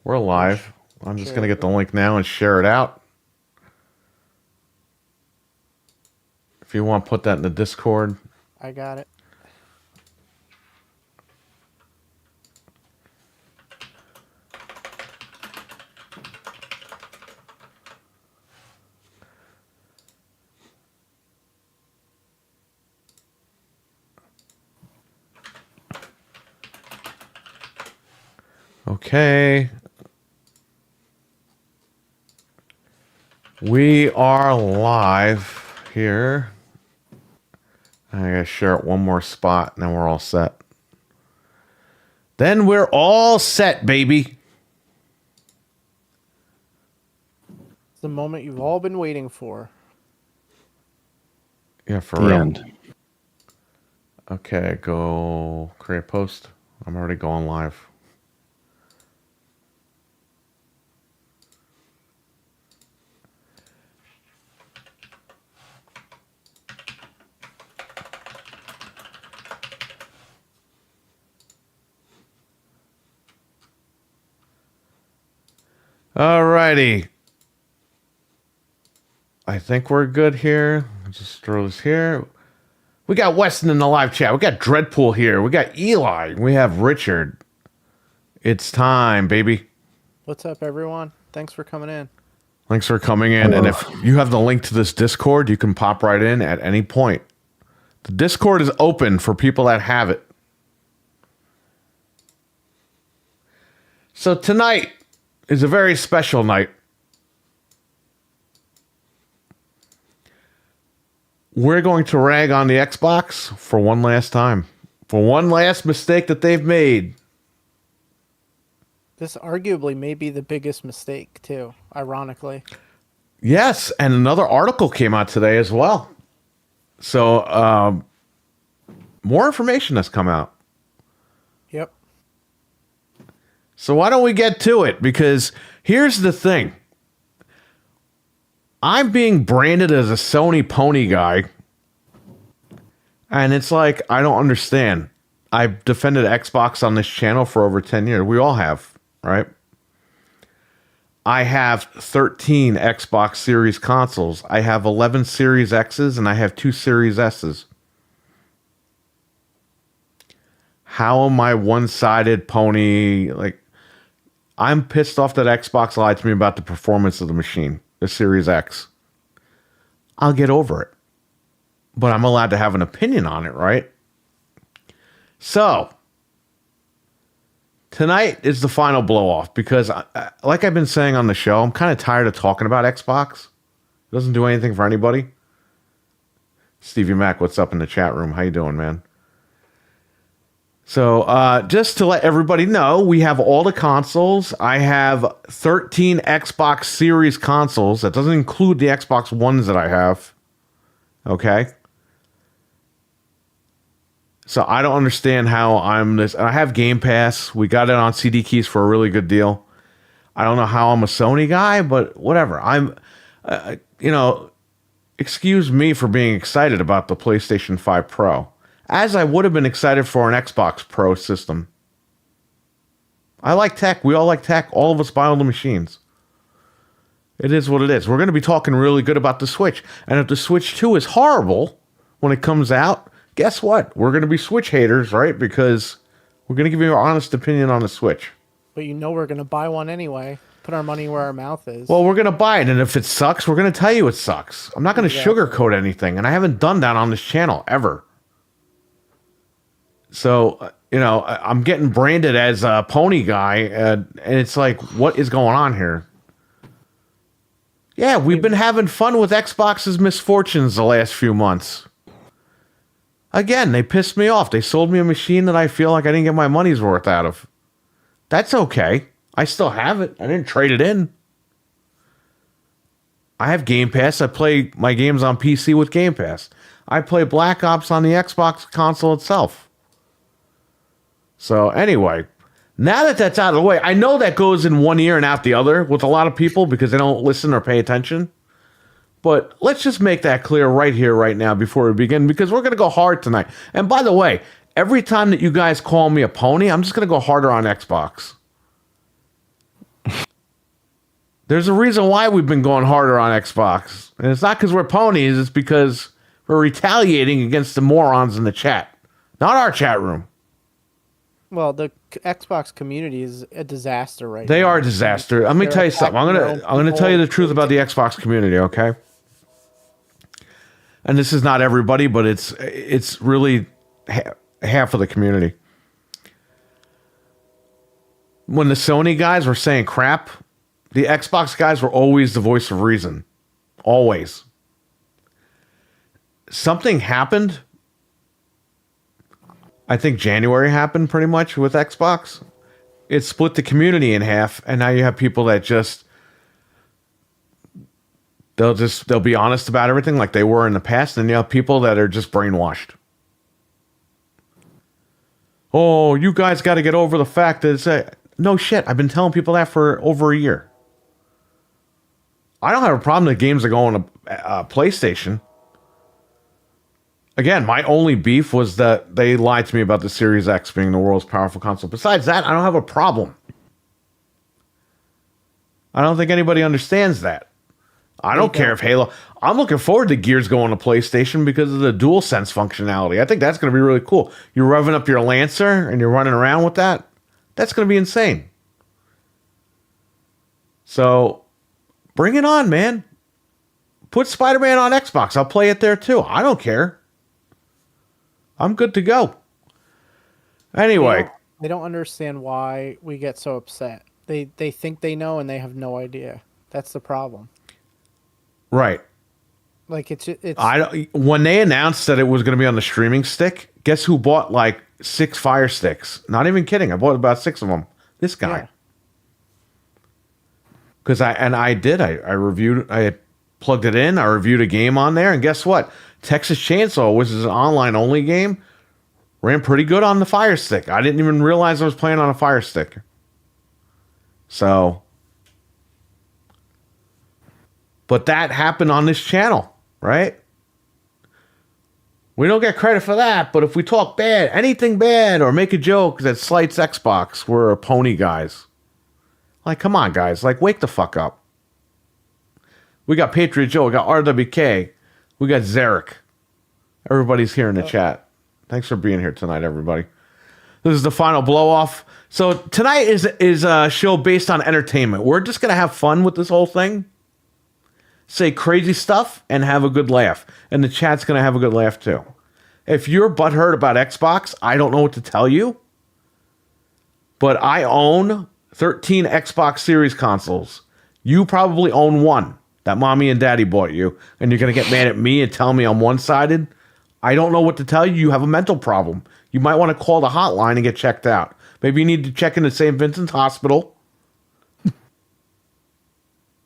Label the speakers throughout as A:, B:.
A: We're live. I'm just going to get the link now and share it out. If you want to put that in the Discord.
B: I got it.
A: Okay. We are live here. I gotta share it one more spot and then we're all set. Then we're all set, baby.
B: It's the moment you've all been waiting for.
A: Yeah, for
C: The
A: real.
C: end.
A: Okay, go create a post. I'm already going live. Alrighty. I think we're good here. Just throw this here. We got Weston in the live chat. We got Dreadpool here. We got Eli. We have Richard. It's time, baby.
B: What's up, everyone? Thanks for coming in.
A: Thanks for coming in. And if you have the link to this Discord, you can pop right in at any point. The Discord is open for people that have it. So tonight is a very special night. We're going to rag on the Xbox for one last time. For one last mistake that they've made.
B: This arguably may be the biggest mistake, too, ironically.
A: Yes, and another article came out today as well. So, more information has come out.
B: Yep.
A: So why don't we get to it? Because here's the thing. I'm being branded as a Sony pony guy. And it's like, I don't understand. I've defended Xbox on this channel for over 10 years. We all have, right? I have 13 Xbox Series consoles. I have 11 Series X's and I have 2 Series S's. How am I one-sided pony? Like, I'm pissed off that Xbox lied to me about the performance of the machine, the Series X. I'll get over it. But I'm allowed to have an opinion on it, right? So, tonight is the final blow-off because, like I've been saying on the show, I'm kind of tired of talking about Xbox. It doesn't do anything for anybody. Stevie Mac, what's up in the chat room? How you doing, man? So, just to let everybody know, we have all the consoles. I have 13 Xbox Series consoles. That doesn't include the Xbox Ones that I have. Okay? So, I don't understand how I'm this. I have Game Pass. We got it on CD Keys for a really good deal. I don't know how I'm a Sony guy, but whatever. I'm, excuse me for being excited about the PlayStation 5 Pro. As I would have been excited for an Xbox Pro system. I like tech. We all like tech. All of us buy all the machines. It is what it is. We're going to be talking really good about the Switch. And if the Switch 2 is horrible when it comes out, guess what? We're going to be Switch haters, right? Because we're going to give you our honest opinion on the Switch.
B: But you know we're going to buy one anyway. Put our money where our mouth is.
A: Well, we're going to buy it. And if it sucks, we're going to tell you it sucks. I'm not going to sugarcoat anything. And I haven't done that on this channel ever. So, I'm getting branded as a pony guy, and it's like, what is going on here? Yeah, we've been having fun with Xbox's misfortunes the last few months. Again, they pissed me off. They sold me a machine that I feel like I didn't get my money's worth out of. That's okay. I still have it. I didn't trade it in. I have Game Pass. I play my games on PC with Game Pass. I play Black Ops on the Xbox console itself. So anyway, now that that's out of the way, I know that goes in one ear and out the other with a lot of people because they don't listen or pay attention. But let's just make that clear right here, right now, before we begin, because we're going to go hard tonight. And by the way, every time that you guys call me a pony, I'm just going to go harder on Xbox. There's a reason why we've been going harder on Xbox. And it's not because we're ponies, it's because we're retaliating against the morons in the chat. Not our chat room.
B: Well, the Xbox community is a disaster right
A: They
B: now.
A: are a disaster. Let me
B: They're
A: tell you something. I'm
B: attacking their own
A: gonna tell you the
B: people.
A: truth about the Xbox community, okay? And this is not everybody, but it's really half of the community. When the Sony guys were saying crap, the Xbox guys were always the voice of reason. Always. Something happened. I think January happened pretty much with Xbox. It split the community in half, and now you have people that they'll be honest about everything like they were in the past, and you have people that are just brainwashed. Oh, you guys got to get over the fact that it's no shit. I've been telling people that for over a year. I don't have a problem that games are going to PlayStation. Again, my only beef was that they lied to me about the Series X being the world's powerful console. Besides that, I don't have a problem. I don't think anybody understands that. I don't care if Halo... I'm looking forward to Gears going to PlayStation because of the DualSense functionality. I think that's going to be really cool. You're revving up your Lancer and you're running around with that. That's going to be insane. So, bring it on, man. Put Spider-Man on Xbox. I'll play it there too. I don't care. I'm good to go. Anyway.
B: They don't understand why we get so upset. They think they know and they have no idea. That's the problem.
A: Right.
B: Like it's
A: when they announced that it was going to be on the streaming stick, guess who bought like 6 Fire Sticks? Not even kidding. I bought about 6 of them. This guy.
B: Yeah.
A: Because I reviewed, I had plugged it in, I reviewed a game on there, and guess what? Texas Chainsaw, which is an online only game, ran pretty good on the Fire Stick. I didn't even realize I was playing on a Fire Stick. So, but that happened on this channel, right? We don't get credit for that, but if we talk bad, anything bad, or make a joke that slights Xbox, we're pony guys. Like, come on, guys. Like, wake the fuck up. We got Patriot Joe. We got RWK. We got Zarek. Everybody's here in the chat. Thanks for being here tonight, everybody. This is the final blow-off. So tonight is a show based on entertainment. We're just going to have fun with this whole thing. Say crazy stuff and have a good laugh. And the chat's going to have a good laugh, too. If you're butthurt about Xbox, I don't know what to tell you. But I own 13 Xbox Series consoles. You probably own one that mommy and daddy bought you, and you're going to get mad at me and tell me I'm one-sided. I don't know what to tell you. You have a mental problem. You might want to call the hotline and get checked out. Maybe you need to check into St. Vincent's Hospital,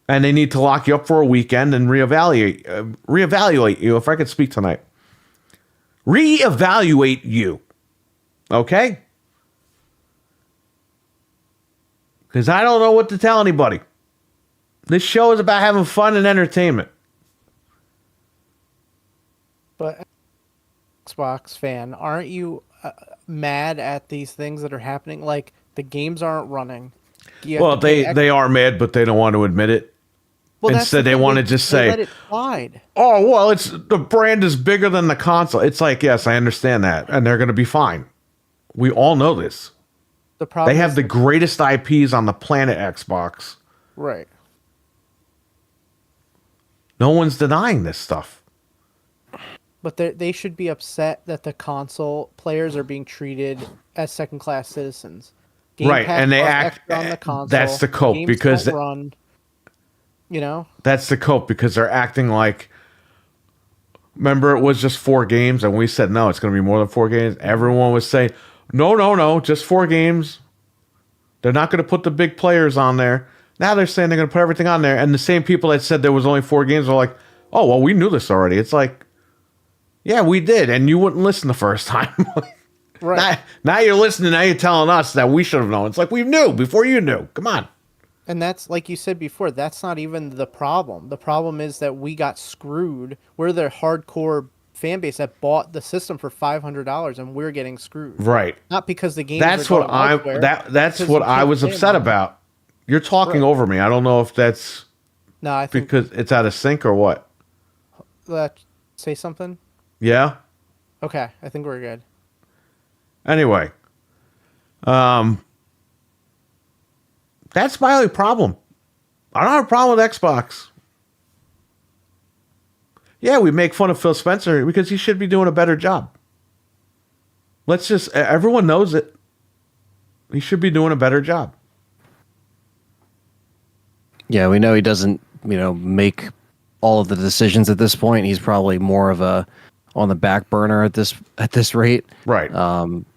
A: and they need to lock you up for a weekend and reevaluate you, if I could speak tonight. Reevaluate you. Okay? Because I don't know what to tell anybody. This show is about having fun and entertainment.
B: But Xbox fan, aren't you mad at these things that are happening? Like the games aren't running.
A: Well, they are mad, but they don't want to admit it.
B: Well,
A: Instead, they want to just say,
B: let it slide.
A: "Oh, well, it's the brand is bigger than the console." It's like, yes, I understand that, and they're going to be fine. We all know this.
B: The problem
A: They have the greatest IPs on the planet, Xbox.
B: right.
A: No one's denying this stuff.
B: But they should be upset that the console players are being treated as second-class citizens. Game
A: Right,
B: Pass
A: and they
B: costs
A: act-
B: extra on the console.
A: that's the cope,
B: Games
A: because
B: don't run. You know,
A: That's the cope, because they're acting like, remember, it was just 4 games, and we said, no, it's going to be more than 4 games. Everyone was saying, no, just 4 games. They're not going to put the big players on there. Now they're saying they're going to put everything on there. And the same people that said there was only 4 games are like, oh, well, we knew this already. It's like, yeah, we did. And you wouldn't listen the first time.
B: right?
A: Now you're listening. Now you're telling us that we should have known. It's like we knew before you knew. Come on.
B: And that's, like you said before, that's not even the problem. The problem is that we got screwed. We're the hardcore fan base that bought the system for $500, and we're getting screwed.
A: Right.
B: Not because the games.
A: That's
B: are
A: what
B: going elsewhere,
A: that's
B: because
A: what
B: you
A: I
B: can't
A: was
B: play
A: upset
B: them.
A: about. You're talking
B: Right.
A: over me. I don't know if that's
B: No, I think
A: because it's out of sync or what.
B: say something.
A: Yeah.
B: Okay, I think we're good.
A: Anyway, that's my only problem. I don't have a problem with Xbox. Yeah, we make fun of Phil Spencer because he should be doing a better job. Everyone knows it. He should be doing a better job.
C: Yeah, we know he doesn't, make all of the decisions at this point. He's probably more of a on the back burner at this rate.
A: Right.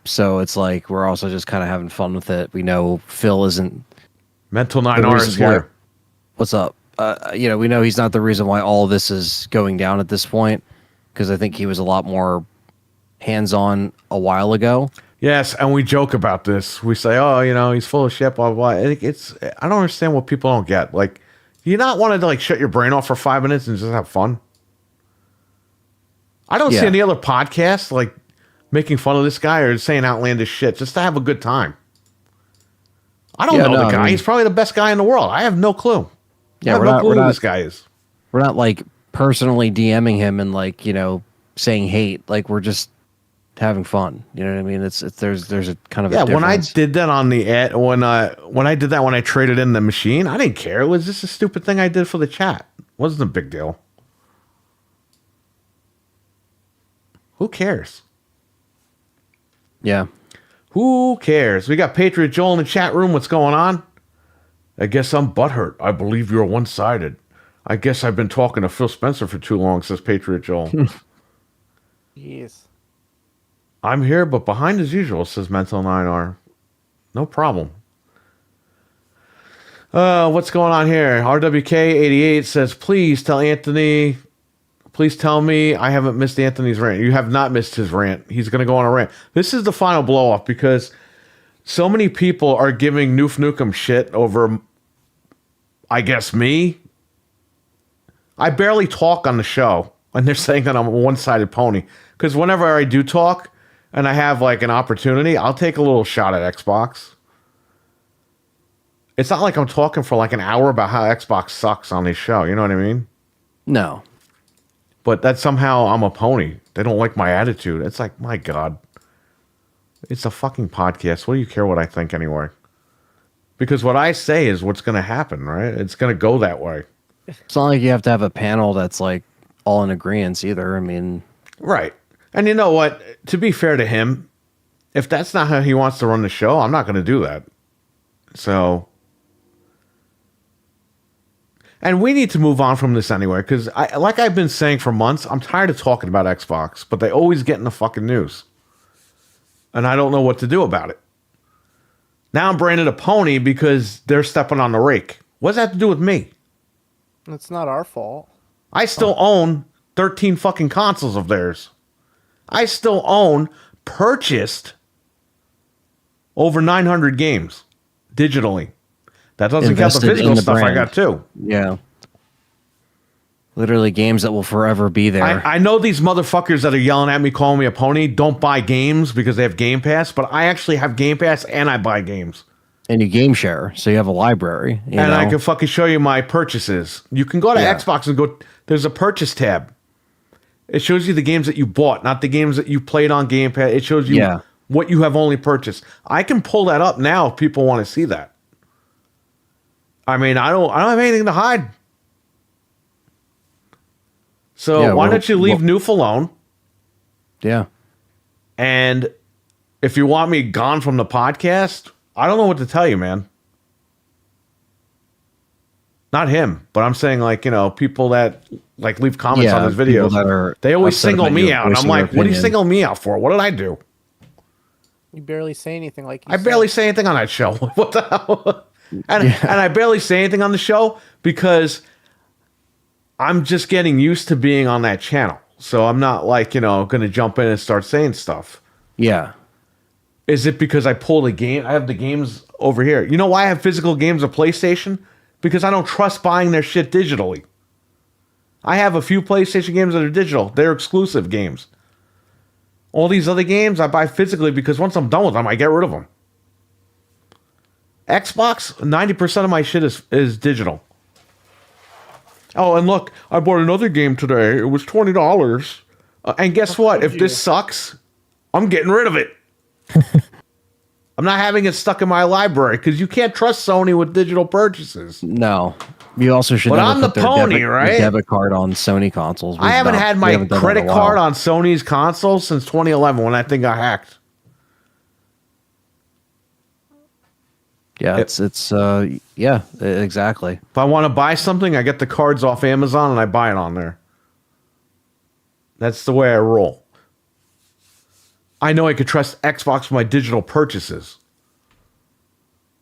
C: So it's like we're also just kind of having fun with it. We know Phil isn't
A: Mental
C: the
A: 9R is
C: reason why-
A: here.
C: What's up? We know he's not the reason why all of this is going down at this point, because I think he was a lot more hands-on a while ago.
A: Yes, and we joke about this. We say, "Oh, he's full of shit." Blah blah. blah. I don't understand what people don't get. Like, do you not want to like shut your brain off for 5 minutes and just have fun? I don't see
C: Yeah.
A: any other podcasts like making fun of this guy or saying outlandish shit just to have a good time. I don't
C: Yeah,
A: know
C: no,
A: the guy.
C: I mean-
A: He's probably the best guy in the world. I have no clue.
C: Yeah,
A: I have
C: we're
A: no
C: not-
A: clue
C: we're
A: who
C: not-
A: this guy is.
C: We're not like personally DMing him and like saying hate. Like we're just having fun. You know what I mean? It's there's a kind of
A: Yeah,
C: a
A: when I
C: difference.
A: did that on the ad, when I did that when I traded in the machine, I didn't care. It was just a stupid thing I did for the chat. It wasn't a big deal. Who cares?
C: Yeah.
A: Who cares? We got Patriot Joel in the chat room. What's going on? I guess I'm butthurt. I believe you're one-sided. I guess I've been talking to Phil Spencer for too long, says Patriot Joel.
B: Jeez.
A: I'm here, but behind as usual, says Mental 9R. No problem. What's going on here? RWK88 says, please tell me I haven't missed Anthony's rant. You have not missed his rant. He's going to go on a rant. This is the final blow off because so many people are giving Noof Nukem shit over, I guess, me. I barely talk on the show, and they're saying that I'm a one-sided pony. Because whenever I do talk, and I have like an opportunity, I'll take a little shot at Xbox. It's not like I'm talking for like an hour about how Xbox sucks on this show. You know what I mean?
C: No.
A: But that somehow I'm a pony. They don't like my attitude. It's like, my God. It's a fucking podcast. What do you care what I think anyway? Because what I say is what's going to happen, right? It's going to go that way.
C: It's not like you have to have a panel that's like all in agreement either. I mean,
A: Right. And you know what? To be fair to him, if that's not how he wants to run the show, I'm not going to do that. So... And we need to move on from this anyway, because like I've been saying for months, I'm tired of talking about Xbox, but they always get in the fucking news. And I don't know what to do about it. Now I'm branded a pony because they're stepping on the rake. What does that have to do with me?
B: It's not our fault.
A: I still own 13 fucking consoles of theirs. I still purchased over 900 games digitally. That doesn't count the
C: Invested in
A: physical
C: the
A: stuff I
C: brand.
A: got too.
C: yeah. Literally games that will forever be there.
A: I know these motherfuckers that are yelling at me, calling me a pony, don't buy games because they have Game Pass, but I actually have Game Pass and I buy games.
C: And you game share, so you have a library. You
A: And
C: know?
A: I can fucking show you my purchases. You can go to
C: Yeah.
A: Xbox and go, there's a purchase tab. It shows you the games that you bought, not the games that you played on Game Pass. It shows you
C: Yeah.
A: what you have only purchased. I can pull that up now if people want to see that. I mean, I don't have anything to hide. So
C: Yeah,
A: why
C: well-
A: don't you leave Noof alone?
C: Yeah.
A: And if you want me gone from the podcast, I don't know what to tell you, man. Not him, but I'm saying like, people that like leave comments
C: Yeah,
A: on his
C: people
A: videos.
C: that are
A: They always
C: upset
A: single
C: about
A: me
C: you
A: out. And I'm
C: voicing their
A: like, what are you
C: opinion.
A: singling me out for? What did I do?
B: You barely say anything like you
A: I
B: said.
A: barely say anything on that show. What the hell? And I barely say anything on the show because I'm just getting used to being on that channel. So I'm not like, going to jump in and start saying stuff.
C: Yeah.
A: Is it because I pulled a game? I have the games over here. You know why I have physical games of PlayStation? Because I don't trust buying their shit digitally. I have a few PlayStation games that are digital. They're exclusive games. All these other games I buy physically because once I'm done with them, I get rid of them. Xbox, 90% of my shit is digital. Oh, and look, I bought another game today. It was $20. And guess what? If this sucks, I'm getting rid of it. I'm not having it stuck in my library because you can't trust Sony with digital purchases.
C: No. You also should
A: But
C: never
A: I'm the
C: put their
A: pony,
C: their
A: right?
C: debit card on Sony consoles.
A: I haven't had my
C: done that in
A: credit
C: a while.
A: card on Sony's console since 2011 when that thing got hacked.
C: Yeah, exactly.
A: If I want to buy something, I get the cards off Amazon and I buy it on there. That's the way I roll. I know I could trust Xbox with my digital purchases.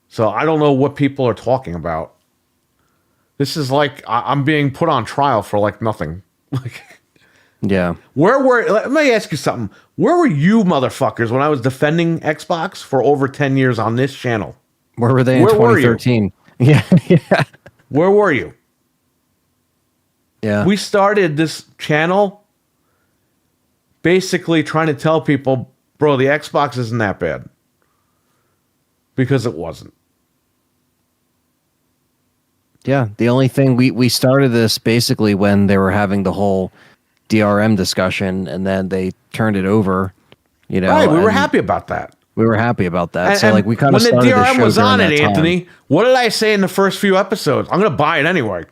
A: So I don't know what people are talking about. This is like I'm being put on trial for like nothing.
C: Yeah.
A: Let me ask you something. Where were you motherfuckers when I was defending Xbox for over 10 years on this channel?
C: Where were they in
A: Where were you?
C: 2013? Yeah, yeah.
A: Where were you?
C: Yeah.
A: We started this channel basically trying to tell people, bro, the Xbox isn't that bad. Because it wasn't.
C: Yeah, the only thing we started this basically when they were having the whole DRM discussion, and then they turned it over. You know,
A: Right, we were
C: and
A: happy about that.
C: We were happy about that. So
A: And
C: like we kind of
A: when the
C: started the
A: DRM
C: show
A: was on
C: during
A: it,
C: that time.
A: Anthony, what did I say in the first few episodes? I'm going to buy it anyway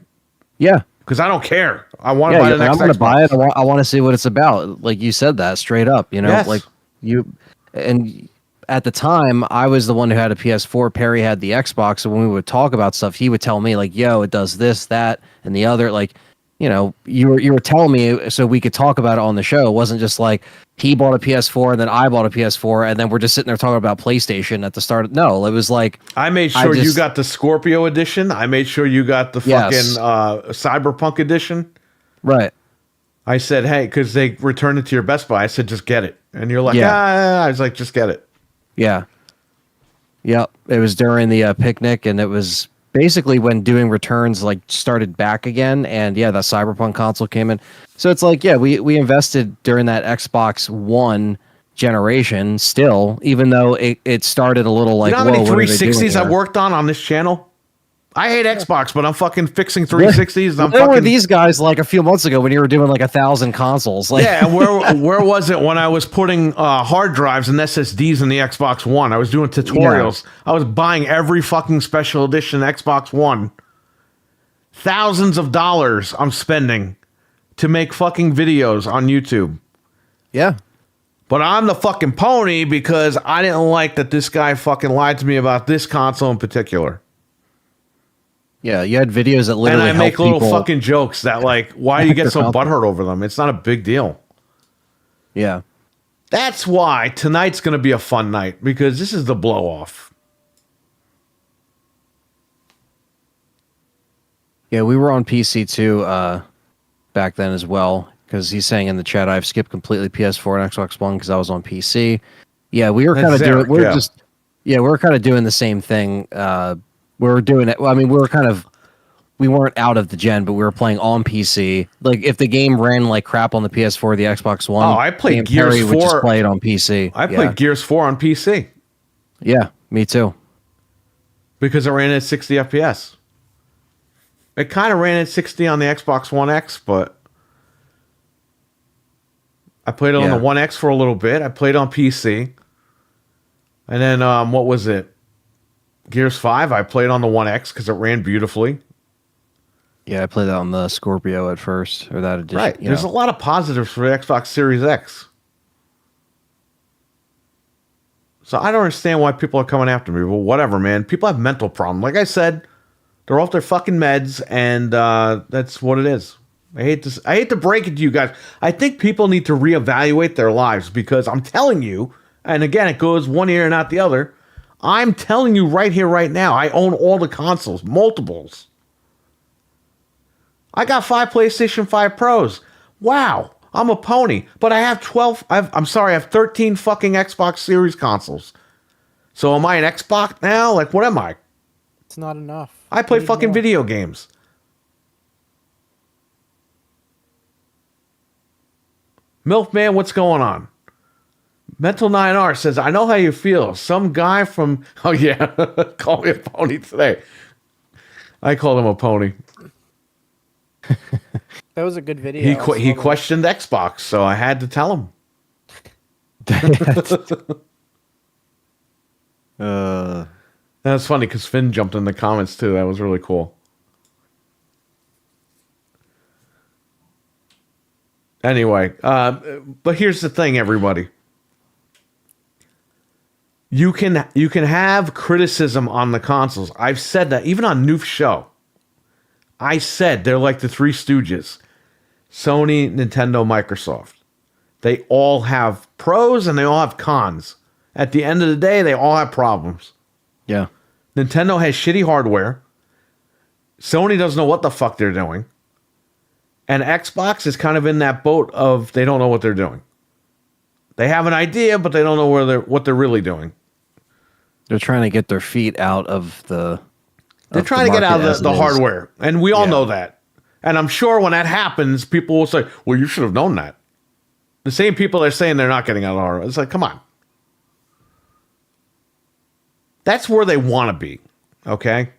C: Yeah,
A: because I don't care. I want to
C: yeah.
A: buy the next
C: I'm going to
A: Xbox.
C: buy it. I want to see what it's about. Like you said that straight up. You know,
A: Yes.
C: like you and. At the time, I was the one who had a PS4. Perry had the Xbox, so when we would talk about stuff, he would tell me like, "Yo, it does this, that, and the other." Like, you know, you were telling me so we could talk about it on the show. It wasn't just like he bought a PS4 and then I bought a PS4 and then we're just sitting there talking about PlayStation at the start. No, it was like
A: I made sure you got the Scorpio edition. I made sure you got the
C: Yes.
A: fucking Cyberpunk edition.
C: right.
A: I said, hey, because they returned it to your Best Buy. I said, just get it. And you're like,
C: Yeah.
A: I was like, just get it.
C: Yeah. Yep. It was during the picnic, and it was basically when doing returns like started back again. And yeah, that Cyberpunk console came in. So it's like, yeah, we invested during that Xbox One generation still, even though it started a little like,
A: You know how many
C: whoa, what are they doing
A: 360s I
C: here?
A: worked on this channel? I hate Xbox, but I'm fucking fixing 360s. And I'm
C: Where were
A: fucking
C: these guys like a few months ago when you were doing like 1,000 consoles? Like,
A: yeah. And where was it when I was putting hard drives and SSDs in the Xbox One? I was doing tutorials. I was buying every fucking special edition Xbox One. Thousands of dollars I'm spending to make fucking videos on YouTube.
C: yeah.
A: But I'm the fucking pony because I didn't like that this guy fucking lied to me about this console in particular.
C: Yeah, you had videos that
A: And
C: literally
A: I make
C: help
A: little
C: people.
A: fucking jokes that like, why do you get so butthurt over them? It's not a big deal.
C: Yeah.
A: That's why tonight's going to be a fun night because this is the blow off.
C: Yeah, we were on PC too back then as well, because he's saying in the chat I've skipped completely PS4 and Xbox One because I was on PC. Yeah, we were kind of doing.
A: Zarek, yeah.
C: We're kind of doing the same thing. We were doing it. Well, I mean, we weren't out of the gen, but we were playing on PC. Like if the game ran like crap on the PS4 or the Xbox One,
A: Oh, I played
C: me and
A: Gears
C: Perry would just
A: 4.
C: play it on PC.
A: I played Gears 4 on PC
C: Yeah, me too.
A: because it ran at 60 FPS. It kind of ran at 60 on the Xbox One X, but I played it on
C: Yeah.
A: the One X for a little bit. I played on PC. And then, what was it? Gears 5, I played on the One X because it ran beautifully.
C: Yeah, I played that on the Scorpio at first, or that edition.
A: Right.
C: you
A: There's
C: know.
A: a lot of positives for the Xbox Series X. So I don't understand why people are coming after me. Well, whatever, man. People have mental problems. Like I said, they're off their fucking meds, and that's what it is. I hate to break it to you guys. I think people need to reevaluate their lives because I'm telling you, and again, it goes one ear and out the other. I'm telling you right here, right now, I own all the consoles, multiples. I got 5 PlayStation 5 Pros. Wow, I'm a pony. But I have I have 13 fucking Xbox Series consoles. So am I an Xbox now? Like, what am I?
B: It's not enough.
A: I play
B: Need
A: fucking
B: more.
A: video games. Milfman, what's going on? Mental 9R says, I know how you feel. Some guy from, oh yeah, call me a pony today. I called him a pony.
B: That was a good video.
A: He questioned Xbox, so I had to tell him. That's funny because Finn jumped in the comments too. That was really cool. Anyway, but here's the thing, everybody. You can have criticism on the consoles. I've said that even on Noof's show. I said they're like the Three Stooges: Sony, Nintendo, Microsoft. They all have pros and they all have cons. At the end of the day, they all have problems.
C: Yeah.
A: Nintendo has shitty hardware. Sony doesn't know what the fuck they're doing. And Xbox is kind of in that boat of they don't know what they're doing. They have an idea, but they don't know what they're really doing.
C: They're trying to get their feet out of the.
A: They're trying to get out of the hardware, and we all know that. And I'm sure when that happens, people will say, "Well, you should have known that." The same people are saying they're not getting out of the hardware. It's like, come on. That's where they want to be, okay?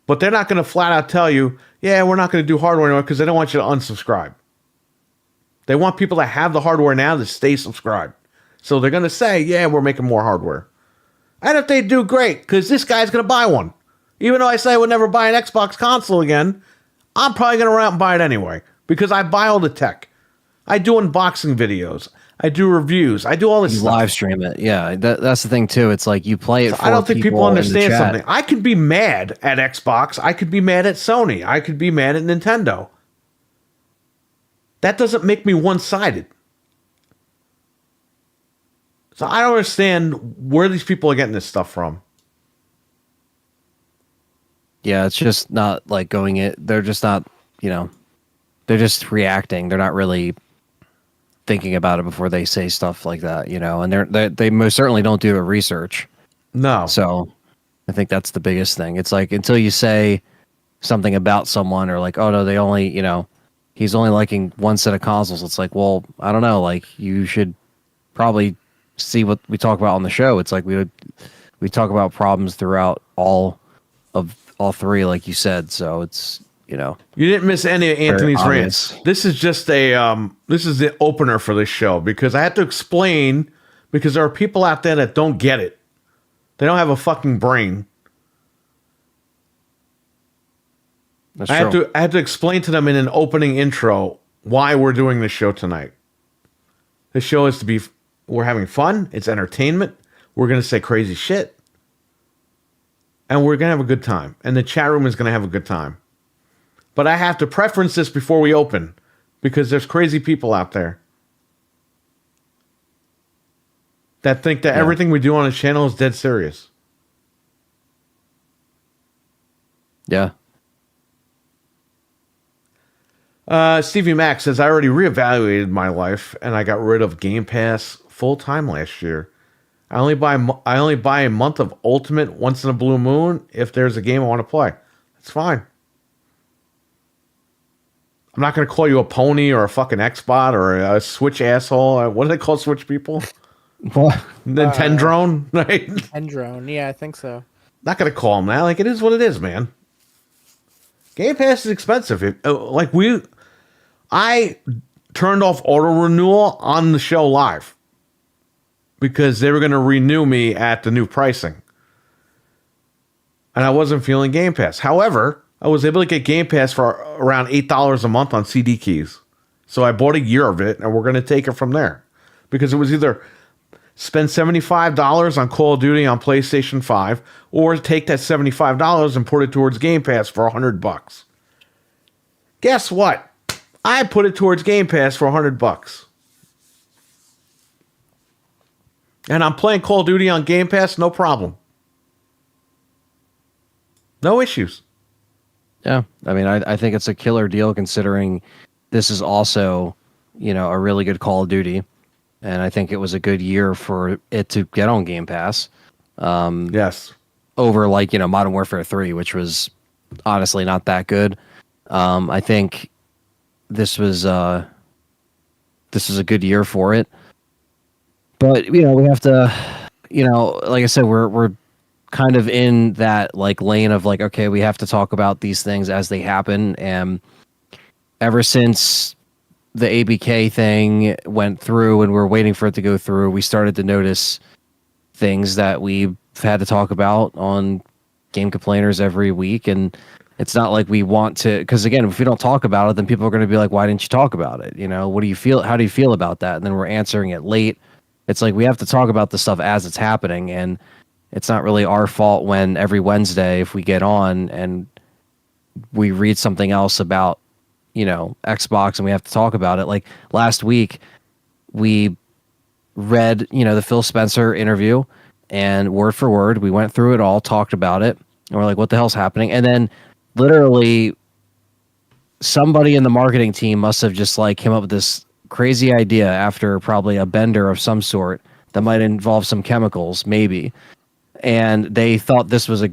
A: But they're not going to flat out tell you, "Yeah, we're not going to do hardware anymore," because they don't want you to unsubscribe. They want people that have the hardware now to stay subscribed. So they're going to say, "Yeah, we're making more hardware." And if they do, great, because this guy's going to buy one. Even though I say I would never buy an Xbox console again, I'm probably going to run out and buy it anyway because I buy all the tech. I do unboxing videos. I do reviews. I do all this
C: You
A: stuff.
C: live stream it. Yeah, that's the thing too. It's like you play it.
A: So
C: For
A: I don't think people
C: in the
A: understand
C: chat.
A: something. I could be mad at Xbox. I could be mad at Sony. I could be mad at Nintendo. That doesn't make me one-sided. So I don't understand where these people are getting this stuff from.
C: Yeah, it's just not like going it. They're just not, they're just reacting. They're not really thinking about it before they say stuff like that, and they most certainly don't do a research.
A: No.
C: So I think that's the biggest thing. It's like until you say something about someone or like, oh no, they only, he's only liking one set of consoles. It's like, well, I don't know. Like you should probably see what we talk about on the show. It's like we talk about problems throughout all three, like you said. So it's,
A: You didn't miss any of Anthony's
C: obvious.
A: rants. This is just this is the opener for this show because I had to explain because there are people out there that don't get it. They don't have a fucking brain.
C: that's
A: I
C: true.
A: had to explain to them in an opening intro why we're doing this show tonight. This show is we're having fun. It's entertainment. We're going to say crazy shit. And we're going to have a good time. And the chat room is going to have a good time. But I have to preference this before we open because there's crazy people out there that think that everything we do on the channel is dead serious.
C: Yeah.
A: Stevie Mack says, I already reevaluated my life and I got rid of Game Pass full time last year. I only buy a month of Ultimate once in a blue moon if there's a game I want to play. That's fine. I'm not going to call you a pony or a fucking Xbot or a Switch asshole. What do they call Switch people?
C: What?
A: Nintendrone, right?
B: Endrone. Yeah, I think so.
A: Not going to call them that. Like, it is what it is, man. Game Pass is expensive. I turned off auto renewal on the show live because they were going to renew me at the new pricing. And I wasn't feeling Game Pass. However, I was able to get Game Pass for around $8 a month on CD keys. So I bought a year of it and we're going to take it from there. Because it was either spend $75 on Call of Duty on PlayStation 5 or take that $75 and put it towards Game Pass for $100. Guess what? I put it towards Game Pass for $100. And I'm playing Call of Duty on Game Pass, no problem. No issues.
C: Yeah. I mean, I think it's a killer deal considering this is also, a really good Call of Duty. And I think it was a good year for it to get on Game Pass.
A: Yes.
C: Over Modern Warfare 3, which was honestly not that good. I think this was a good year for it. but we have to, like I said, we're kind of in that like lane of like, okay, we have to talk about these things as they happen. And ever since the ABK thing went through and we're waiting for it to go through, we started to notice things that we've had to talk about on Game Complainers every week. And it's not like we want to, because again, if we don't talk about it, then people are going to be like, why didn't you talk about it? What do you feel? How do you feel about that? And then we're answering it late. It's like we have to talk about the stuff as it's happening. And it's not really our fault when every Wednesday, if we get on and we read something else about, Xbox and we have to talk about it. Like last week, we read, the Phil Spencer interview and word for word, we went through it all, talked about it. And we're like, what the hell's happening? And then literally somebody in the marketing team must have just like came up with this crazy idea after probably a bender of some sort that might involve some chemicals, maybe. And they thought this was they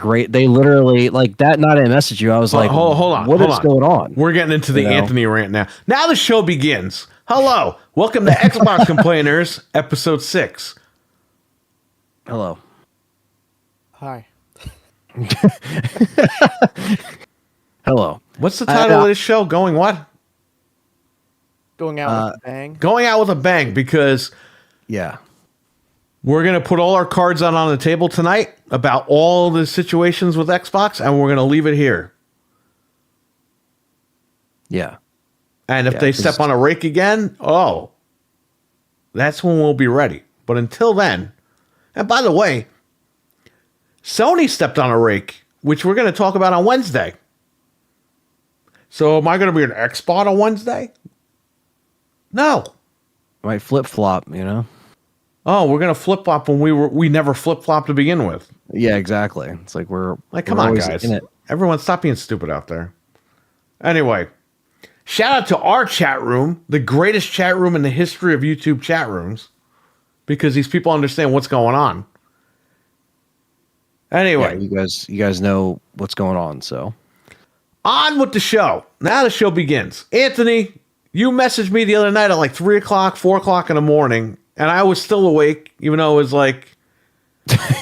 C: literally like that night I messaged you. I was like,
A: hold on.
C: What is going on?
A: We're getting into the Anthony rant now. Now the show begins. Hello. Welcome to Xbox Complainers, episode 6.
C: Hello.
B: Hi.
C: Hello.
A: What's the title of this show? Going what?
B: Going out with a bang.
A: Going out with a bang, because
C: Yeah.
A: we're going to put all our cards out on the table tonight about all the situations with Xbox, and we're going to leave it here.
C: Yeah.
A: And if they step on a rake again, that's when we'll be ready. But until then, and by the way, Sony stepped on a rake, which we're going to talk about on Wednesday. So am I going to be an Xbot on Wednesday? No.
C: Might flip flop,
A: Oh, we're going to flip flop when we never flip flop to begin with.
C: Yeah, exactly. It's like
A: Come on, guys. Everyone stop being stupid out there. Anyway, shout out to our chat room, the greatest chat room in the history of YouTube chat rooms, because these people understand what's going on. Anyway,
C: yeah, you guys know what's going on, so
A: on with the show. Now the show begins. Anthony, you messaged me the other night at like 3 o'clock, 4 o'clock in the morning, and I was still awake, even though it was like...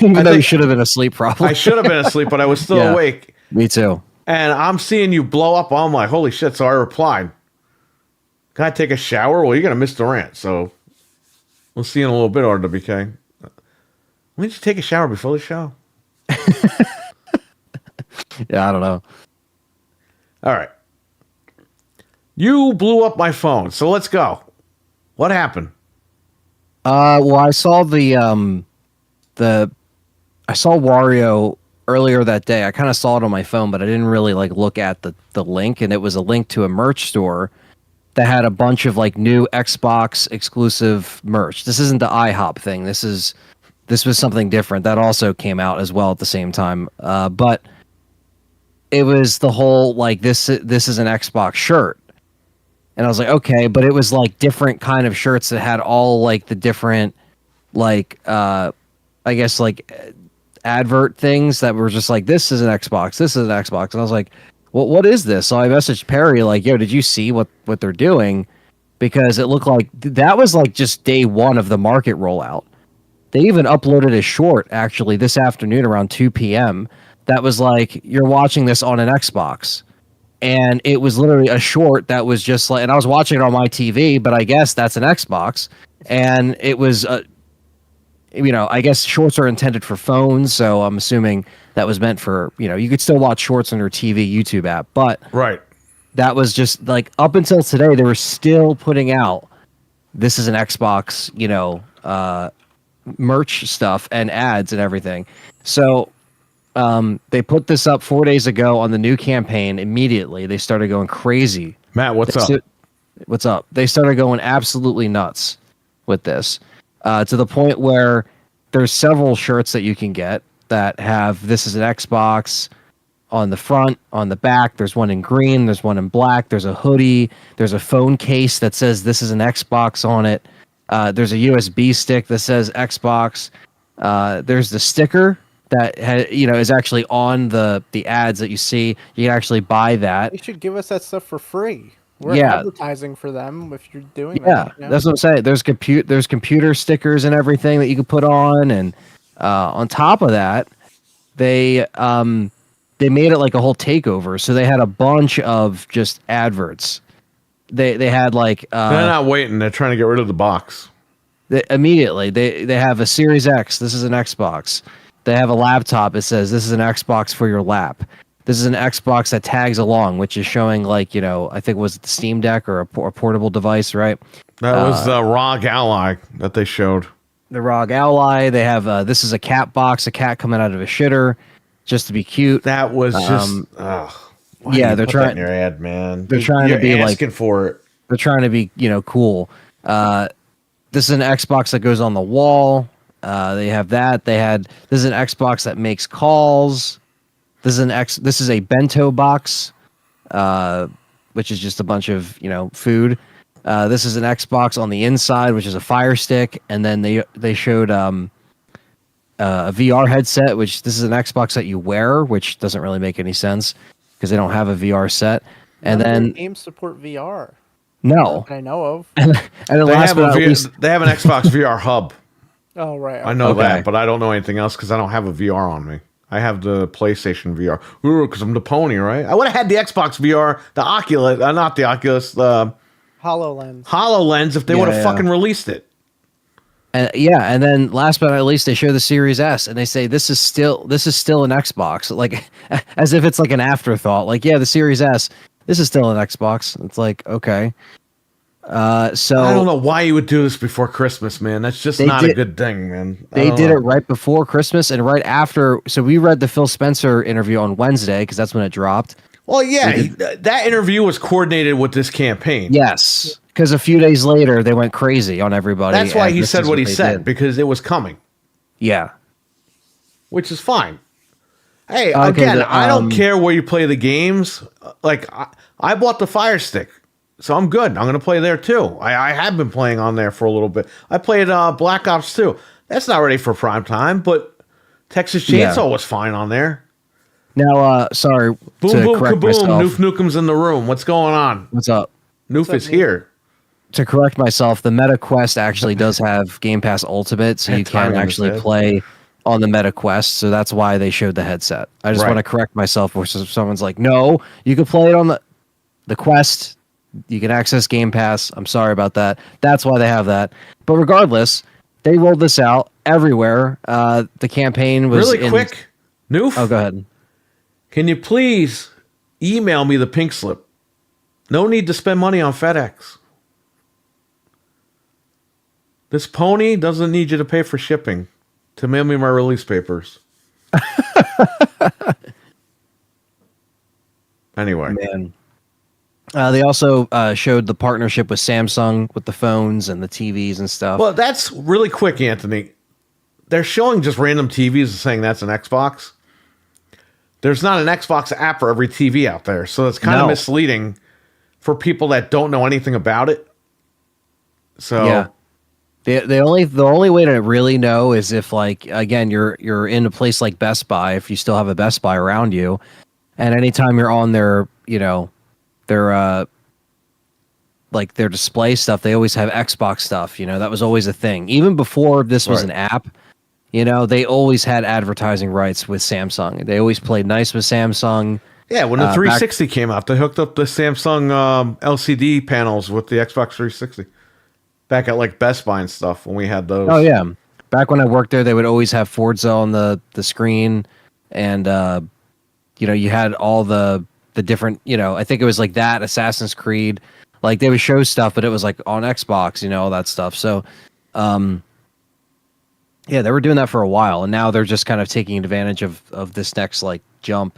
C: even though you should have been asleep, probably.
A: I should have been asleep, but I was still awake.
C: Me too.
A: And I'm seeing you blow up. I'm like, holy shit. So I replied, can I take a shower? Well, you're going to miss the rant. So we'll see in a little bit, RWK. When did you take a shower before the show?
C: Yeah, I don't know.
A: All right. You blew up my phone. So let's go. What happened?
C: Well, I saw I saw Wario earlier that day. I kind of saw it on my phone, but I didn't really like look at the link, and it was a link to a merch store that had a bunch of like new Xbox exclusive merch. This isn't the IHOP thing. This was something different that also came out as well at the same time. But it was the whole like this is an Xbox shirt. And I was like, okay, but it was like different kind of shirts that had all like the different like I guess like advert things that were just like, this is an Xbox, this is an Xbox. And I was like, well, what is this? So I messaged Perry like, yo, did you see what they're doing? Because it looked like that was like just day one of the market rollout. They even uploaded a short actually this afternoon around 2 p.m. that was like, you're watching this on an Xbox. And it was literally a short that was just like, and I was watching it on my TV, but I guess that's an Xbox. And it was, I guess shorts are intended for phones. So I'm assuming that was meant for, you could still watch shorts on your TV, YouTube app. But
A: right.
C: That was just like up until today, they were still putting out, this is an Xbox, merch stuff and ads and everything. So they put this up 4 days ago on the new campaign. Immediately, they started going crazy.
A: Matt, what's up?
C: What's up? They started going absolutely nuts with this to the point where there's several shirts that you can get that have this is an Xbox on the front, on the back. There's one in green. There's one in black. There's a hoodie. There's a phone case that says this is an Xbox on it. There's a USB stick that says Xbox. There's the sticker that is actually on the ads that you see. You can actually buy that.
B: They should give us that stuff for free. We're
C: Yeah.
B: advertising for them if you're doing
C: Yeah,
B: that. You know?
C: that's what I'm saying. There's computer stickers and everything that you can put on, and on top of that, they made it like a whole takeover. So they had a bunch of just adverts. They had like
A: They're not waiting. They're trying to get rid of the box.
C: immediately they have a Series X. This is an Xbox. They have a laptop. It says this is an Xbox for your lap. This is an Xbox that tags along, which is showing like I think it was the Steam Deck or a portable device, right?
A: That was the ROG Ally that they showed.
C: The ROG Ally. They have this is a cat box, a cat coming out of a shitter, just to be cute.
A: That was just. Why
C: yeah,
A: you
C: they're
A: put that
C: trying-
A: in your ad, man.
C: they're trying to
A: You're
C: be like-
A: asking for it.
C: They're trying to be this is an Xbox that goes on the wall. They have that. This is an Xbox that makes calls. This is a bento box, which is just a bunch of food. This is an Xbox on the inside, which is a Fire Stick, and then they showed a VR headset, which this is an Xbox that you wear, which doesn't really make any sense because they don't have a VR set. And
B: None of their
C: then
B: games support VR.
C: no,
B: That I know of.
C: and then
A: They
C: last
A: have,
C: but not least,
A: they have an Xbox VR hub.
B: Oh right.
A: I know
C: Okay.
A: that, but I don't know anything else because I don't have a VR on me. I have the PlayStation VR. Ooh, because I'm the pony, right? I would have had the Xbox VR, the Oculus, not the Oculus, the
B: HoloLens.
A: HoloLens if they would have
C: Yeah.
A: fucking released it.
C: and then last but not least, they show the Series S, and they say this is still an Xbox, like as if it's like an afterthought. Like, yeah, the Series S, this is still an Xbox. It's like, okay. So
A: I don't know why you would do this before Christmas, man. That's just
C: They
A: not a
C: did-
A: good thing, man. I
C: they
A: don't
C: did
A: know.
C: it right before Christmas and right after. So we read the Phil Spencer interview on Wednesday because that's when it dropped.
A: Well, yeah, that interview was coordinated with this campaign.
C: Yes, because a few days later they went crazy on everybody.
A: That's why
C: and
A: he
C: this
A: said
C: is
A: what he
C: they
A: said,
C: did.
A: because it was coming,
C: Yeah.
A: which is fine. Hey,
C: Okay,
A: again,
C: the,
A: I don't care where you play the games. Like, I bought the Fire Stick, so I'm good. I'm going to play there too. I have been playing on there for a little bit. I played Black Ops 2. That's not ready for prime time, but Texas Chainsaw
C: Yeah.
A: was fine on there.
C: Now, sorry
A: Boom,
C: to
A: boom,
C: correct
A: kaboom.
C: myself.
A: Noof Nukem's in the room. What's going on?
C: What's up?
A: Noof is here.
C: To correct myself, the Meta Quest actually does have Game Pass Ultimate, so you
A: Time
C: can
A: on his
C: actually
A: head.
C: play on the Meta Quest. So that's why they showed the headset. I just
A: Right.
C: want to correct myself, which is someone's like, no, you can play it on the Quest. You can access Game Pass. I'm sorry about that. That's why they have that. But regardless, they rolled this out everywhere. The campaign was
A: Really quick, Noof,
C: Oh, go ahead.
A: can you please email me the pink slip? No need to spend money on FedEx. This pony doesn't need you to pay for shipping to mail me my release papers. Anyway,
C: Man. They also showed the partnership with Samsung with the phones and the TVs and stuff.
A: well, that's really quick, Anthony. They're showing just random TVs and saying that's an Xbox. There's not an Xbox app for every TV out there, so it's kind of
C: No.
A: misleading for people that don't know anything about it. So
C: Yeah. The only way to really know is if, like, again, you're in a place like Best Buy, if you still have a Best Buy around you, and anytime you're on their like their display stuff, they always have Xbox stuff. That was always a thing. Even before this was
A: Right.
C: an app, they always had advertising rights with Samsung. They always played nice with Samsung.
A: yeah, when the
C: back-
A: 360 came out, they hooked up the Samsung LCD panels with the Xbox 360. Back at like Best Buy and stuff when we had those.
C: Oh yeah, back when I worked there, they would always have Forza on the screen, and you had all the different. I think it was like that Assassin's Creed, like they would show stuff, but it was like on Xbox, all that stuff. So, yeah, they were doing that for a while, and now they're just kind of taking advantage of this next like jump.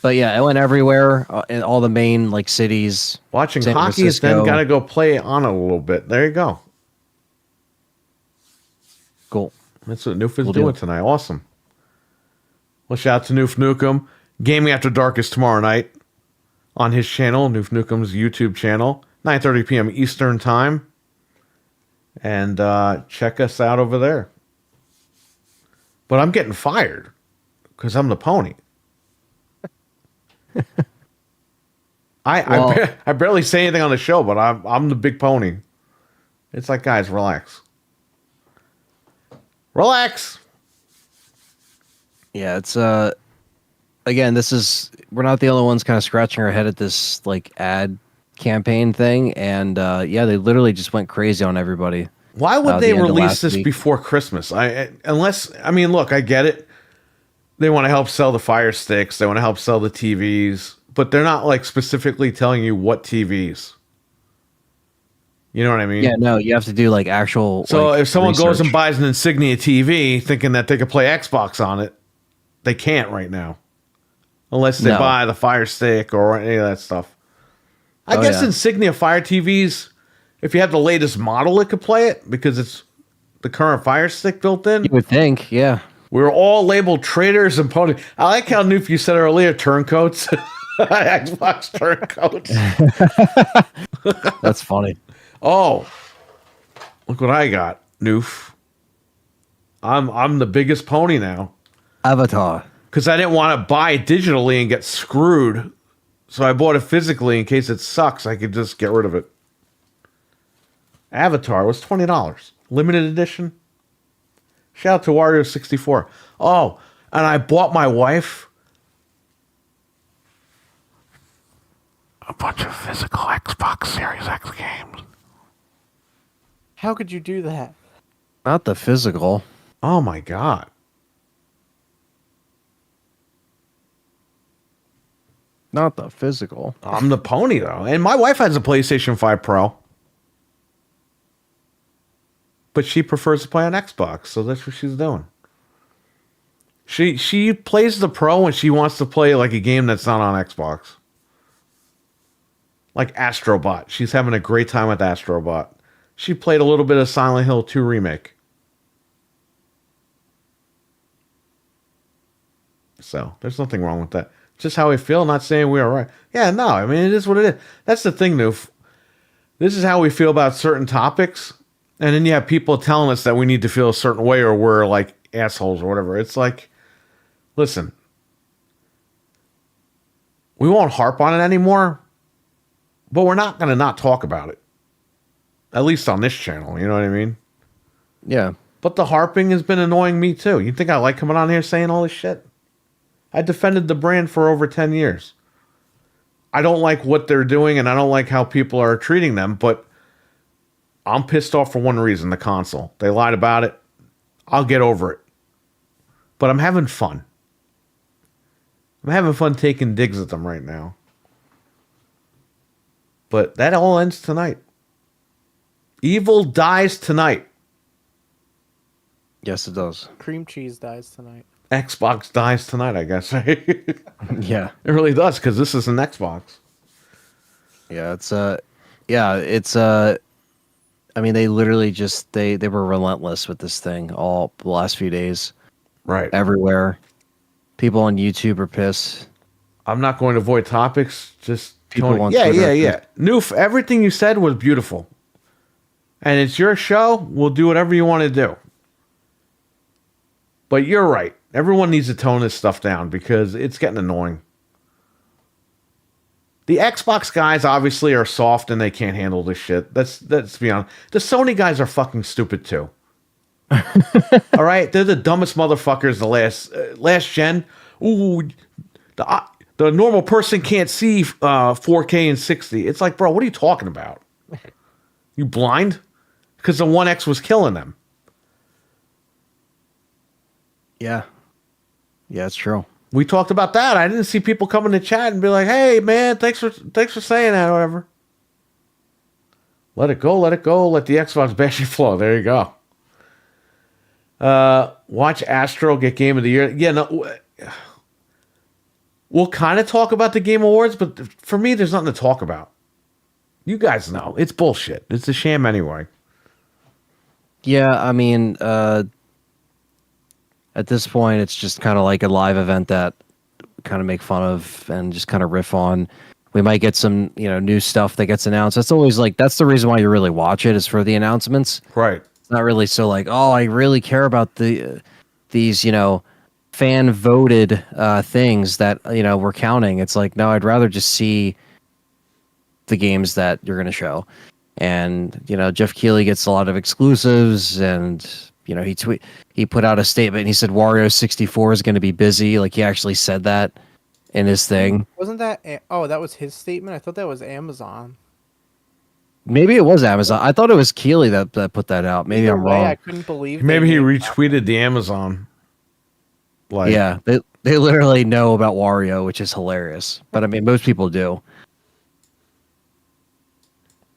C: But yeah, it went everywhere in all the main like cities.
A: Watching
C: San
A: hockey is then
C: Francisco.
A: got to go play on it a little bit. There you go.
C: Cool.
A: That's what Noof is
C: Cool
A: doing
C: deal.
A: tonight. Awesome. Well, shout out to Noof Nukem. Gaming After Dark is tomorrow night on his channel, Noof Nukem's YouTube channel, 9:30 p.m. Eastern Time. And check us out over there. But I'm getting fired because I'm the pony.
C: Well-
A: I barely say anything on the show, but I'm the big pony. It's like, guys, relax. Relax.
C: Yeah, it's again, we're not the only ones kind of scratching our head at this like ad campaign thing, and yeah, they literally just went crazy on everybody.
A: Why would
C: the
A: they
C: end of
A: release
C: last
A: this
C: week.
A: before Christmas? I mean, look, I get it. They want to help sell the Fire Sticks. They want to help sell the TVs, but they're not like specifically telling you what TVs. You know what I mean?
C: Yeah, no, you have to do like actual.
A: So
C: like,
A: if someone goes and
C: research.
A: buys an Insignia TV thinking that they could play Xbox on it, they can't right now. Unless they
C: No.
A: buy the Fire Stick or any of that stuff. I
C: Oh,
A: guess
C: yeah.
A: Insignia Fire TVs, if you have the latest model, it could play it because it's the current Fire Stick built in.
C: You would think, yeah.
A: We were all labeled traders and pony. I like how Noof, you said earlier, turncoats. Xbox turncoats.
C: That's funny.
A: Oh, look what I got, Noof. I'm the biggest pony now
C: Avatar.
A: because I didn't want to buy it digitally and get screwed. So I bought it physically in case it sucks. I could just get rid of it. Avatar was $20, limited edition. Shout out to Wario64. Oh, and I bought my wife a bunch of physical Xbox Series X games.
B: How could you do that?
C: Not the physical.
A: Oh my god.
C: Not the physical.
A: I'm the pony though. And my wife has a PlayStation 5 Pro. But she prefers to play on Xbox, so that's what she's doing. She plays the Pro when she wants to play like a game that's not on Xbox. Like Astrobot. She's having a great time with Astrobot. She played a little bit of Silent Hill 2 Remake. So, there's nothing wrong with that. Just how we feel, not saying we are right. Yeah, no, I mean, it is what it is. That's the thing, Noof. This is how we feel about certain topics. And then you have people telling us that we need to feel a certain way or we're like assholes or whatever. It's like, listen, we won't harp on it anymore, but we're not going to not talk about it. At least on this channel, you know what I mean?
C: Yeah.
A: But the harping has been annoying me too. You think I like coming on here saying all this shit? I defended the brand for over 10 years. I don't like what they're doing and I don't like how people are treating them, but I'm pissed off for one reason, the console. They lied about it. I'll get over it. But I'm having fun. I'm having fun taking digs at them right now. But that all ends tonight. Evil dies tonight.
C: Yes, it does.
B: Cream cheese dies tonight.
A: Xbox dies tonight, I guess. It
C: Yeah.
A: really does, because this is an Xbox.
C: Yeah, it's I mean, they literally just they were relentless with this thing all the last few days.
A: Right.
C: Everywhere. People on YouTube are pissed.
A: I'm not going to avoid topics. Just
C: People
A: Tony.
C: want
A: Yeah,
C: Twitter.
A: yeah. Noof, everything you said was beautiful. And it's your show. We'll do whatever you want to do. But you're right. Everyone needs to tone this stuff down because it's getting annoying. The Xbox guys obviously are soft and they can't handle this shit. Let's be honest. The Sony guys are fucking stupid too. All right, they're the dumbest motherfuckers. The last gen. Ooh, the normal person can't see 4K and 60. It's like, bro, what are you talking about? You blind? Because the One X was killing them.
C: Yeah. Yeah, it's true.
A: We talked about that. I didn't see people come in the chat and be like, "Hey, man, thanks for saying that," or whatever. Let it go. Let the Xbox bashing flow. There you go. Watch Astro get Game of the Year. Yeah, no, we'll kind of talk about the Game Awards, but for me, there's nothing to talk about. You guys know it's bullshit. It's a sham anyway.
C: Yeah, I mean, at this point, it's just kind of like a live event that kind of make fun of and just kind of riff on. We might get some, new stuff that gets announced. That's always that's the reason why you really watch it is for the announcements.
A: Right.
C: It's not really so like, oh, I really care about these, fan voted things that, we're counting. It's like, no, I'd rather just see, the games that you're going to show. And Jeff Keighley gets a lot of exclusives, and he put out a statement and he said Wario 64 is going to be busy. Like, he actually said that in his thing.
B: Wasn't that? Oh, that was his statement. I thought that was Amazon.
C: Maybe it was Amazon. I thought it was Keighley that put that out. Maybe
B: Either
C: I'm
B: way,
C: wrong.
B: I couldn't believe.
A: Maybe
B: they
A: he
B: made
A: retweeted the Amazon. Like,
C: Yeah, they literally know about Wario, which is hilarious. But I mean, most people do.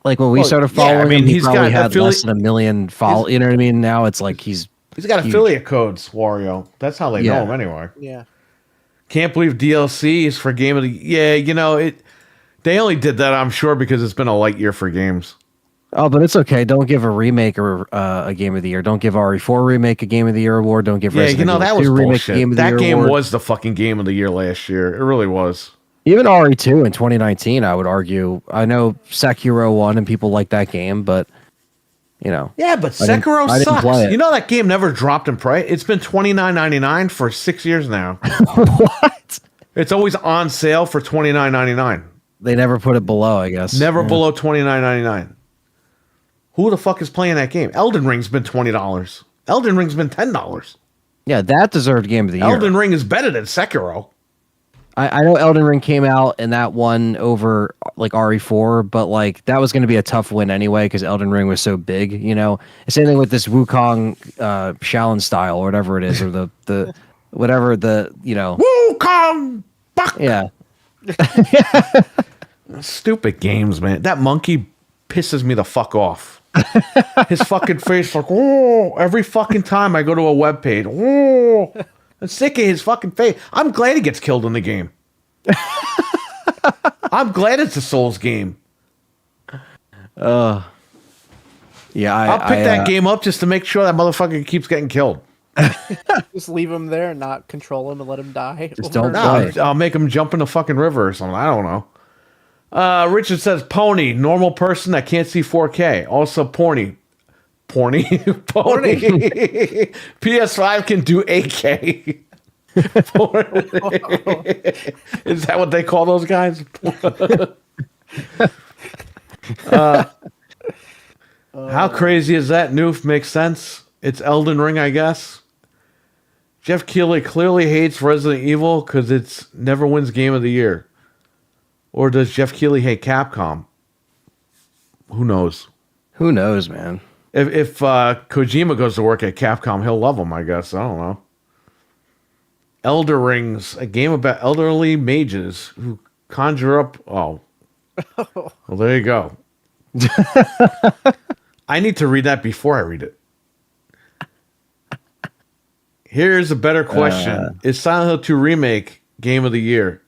C: Like when we
A: Well,
C: started
A: yeah, I
C: following
A: mean,
C: him, he
A: he's
C: probably
A: got
C: had
A: affiliate-
C: less than 1 million follow. You know what I mean? Now it's like he's
A: he's got
C: huge.
A: affiliate codes, Wario. That's how they
C: Yeah.
A: know him anyway.
B: that. Yeah.
A: Can't believe DLC is for Game of the Yeah, they only did that, I'm sure, because it's been a light year for games.
C: Oh, but it's okay. Don't give a remake or a game of the year. Don't give RE4 remake a game of the year award. Don't give
A: Yeah,
C: Resident Evil
A: that was
C: 2 remake a
A: bullshit.
C: game of the
A: That
C: year
A: game
C: award.
A: was the fucking game of the year last year. It really was.
C: Even RE2 in 2019, I would argue. I know Sekiro won and people like that game, but
A: Yeah, but
C: I didn't-
A: Sekiro
C: I didn't
A: sucks.
C: play it.
A: That game never dropped in price. It's been $29.99 for 6 years now.
C: what?
A: It's always on sale for $29.99.
C: They never put it below, I guess.
A: Never
C: Yeah.
A: below $29.99. Who the fuck is playing that game? Elden Ring's been $20. Elden Ring's been $10.
C: Yeah, that deserved game of the year.
A: Elden Ring is better than Sekiro.
C: I know Elden Ring came out and that won over like RE4, but like that was going to be a tough win anyway because Elden Ring was so big. Same thing with this Wukong Shaolin style or whatever it is, or the whatever
A: Wukong! Fuck!
C: yeah.
A: Stupid games, man. That monkey pisses me the fuck off. His fucking face, like, oh, every fucking time I go to a webpage, oh, I'm sick of his fucking face. I'm glad he gets killed in the game. I'm glad it's a Souls game.
C: Yeah,
A: I'll pick that game up just to make sure that motherfucker keeps getting killed.
B: Just leave him there and not control him and let him die.
C: Just don't
B: over and
C: play.
B: over.
A: I'll make him jump in the fucking river or something. I don't know. Richard says, pony, normal person that can't see 4K. Also, porny. Pony. PS5 can do 8K. Is that what they call those guys? How crazy is that? Noof makes sense. It's Elden Ring, I guess. Jeff Keighley clearly hates Resident Evil because it's never wins Game of the Year. Or does Jeff Keighley hate Capcom? Who knows?
C: Who knows, man?
A: If Kojima goes to work at Capcom, he'll love them, I guess. I don't know. Elder Rings, a game about elderly mages who conjure up... Oh. Well, there you go. I need to read that before I read it. Here's a better question. Is Silent Hill 2 Remake Game of the Year?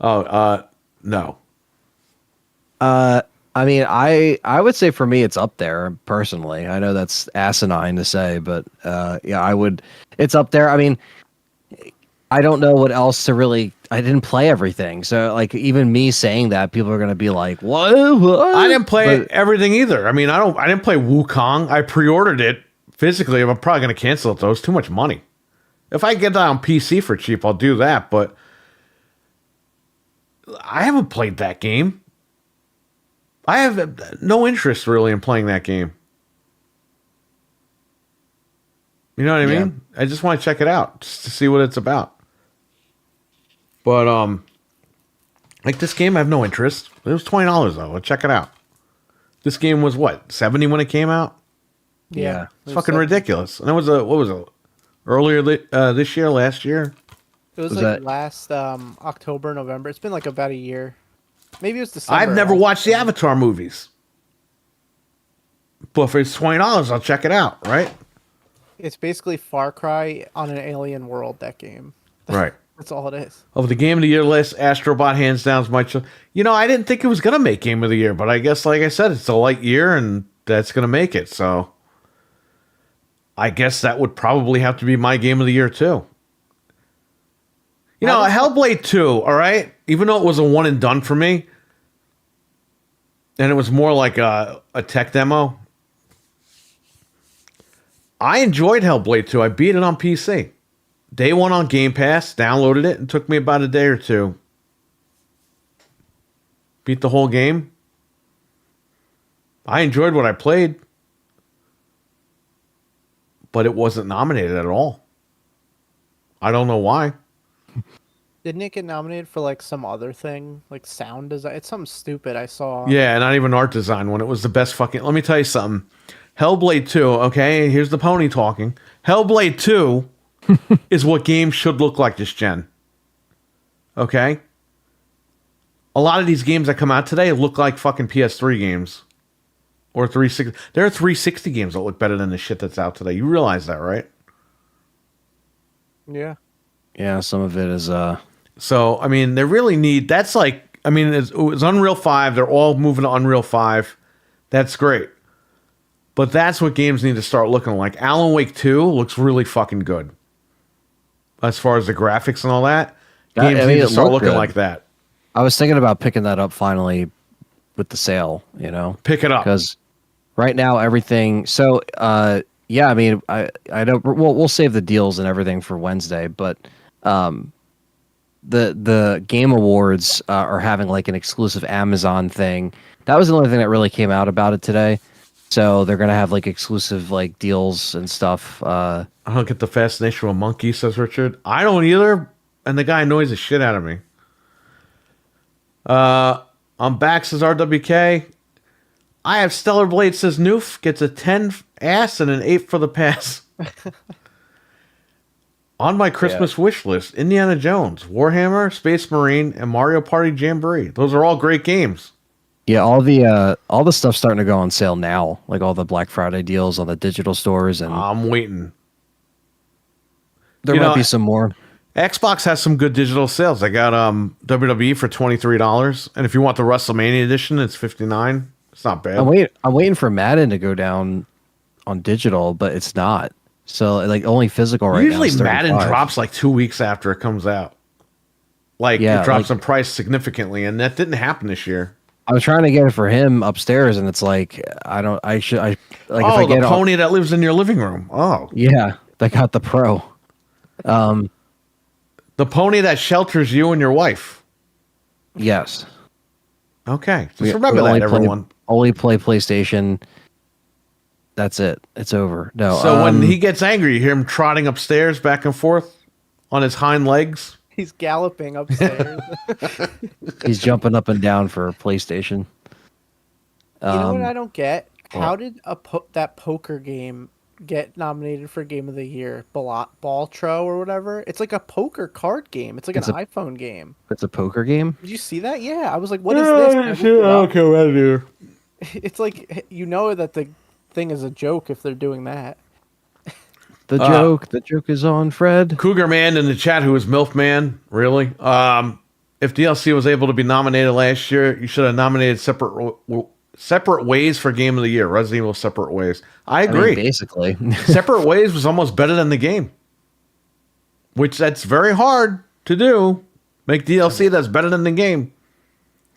A: No.
C: I mean, I would say for me it's up there personally. I know that's asinine to say, but yeah, I would. It's up there. I mean, I don't know what else to really. I didn't play everything, so like even me saying that, people are gonna be like, "What?"
A: I didn't play
C: But-
A: everything either. I mean, I didn't play Wukong. I pre-ordered it physically. I'm probably going to cancel it though. It's too much money. If I get that on PC for cheap, I'll do that. But I haven't played that game. I have no interest really in playing that game. You know what I mean? I just want to check it out just to see what it's about. But like this game, I have no interest. It was $20 though. I'll check it out. This game was what, 70 when it came out?
C: Yeah.
A: It's fucking ridiculous. And it was what was it? Earlier this year, last year?
B: It was
C: Was
B: like
C: that-
B: last October, November. It's been like about a year. Maybe it was December.
A: I've never watched the Avatar movies. But if it's $20, I'll check it out, right?
B: It's basically Far Cry on an alien world. That game.
A: Right.
B: That's all it is.
A: Of the Game of the Year list, Astrobot hands down is my I didn't think it was going to make Game of the Year, but I guess, like I said, it's a light year and that's going to make it. So I guess that would probably have to be my Game of the Year, too. Hellblade 2, all right? Even though it was a one and done for me, and it was more like a tech demo, I enjoyed Hellblade 2. I beat it on PC. Day one on Game Pass, downloaded it, and took me about a day or two Beat the whole game. I enjoyed what I played, but it wasn't nominated at all. I don't know why.
B: Didn't it get nominated for like some other thing, like sound design? It's something stupid I saw.
A: Yeah, not even art design when it was the best fucking. Let me tell you something. Hellblade 2, okay? Here's the pony talking. Hellblade 2 is what games should look like this gen. Okay? A lot of these games that come out today look like fucking PS3 games. Or 360. There are 360 games that look better than the shit that's out today. You realize that, right?
B: Yeah.
C: Yeah, some of it is
A: So, I mean, they really need. That's like. I mean, it was Unreal 5. They're all moving to Unreal 5. That's great. But that's what games need to start looking like. Alan Wake 2 looks really fucking good. As far as the graphics and all that. Games need to start looking like that.
C: I was thinking about picking that up finally with the sale, you know.
A: Pick it up.
C: Because right now everything yeah, I mean I don't we'll save the deals and everything for Wednesday, but the Game Awards are having like an exclusive Amazon thing. That was the only thing that really came out about it today. So they're gonna have like exclusive like deals and stuff.
A: I don't get the fascination with monkeys, says Richard. I don't either, and the guy annoys the shit out of me. I'm back, says RWK. I have Stellar Blade, says Noof. Gets a 10 ass and an 8 for the pass. On my Christmas wish list, Indiana Jones, Warhammer, Space Marine, and Mario Party Jamboree. Those are all great games.
C: Yeah, all the stuff's starting to go on sale now, like all the Black Friday deals on the digital stores, and
A: I'm waiting.
C: there might be some more.
A: Xbox has some good digital sales. I got WWE for $23, and if you want the WrestleMania edition, it's $59. It's not bad.
C: I'm waiting for Madden to go down on digital, but it's not. So like only physical right
A: Usually
C: now. Usually
A: Madden drops like 2 weeks after it comes out. Like
C: Yeah,
A: it drops
C: like-
A: in price significantly, and that didn't happen this year.
C: I was trying to get it for him upstairs, and it's like like
A: Oh,
C: if I
A: the
C: get it
A: pony that lives in your living room. Oh,
C: yeah, they got the Pro.
A: the pony that shelters you and your wife.
C: Yes.
A: Okay, just
C: We
A: remember
C: only
A: that, everyone.
C: Only play PlayStation. That's it. It's over. No.
A: So when he gets angry, you hear him trotting upstairs back and forth on his hind legs.
B: He's galloping upstairs.
C: he's jumping up and down for PlayStation.
B: You know what I don't get? How did that poker game get nominated for Game of the Year? Balltro or whatever? It's like a poker card game. It's like an iPhone game.
C: It's a poker game.
B: Did you see that? Yeah. I was like, what is this? And I looked it up.
A: Okay, what do?
B: It's like, you know that the thing is a joke if they're doing that.
C: The joke is on Fred.
A: Cougar Man in the chat, who is MILF Man, really? If DLC was able to be nominated last year, you should have nominated Separate Ways for Game of the Year. Resident Evil Separate Ways. I agree.
C: Basically.
A: Separate Ways was almost better than the game, which that's very hard to do. Make DLC that's better than the game.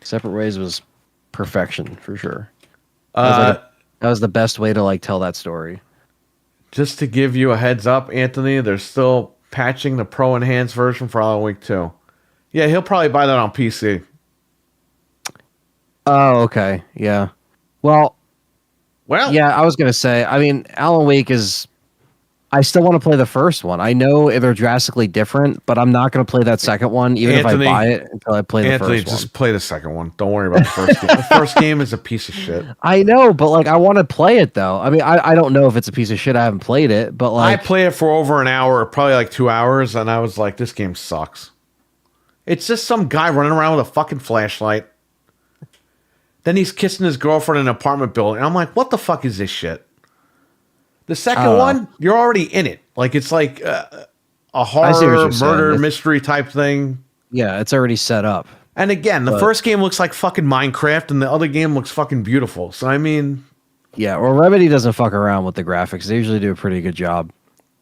C: Separate Ways was perfection for sure. That was the best way to like tell that story.
A: Just to give you a heads up, Anthony, they're still patching the Pro Enhanced version for Alan Wake 2. Yeah, he'll probably buy that on PC.
C: Oh, okay. Yeah. Well, yeah, I was going to say, I mean, Alan Wake is, I still want to play the first one. I know they're drastically different, but I'm not going to play that second one, even
A: Anthony,
C: if I buy it until I play the first one.
A: Just play the second one. Don't worry about the first game. The first game is a piece of shit.
C: I know, but like, I want to play it though. I mean, I don't know if it's a piece of shit. I haven't played it, but like,
A: I played it for over an hour, probably like 2 hours, and I was like, this game sucks. It's just some guy running around with a fucking flashlight. Then he's kissing his girlfriend in an apartment building. And I'm like, what the fuck is this shit? The second one, you're already in it. Like, it's like a horror, murder, mystery type thing.
C: Yeah, it's already set up.
A: And again, the first game looks like fucking Minecraft, and the other game looks fucking beautiful. So, I mean...
C: Yeah, well, Remedy doesn't fuck around with the graphics. They usually do a pretty good job.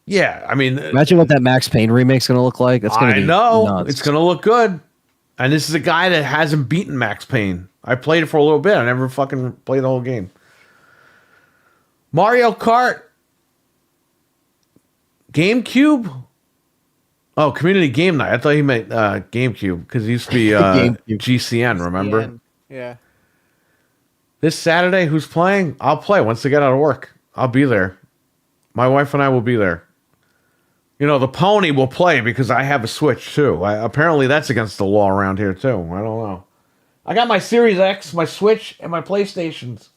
A: Yeah, I mean...
C: Imagine what that Max Payne remake's going to look like. It's going to be nuts.
A: It's going to look good. And this is a guy that hasn't beaten Max Payne. I played it for a little bit. I never fucking played the whole game. Mario Kart. GameCube? Oh, Community Game Night. I thought he meant GameCube because it used to be GCN, remember?
B: Yeah.
A: This Saturday, who's playing? I'll play once they get out of work. I'll be there. My wife and I will be there. You know, the pony will play because I have a Switch too. Apparently that's against the law around here too. I don't know. I got my Series X, my Switch, and my PlayStations.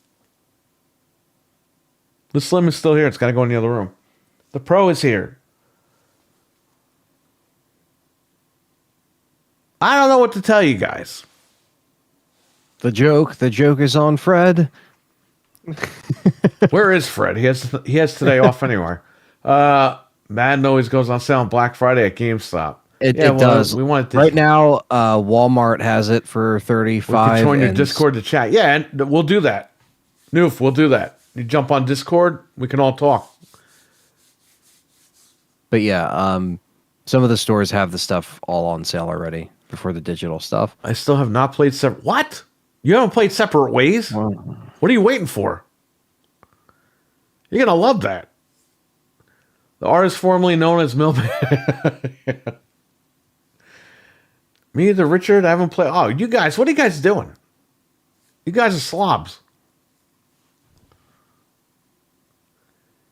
A: The Slim is still here. It's got to go in the other room. The Pro is here. I don't know what to tell you guys.
C: The joke is on Fred.
A: Where is Fred? He has today off anywhere. Madden always goes on sale on Black Friday at GameStop.
C: It does.
A: We want it
C: right now. Walmart has it for $35.
A: We can join your Discord to chat. Yeah, and we'll do that. Noof, we'll do that. You jump on Discord, we can all talk.
C: But yeah, some of the stores have the stuff all on sale already before the digital stuff.
A: I still have not played separate. What? You haven't played Separate Ways? What are you waiting for? You're gonna love that. The artist formerly known as Millman. Me either, Richard. I haven't played. Oh, you guys, what are you guys doing? You guys are slobs.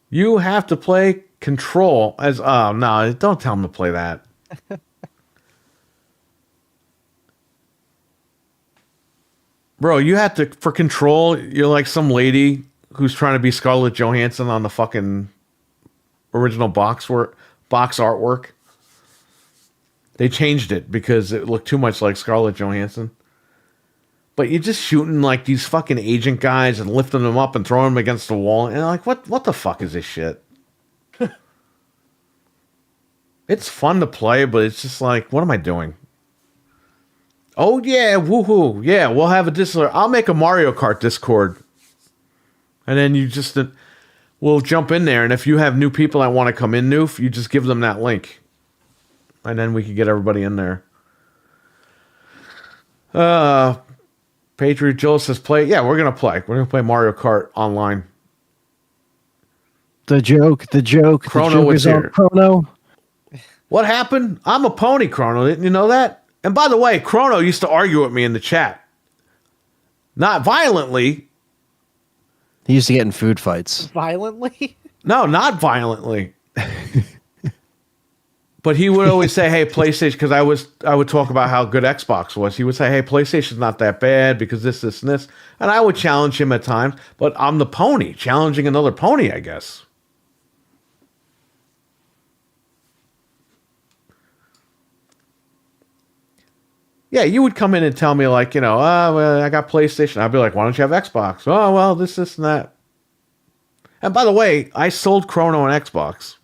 A: You have to play Control as. Oh, no, don't tell him to play that. Bro, you have to, for Control, you're like some lady who's trying to be Scarlett Johansson on the fucking original box artwork. They changed it because it looked too much like Scarlett Johansson. But you're just shooting like these fucking agent guys and lifting them up and throwing them against the wall. And like, what the fuck is this shit? It's fun to play, but it's just like, what am I doing? Oh yeah, woohoo. Yeah, we'll have a Discord. I'll make a Mario Kart Discord. And then you just, we'll jump in there. And if you have new people that want to come in, Noof, you just give them that link. And then we can get everybody in there. Patriot Joel says play. Yeah, we're going to play. We're going to play Mario Kart online.
C: The joke.
A: Chrono is here.
C: Chrono.
A: What happened? I'm a pony, Chrono. Didn't you know that? And by the way, Chrono used to argue with me in the chat. Not violently.
C: He used to get in food fights.
B: Violently?
A: No, not violently. But he would always say, hey, PlayStation, because I would talk about how good Xbox was. He would say, hey, PlayStation's not that bad because this, and this. And I would challenge him at times. But I'm the pony, challenging another pony, I guess. Yeah, you would come in and tell me, like, you know, well, I got PlayStation. I'd be like, why don't you have Xbox? Oh, well, this, and that. And by the way, I sold Chrono an Xbox.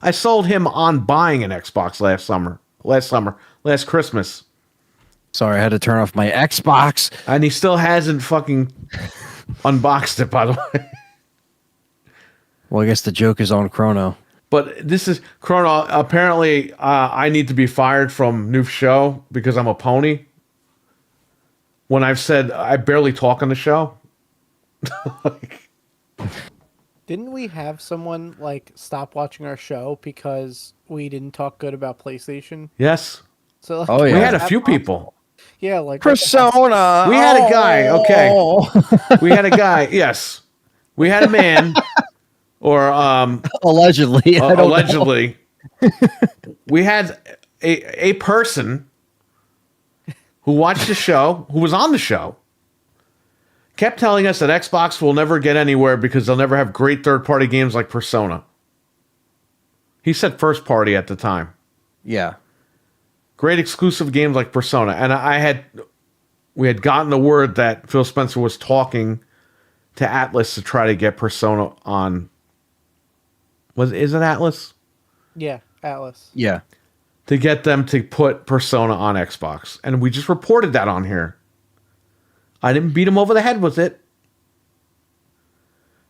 A: I sold him on buying an Xbox last Christmas.
C: Sorry, I had to turn off my Xbox.
A: And he still hasn't fucking unboxed it, by the way.
C: Well, I guess the joke is on Chrono.
A: But this is Chrono. Apparently, I need to be fired from Noof Show because I'm a pony. When I've said I barely talk on the show.
B: Didn't we have someone like stop watching our show because we didn't talk good about PlayStation?
A: Yes.
B: So like,
C: oh yeah,
A: we had a few people.
B: Yeah, like
C: Persona.
A: We had a guy. Okay. We had a guy. Yes. We had a man. Or
C: allegedly.
A: Allegedly. We had a person who watched the show, who was on the show, kept telling us that Xbox will never get anywhere because they'll never have great third-party games like Persona. He said first party at the time.
C: Yeah.
A: Great exclusive games like Persona. And we had gotten the word that Phil Spencer was talking to Atlas to try to get Persona on. Is it Atlas?
B: Yeah, Atlas.
C: Yeah.
A: To get them to put Persona on Xbox. And we just reported that on here. I didn't beat him over the head with it.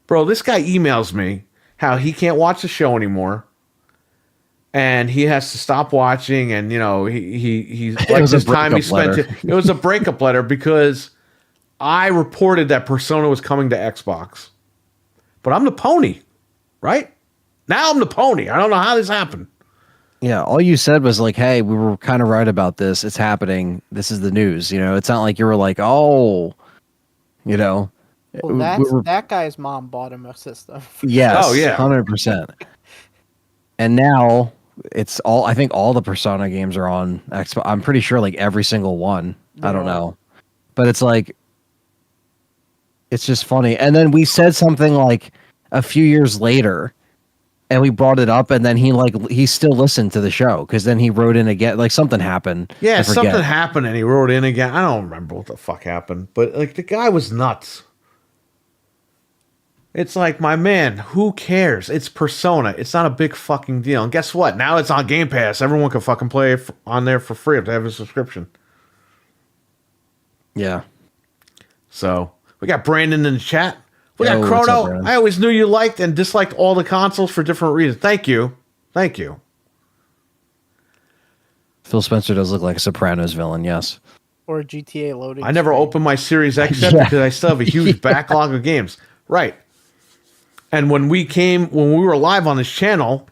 A: Bro, this guy emails me how he can't watch the show anymore. And he has to stop watching. And, you know, he's like this time he spent it was a breakup letter because I reported that Persona was coming to Xbox. But I'm the pony, right? Now I'm the pony. I don't know how this happened.
C: Yeah, all you said was like, "Hey, we were kind of right about this. It's happening. This is the news." It's not like you were like, "Oh, you know."
B: Well, that guy's mom bought him a system.
C: Yes,
A: Oh, yeah.
C: 100%. And now it's all. I think all the Persona games are on Xbox. I'm pretty sure like every single one. I don't know, but it's like, it's just funny. And then we said something like a few years later, and we brought it up, and then he still listened to the show because then he wrote in again. Like something happened.
A: Yeah,
C: I forget.
A: something happened and he wrote in again. I don't remember what the fuck happened, but like the guy was nuts. It's like, my man, who cares? It's Persona. It's not a big fucking deal. And guess what? Now it's on Game Pass. Everyone can fucking play it on there for free if they have a subscription.
C: Yeah.
A: So we got Brandon in the chat. We got
C: Yo, what's up,
A: Chrono.
C: Brandon?
A: I always knew you liked and disliked all the consoles for different reasons. Thank you. Thank you.
C: Phil Spencer does look like a Sopranos villain. Yes.
B: Or a GTA loading.
A: I never
B: screen.
A: opened my Series X yet
C: Yeah.
A: because I still have a huge backlog of games. Right. And when we were live on this channel,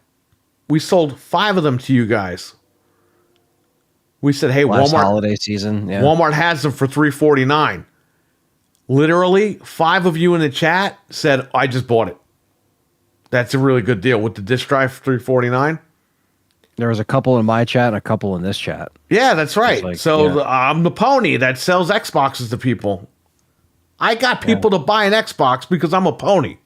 A: we sold 5 of them to you guys. We said, hey,
C: Last
A: Walmart
C: holiday season. Yeah.
A: Walmart has them for $349. Literally, 5 of you in the chat said, I just bought it. That's a really good deal with the disc drive for $349.
C: There was a couple in my chat and a couple in this chat.
A: Yeah, that's right.
C: like,
A: So
C: yeah.
A: I'm the pony that sells Xboxes to people. I got people to buy an Xbox because I'm a pony.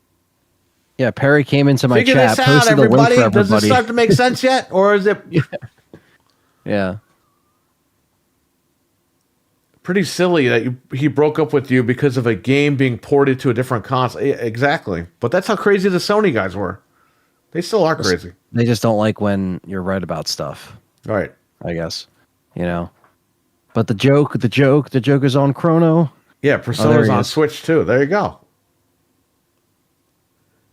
C: Yeah, Perry came into my
A: Figure
C: chat,
A: this out,
C: posted the link
A: everybody.
C: for
A: Does this
C: everybody.
A: start to make sense yet? Or is it
C: Yeah.
A: pretty silly that he broke up with you because of a game being ported to a different console? Exactly. But that's how crazy the Sony guys were. They still are crazy.
C: They just don't like when you're right about stuff,
A: All right.
C: I guess. But the joke is on Chrono.
A: Yeah,
C: there
A: Persona's
C: he
A: on
C: is.
A: Switch too. There you go.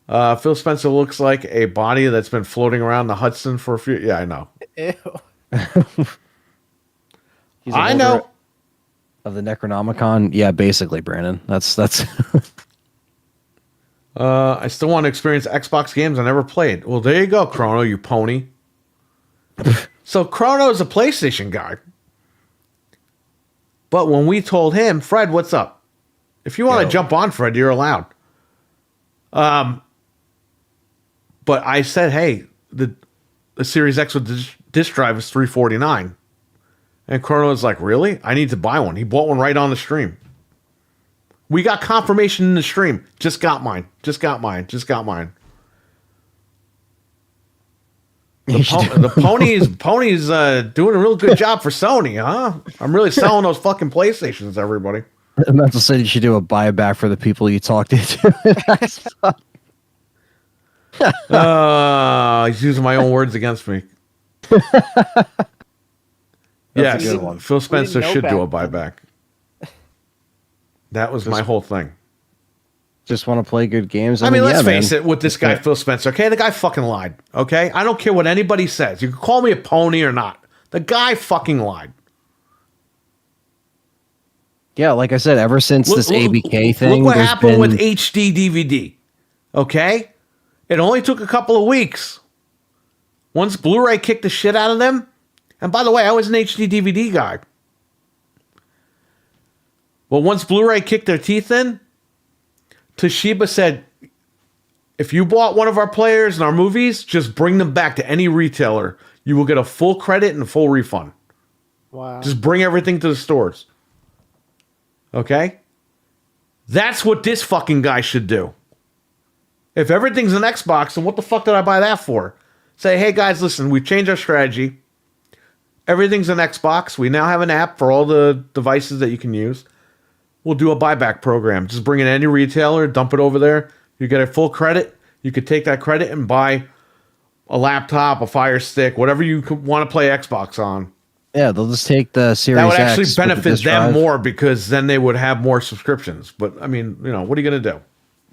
A: Phil Spencer looks like a body that's been floating around the Hudson for a few. Yeah, I know.
B: Ew.
C: He's
A: I
C: a
A: know.
C: holder of the Necronomicon. Yeah, basically, Brandon. That's
A: I still want to experience Xbox games I never played. Well, there you go, Chrono, you pony. So Chrono is a PlayStation guy. But when we told him, Fred, what's up? If you want to
C: Yo.
A: jump on, Fred, you're allowed. But I said, hey, the Series X with the disc drive is $349. And Chrono was like, really? I need to buy one. He bought one right on the stream. We got confirmation in the stream. Just got mine. Just got mine. Just got mine. The pony's doing a real good job for Sony, huh? I'm really selling those fucking PlayStations, everybody.
C: Mental said you should do a buyback for the people you talked into.
A: He's using my own words against me. Yes,
C: a good one.
A: Phil Spencer
B: know
A: should do a
B: back
A: buyback. That was my whole thing.
C: Just want to play good games.
A: I mean, let's
C: yeah,
A: face
C: man.
A: it, with this guy, Phil Spencer, okay? The guy fucking lied, okay? I don't care what anybody says. You can call me a pony or not. The guy fucking lied.
C: Yeah, like I said, ever since this ABK thing,
A: Look what
C: there's
A: happened
C: been-
A: with HD DVD, okay? It only took a couple of weeks. Once Blu-ray kicked the shit out of them, and by the way, I was an HD DVD guy. Well, once Blu-ray kicked their teeth in, Toshiba said, if you bought one of our players and our movies, just bring them back to any retailer. You will get a full credit and a full refund.
B: Wow.
A: Just bring everything to the stores. Okay? That's what this fucking guy should do. If everything's an Xbox, then what the fuck did I buy that for? Say, hey guys, listen, we've changed our strategy. Everything's an Xbox. We now have an app for all the devices that you can use. We'll do a buyback program. Just bring in any retailer, dump it over there. You get a full credit. You could take that credit and buy a laptop, a Fire Stick, whatever you want to play Xbox on.
C: Yeah, they'll just take the Series
A: That would
C: X
A: actually
C: with the
A: benefit
C: disc
A: them
C: drive.
A: more because then they would have more subscriptions. But I mean, what are you going to do?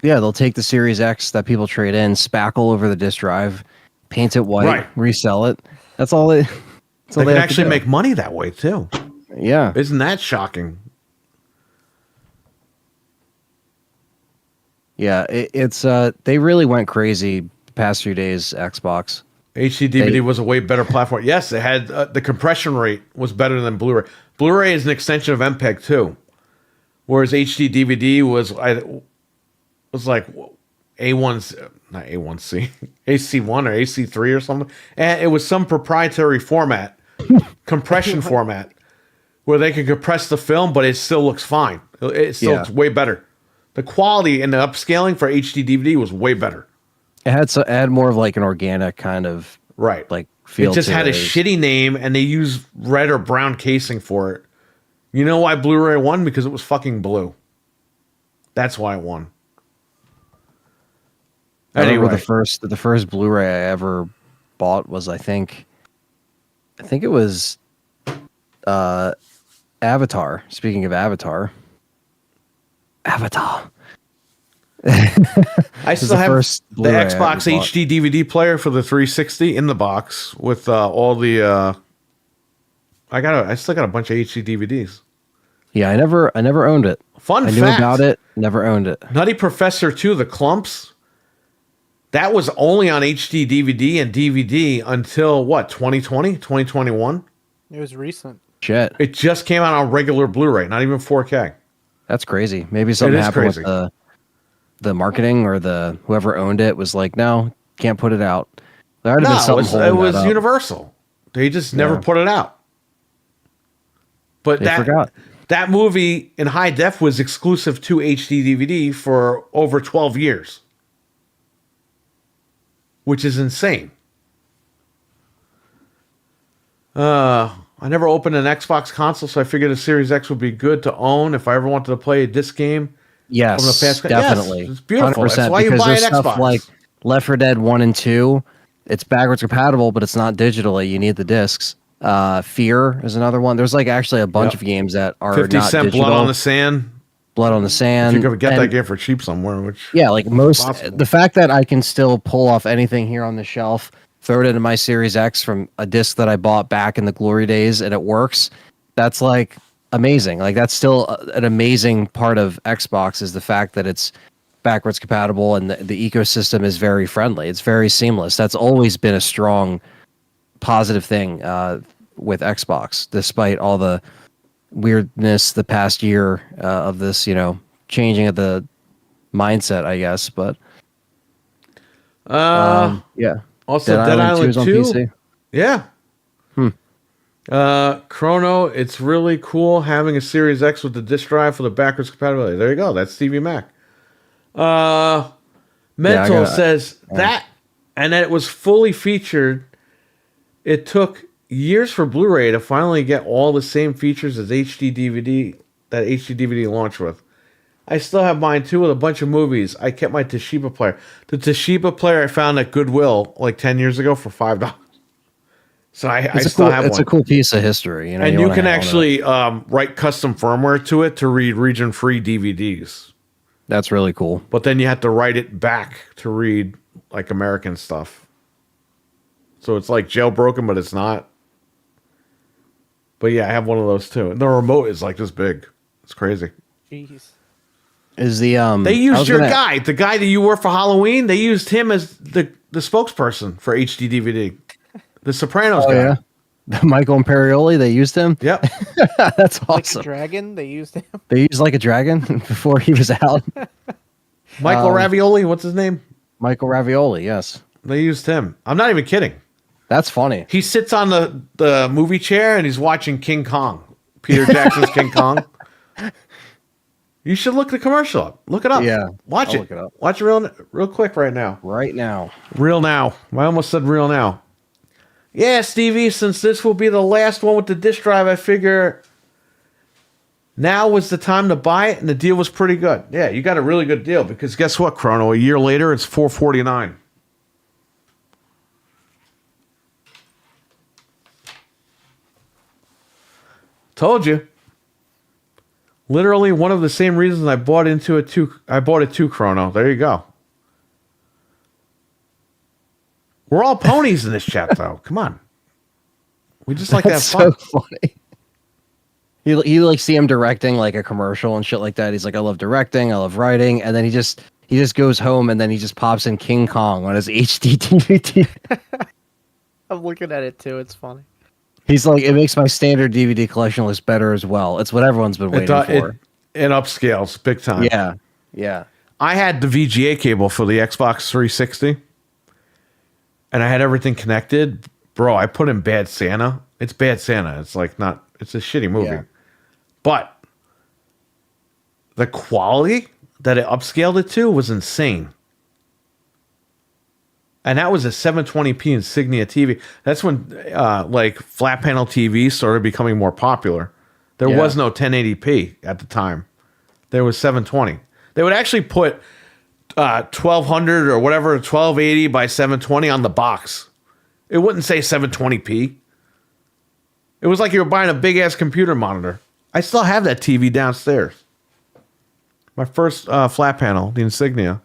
C: Yeah, they'll take the Series X that people trade in, spackle over the disc drive, paint it white,
A: Right.
C: resell it. That's all they. That's all
A: They can
C: have to
A: actually
C: do.
A: make money that way too.
C: Yeah,
A: Isn't that shocking?
C: yeah. It's they really went crazy the past few days. Xbox.
A: HD DVD was a way better platform. Yes, it had the compression rate was better than Blu-ray. Blu-ray is an extension of MPEG 2, whereas HD DVD was like A1, not A1C, AC1 or AC3 or something, and it was some proprietary format, compression format, where they could compress the film, but it still looks fine. It still looks way better. The quality and the upscaling for HD DVD was way better.
C: It had more of like an organic kind of like feel.
A: It just had a shitty name, and they used red or brown casing for it. You know why Blu-ray won? Because it was fucking blue. That's why it won.
C: Anyway, the first Blu-ray I ever bought was I think it was Avatar. Speaking of Avatar.
A: I still have the Xbox HD DVD player for the 360 in the box with all the. I still got a bunch of HD DVDs.
C: Yeah, I never owned it.
A: Fun fact.
C: I knew about it, never owned it.
A: Nutty Professor 2, The Clumps. That was only on HD DVD and DVD until what, 2020, 2021?
B: It was recent.
C: Shit.
A: It just came out on regular Blu-ray, not even 4K.
C: That's crazy. Maybe something happened with the marketing, or the whoever owned it was like, no, can't put it out. There had to been something
A: it was Universal. They just never put it out. But that movie in high def was exclusive to HD DVD for over 12 years. Which is insane. I never opened an Xbox console, so I figured a Series X would be good to own if I ever wanted to play a disc game.
C: Yes, from the past. Definitely.
A: Yes, it's beautiful. That's why you buy an Xbox.
C: Like Left 4 Dead 1 and 2, it's backwards compatible, but it's not digitally. You need the discs. Fear is another one. There's like actually a bunch of games that are
A: 50
C: not
A: Cent
C: digital.
A: Blood on the Sand.
C: Blood on the Sand.
A: If you could get that game for cheap somewhere, which
C: like the fact that I can still pull off anything here on the shelf, throw it into my Series X from a disc that I bought back in the glory days, and it works. That's like amazing. Like that's still an amazing part of Xbox, is the fact that it's backwards compatible and the ecosystem is very friendly. It's very seamless. That's always been a strong positive thing with Xbox, despite all the weirdness the past year of this, changing of the mindset, I guess. But yeah.
A: Also, Dead Island 2
C: on PC.
A: Yeah. Chrono, it's really cool having a Series X with the disc drive for the backwards compatibility. There you go. That's Stevie Mac. Mental says that, and that it was fully featured. It took years for Blu-ray to finally get all the same features as HD DVD that HD DVD launched with. I still have mine too with a bunch of movies. I kept my Toshiba player. The Toshiba player I found at Goodwill like 10 years ago for $5. So I still have one.
C: It's a cool piece of history.
A: And you can actually write custom firmware to it to read region-free DVDs.
C: That's really cool.
A: But then you have to write it back to read like American stuff. So it's like jailbroken, but it's not. But yeah, I have one of those too. And the remote is like this big. It's crazy.
B: Jeez.
C: Is the
A: They used your guy, the guy that you wore for Halloween. They used him as the spokesperson for HD DVD. The Sopranos guy. Yeah.
C: Michael Imperioli, they used him?
A: Yep.
C: That's awesome.
B: Like a dragon, they used him.
C: They used like a dragon before he was out.
A: Michael Ravioli, what's his name?
C: Michael Ravioli, yes.
A: They used him. I'm not even kidding.
C: That's funny.
A: He sits on the movie chair and he's watching King Kong. Peter Jackson's King Kong. You should look the commercial up. Look it up.
C: Yeah.
A: Watch it.
C: Look it up.
A: Watch it real quick right now.
C: Right now.
A: Real now. I almost said real now. Yeah, Stevie, since this will be the last one with the disc drive, I figure now was the time to buy it, and the deal was pretty good. Yeah, you got a really good deal, because guess what, Chrono? A year later, it's $449. Told you. Literally one of the same reasons I bought into it too. I bought it too, Chrono. There you go. We're all ponies in this chat, though. Come on. We just like
C: That's
A: to have fun.
C: So funny. You like see him directing like a commercial and shit like that. He's like, I love directing, I love writing, and then he just goes home and then he just pops in King Kong on his HD DVD.
B: I'm looking at it too. It's funny.
C: He's like, it makes my standard DVD collection list better as well. It's what everyone's been waiting for.
A: It upscales big time.
C: Yeah, yeah.
A: I had the VGA cable for the Xbox 360, and I had everything connected. Bro, I put in Bad Santa. It's Bad Santa. It's like not. It's a shitty movie,
C: Yeah.
A: but the quality that it upscaled it to was insane. And that was a 720p Insignia TV. That's when like flat panel TVs started becoming more popular. There was no 1080p at the time. There was 720. They would actually put 1200 or whatever, 1280 by 720 on the box. It wouldn't say 720p. It was like you were buying a big ass computer monitor. I still have that TV downstairs. My first flat panel, the Insignia.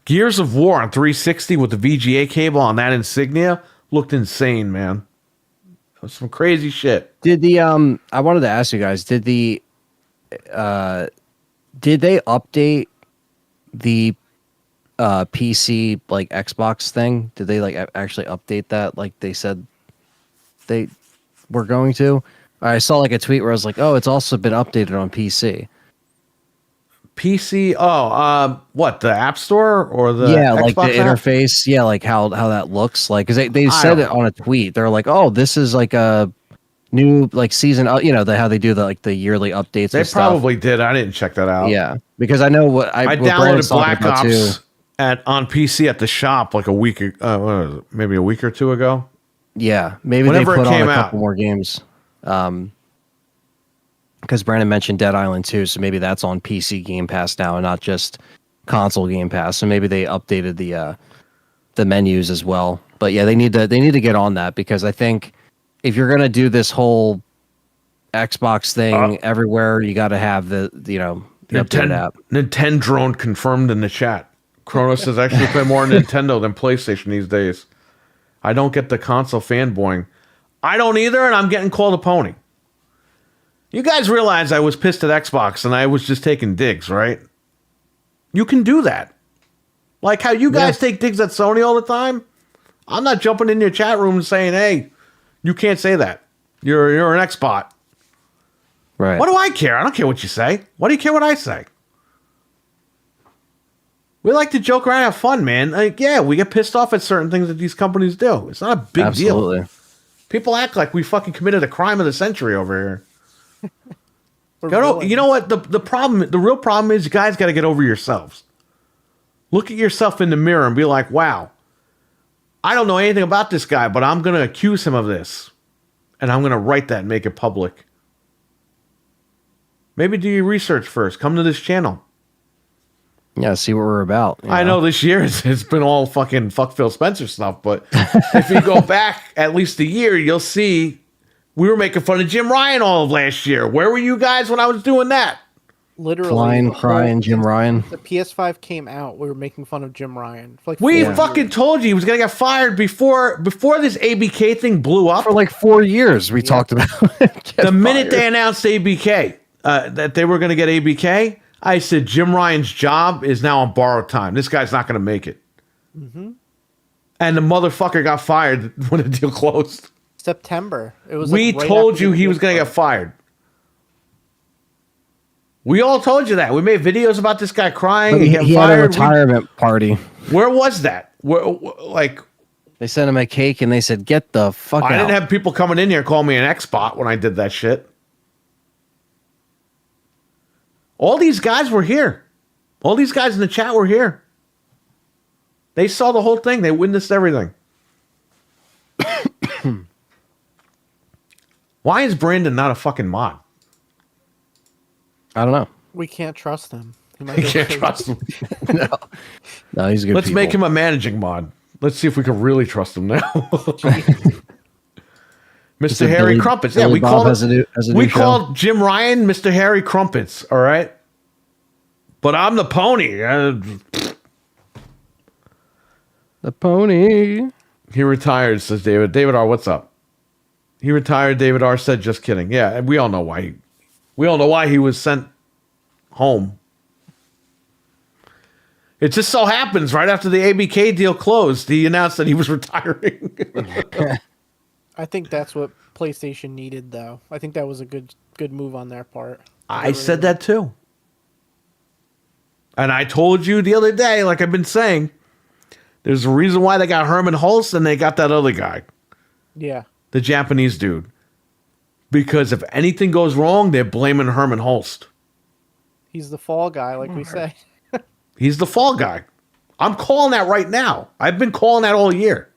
A: Gears of War on 360 with the VGA cable on that Insignia looked insane, man. It was some crazy shit.
C: Did the I wanted to ask you guys, did they update the PC like Xbox thing? Did they like actually update that like they said they were going to? I saw like a tweet where I was like, "Oh, it's also been updated on PC."
A: PC, what, the App Store or the
C: Xbox like the
A: app?
C: interface, like how that looks like, because they said it on a tweet. They're like, "Oh, this is like a new like season," how they do the like the yearly updates.
A: They probably did. I didn't check that out.
C: Yeah, because I know what
A: I downloaded Black Ops on PC at the shop like maybe a week or two ago.
C: Yeah, maybe
A: Whenever
C: they put
A: it came
C: on a
A: out.
C: couple more games. Because Brandon mentioned Dead Island 2, so maybe that's on PC Game Pass now and not just console Game Pass. So maybe they updated the menus as well. But yeah, they need to get on that, because I think if you're gonna do this whole Xbox thing everywhere, you got to have the updated app.
A: Nintendo drone confirmed in the chat. Kronos has actually played more Nintendo than PlayStation these days. I don't get the console fanboying. I don't either, and I'm getting called a pony. You guys realize I was pissed at Xbox and I was just taking digs, right? You can do that. Like how you guys take digs at Sony all the time. I'm not jumping in your chat room and saying, "Hey, you can't say that. You're an Xbot."
C: Right.
A: What do I care? I don't care what you say. What do you care what I say? We like to joke around and have fun, man. Like, yeah, we get pissed off at certain things that these companies do. It's not a big deal. People act like we fucking committed a crime of the century over here. You know what? The real problem is you guys got to get over yourselves. Look at yourself in the mirror and be like, wow, I don't know anything about this guy, but I'm going to accuse him of this. And I'm going to write that and make it public. Maybe do your research first. Come to this channel.
C: Yeah, see what we're about.
A: I know this year it's been all fucking fuck Phil Spencer stuff, but if you go back at least a year, you'll see we were making fun of Jim Ryan all of last year. Where were you guys when I was doing that?
B: Literally.
C: Flying, crying, Jim Ryan.
B: The PS5 came out, we were making fun of Jim Ryan. For like
A: we fucking told you he was going to get fired before this ABK thing blew up.
C: For like 4 years, we talked about it.
A: The minute they announced ABK, that they were going to get ABK, I said, Jim Ryan's job is now on borrowed time. This guy's not going to make it. Mm-hmm. And the motherfucker got fired when the deal closed.
B: September. It was.
A: We told you he was going to get fired. We all told you that. We made videos about this guy crying.
C: He had a retirement party.
A: Where was that? Like,
C: they sent him a cake and they said, "Get the fuck out."
A: I didn't have people coming in here calling me an Xbot when I did that shit. All these guys were here. All these guys in the chat were here. They saw the whole thing. They witnessed everything. Why is Brandon not a fucking mod?
C: I don't know.
B: We can't trust him.
A: We can't trust him.
C: No, he's a good.
A: Let's make him a managing mod. Let's see if we can really trust him now. Mr. Harry Crumpets. Yeah, we called Jim Ryan Mr. Harry Crumpets. All right, but I'm the pony.
C: The pony.
A: He retired, says David. David R, what's up? He retired. David R said, "Just kidding." Yeah, we all know why. We all know why he was sent home. It just so happens right after the ABK deal closed, he announced that he was retiring.
B: I think that's what PlayStation needed, though. I think that was a good move on their part.
A: I said that too. And I told you the other day, like I've been saying, there's a reason why they got Herman Hulst and they got that other guy.
B: Yeah.
A: The Japanese dude. Because if anything goes wrong, they're blaming Herman Hulst.
B: He's the fall guy, like we say.
A: He's the fall guy. I'm calling that right now. I've been calling that all year.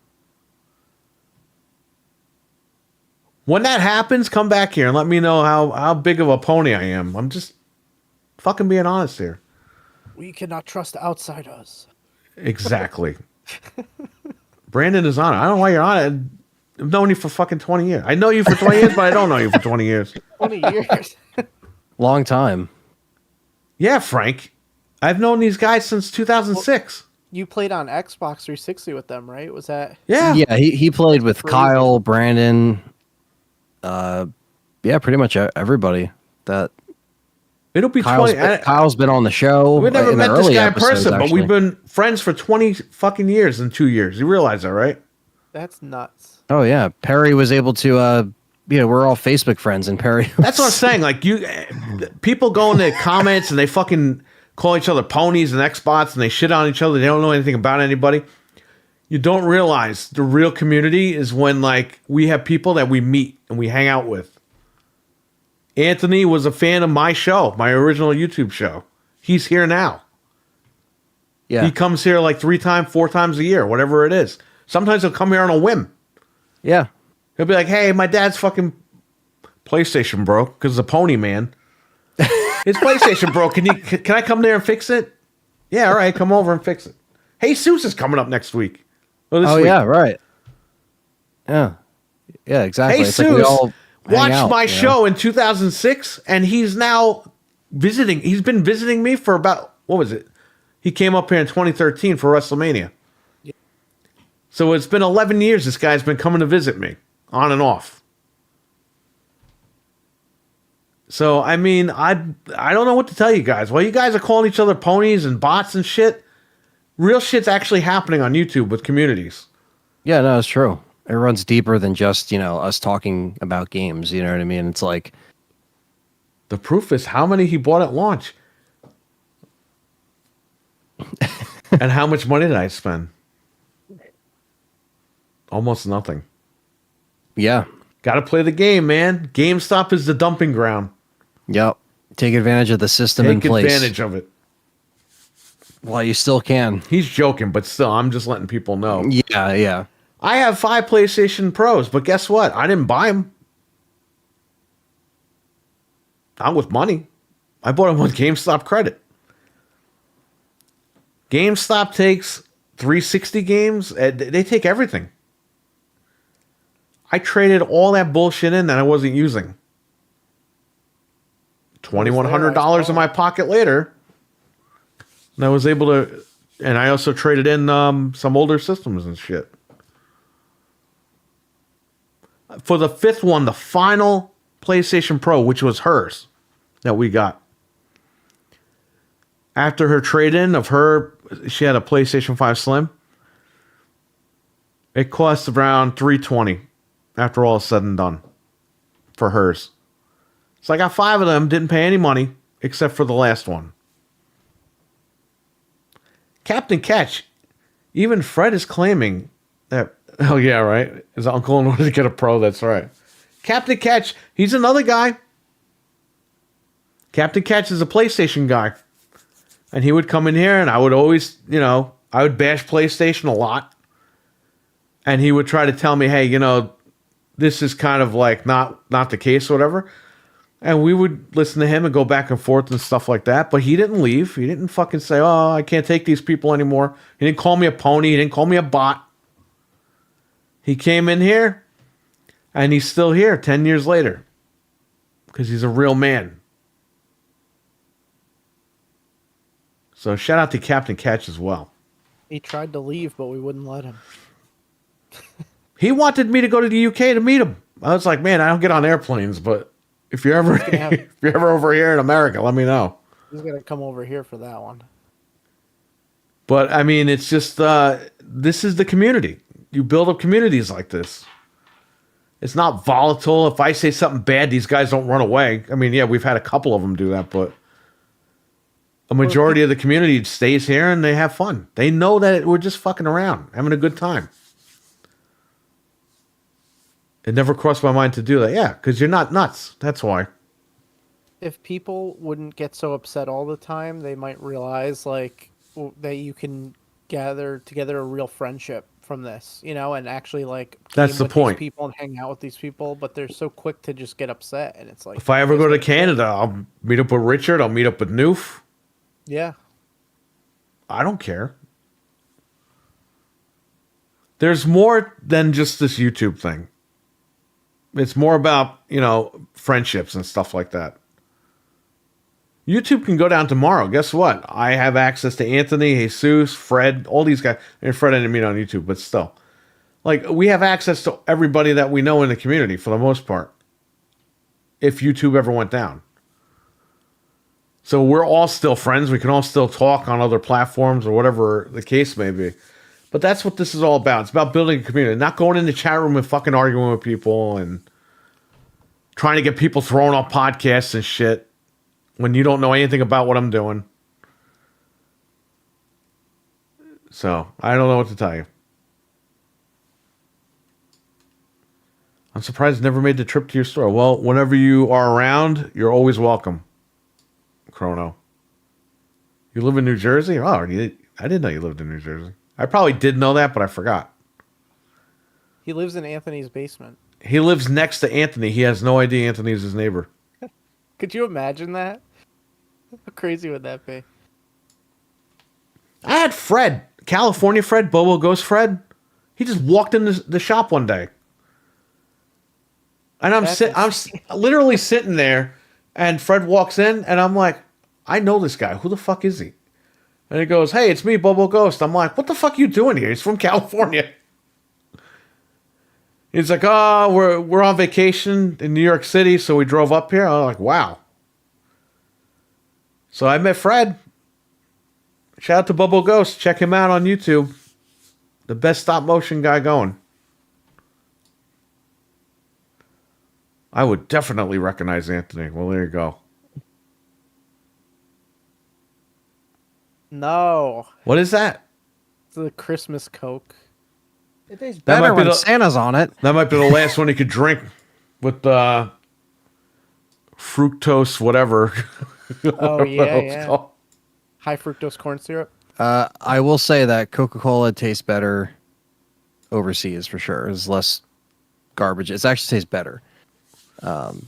A: When that happens, come back here and let me know how big of a pony I am. I'm just fucking being honest here.
B: We cannot trust outsiders.
A: Exactly. Brandon is on it. I don't know why you're on it. I've known you for fucking 20 years. I know you for 20 years, but I don't know you for 20 years.
B: 20 years.
C: Long time.
A: Yeah, Frank. I've known these guys since 2006.
B: You played on Xbox 360 with them, right? Was that?
A: Yeah.
C: Yeah, he played with
B: Crazy.
C: Kyle, Brandon, yeah, pretty much everybody. That
A: It'll be
C: Kyle's
A: 20.
C: Kyle's been on the show.
A: We never
C: in the
A: met this
C: early
A: guy in
C: episodes,
A: person, but
C: actually.
A: we've been friends for 20 fucking years in 2 years. You realize that, right?
B: That's nuts.
C: Oh yeah, Perry was able to. We're all Facebook friends, and Perry.
A: That's what I'm saying. Like people go in the comments and they fucking call each other ponies and Xbots and they shit on each other. They don't know anything about anybody. You don't realize the real community is when like we have people that we meet and we hang out with. Anthony was a fan of my show, my original YouTube show. He's here now.
C: Yeah,
A: He comes here like 4 times a year, whatever it is. Sometimes he'll come here on a whim.
C: yeah.
A: He'll be like, hey, my dad's fucking PlayStation broke because the pony man. His PlayStation broke. Can I come there and fix it? Yeah, all right, come over and fix it. Hey, Seuss is coming up next week. This week.
C: Yeah, right. Yeah, yeah, exactly.
A: Hey,
C: It's like we all
A: Seuss
C: hang
A: watched
C: out,
A: my
C: you know?
A: show in 2006, and he's now visiting. He's been visiting me for about, what was it? He came up here in 2013 for WrestleMania.
B: Yeah.
A: So it's been 11 years this guy's been coming to visit me, on and off. So, I mean, I don't know what to tell you guys. While you guys are calling each other ponies and bots and shit, real shit's actually happening on YouTube with communities.
C: Yeah, no, it's true. It runs deeper than just us talking about games. You know what I mean? It's like
A: The proof is how many he bought at launch. And how much money did I spend? Almost nothing.
C: yeah,
A: Got to play the game, man. GameStop is the dumping ground.
C: yep. Take advantage of the system in
A: Take
C: place
A: advantage of it.
C: while you still can.
A: He's joking, but still, I'm just letting people know.
C: Yeah, yeah.
A: I have 5 PlayStation Pros, but guess what? I didn't buy them. Not with money. I bought them with GameStop credit. GameStop takes 360 games. They take everything. I traded all that bullshit in that I wasn't using. $2,100 in my pocket later. And I was able to... And I also traded in some older systems and shit. For the 5th one, the final PlayStation Pro, which was hers, that we got. After her trade-in of her, she had a PlayStation 5 Slim. It cost around $320 after all is said and done for hers. So I got 5 of them, didn't pay any money except for the last one. Captain Catch, even Fred is claiming that, oh yeah, right, his uncle in order to get a Pro, that's right. Captain Catch, he's another guy. Captain Catch is a PlayStation guy. And he would come in here and I would always, I would bash PlayStation a lot. And he would try to tell me, hey, this is kind of like not the case or whatever. And we would listen to him and go back and forth and stuff like that. But he didn't leave. He didn't fucking say, oh, I can't take these people anymore. He didn't call me a pony. He didn't call me a bot. He came in here and he's still here 10 years later because he's a real man. So shout out to Captain Catch as well.
B: He tried to leave, but we wouldn't let him.
A: He wanted me to go to the UK to meet him. I was like, man, I don't get on airplanes, but if you're ever if you're ever over here in America, let me know.
B: He's gonna come over here for that one.
A: But I mean, it's just this is the community. You build up communities like this. It's not volatile. If I say something bad, these guys don't run away. I mean, yeah, we've had a couple of them do that, but a majority of the community stays here and they have fun. They know that we're just fucking around, having a good time. It never crossed my mind to do that. Yeah, because you're not nuts. That's why.
B: If people wouldn't get so upset all the time, they might realize like that you can gather together a real friendship from this, you know, and actually like
A: that's the
B: with
A: point.
B: These people and hang out with these people, but they're so quick to just get upset, and it's like
A: if I ever go to Canada, I'll meet up with Richard. I'll meet up with Noof.
B: Yeah,
A: I don't care. There's more than just this YouTube thing. It's more about, you know, friendships and stuff like that. YouTube can go down tomorrow. Guess what? I have access to Anthony, Jesus, Fred, all these guys. And Fred I didn't meet on YouTube, but still. Like, we have access to everybody that we know in the community for the most part. If YouTube ever went down. So we're all still friends. We can all still talk on other platforms or whatever the case may be. But that's what this is all about. It's about building a community. Not going in the chat room and fucking arguing with people and trying to get people thrown off podcasts and shit when you don't know anything about what I'm doing. So, I don't know what to tell you. I'm surprised I never made the trip to your store. Well, whenever you are around, you're always welcome. Chrono. You live in New Jersey? Oh, I didn't know you lived in New Jersey. I probably did know that, but I forgot.
B: he lives in Anthony's basement.
A: He lives next to Anthony. He has no idea Anthony's his neighbor.
B: Could you imagine that? How crazy would that be?
A: I had Fred, California Fred, Bobo Ghost Fred. He just walked in the shop one day. And I'm literally sitting there, and Fred walks in, and I'm like, I know this guy. Who the fuck is he? And he goes, hey, it's me, Bobo Ghost. I'm like, what the fuck are you doing here? He's from California. He's like, oh, we're on vacation in New York City, so we drove up here. I'm like, wow. So I met Fred. Shout out to Bobo Ghost. Check him out on YouTube. The best stop motion guy going. I would definitely recognize Anthony. Well, there you go.
B: No.
A: What is that?
B: It's the Christmas Coke.
C: It tastes
A: That
C: better
A: might be
C: when Santa's on it.
A: That might be the last one he could drink with fructose, whatever.
B: Oh, yeah. High fructose corn syrup.
C: I will say that Coca-Cola tastes better overseas for sure. It's less garbage. It actually tastes better than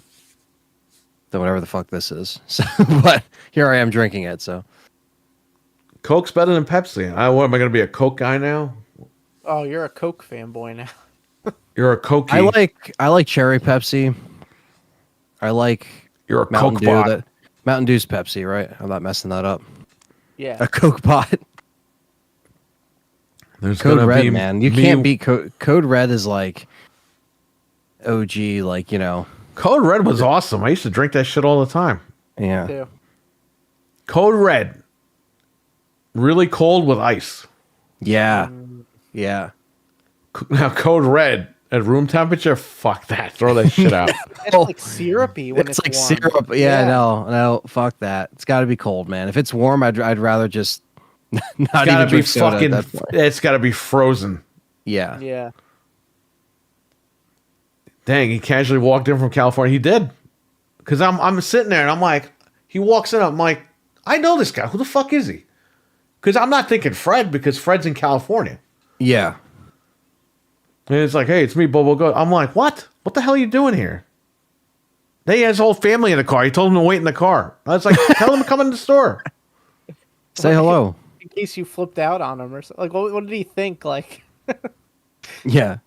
C: whatever the fuck this is. So, but here I am drinking it. So
A: Coke's better than Pepsi. What am I going to be, a Coke guy now?
B: Oh, you're a Coke fanboy now.
A: You're a Coke.
C: I like cherry Pepsi. I like
A: You're a
C: Mountain
A: Coke
C: Dew.
A: bot.
C: Mountain Dew's Pepsi, right? I'm not messing that up.
B: Yeah.
C: A Coke bot.
A: There's
C: Code
A: gonna
C: Red,
A: be
C: man. You can't beat Code Red is like OG, like, you know.
A: Code Red was awesome. I used to drink that shit all the time.
C: Yeah.
B: Too.
A: Code Red. Really cold with ice.
C: Yeah. Yeah.
A: Now, Code Red at room temperature, fuck that. Throw that shit out.
B: It's like syrupy when it's
C: like
B: warm.
C: syrup. Yeah, no, fuck that. It's got to be cold, man. If it's warm, I'd rather just not
A: It's
C: even
A: gotta be
C: drink soda
A: fucking.
C: at that point.
A: It's gotta be frozen.
C: Yeah.
B: Yeah.
A: Dang, he casually walked in from California. He did, because I'm sitting there and I'm like, he walks in. I'm like, I know this guy. Who the fuck is he? Because I'm not thinking Fred, because Fred's in California.
C: Yeah.
A: And it's like, hey, it's me, Bobo Go. I'm like, what? What the hell are you doing here? Then he has his whole family in the car. He told him to wait in the car. I was like, tell him to come in the store.
C: Say hello.
B: In case you flipped out on him or something. Like, what did he think? Like,
C: Yeah.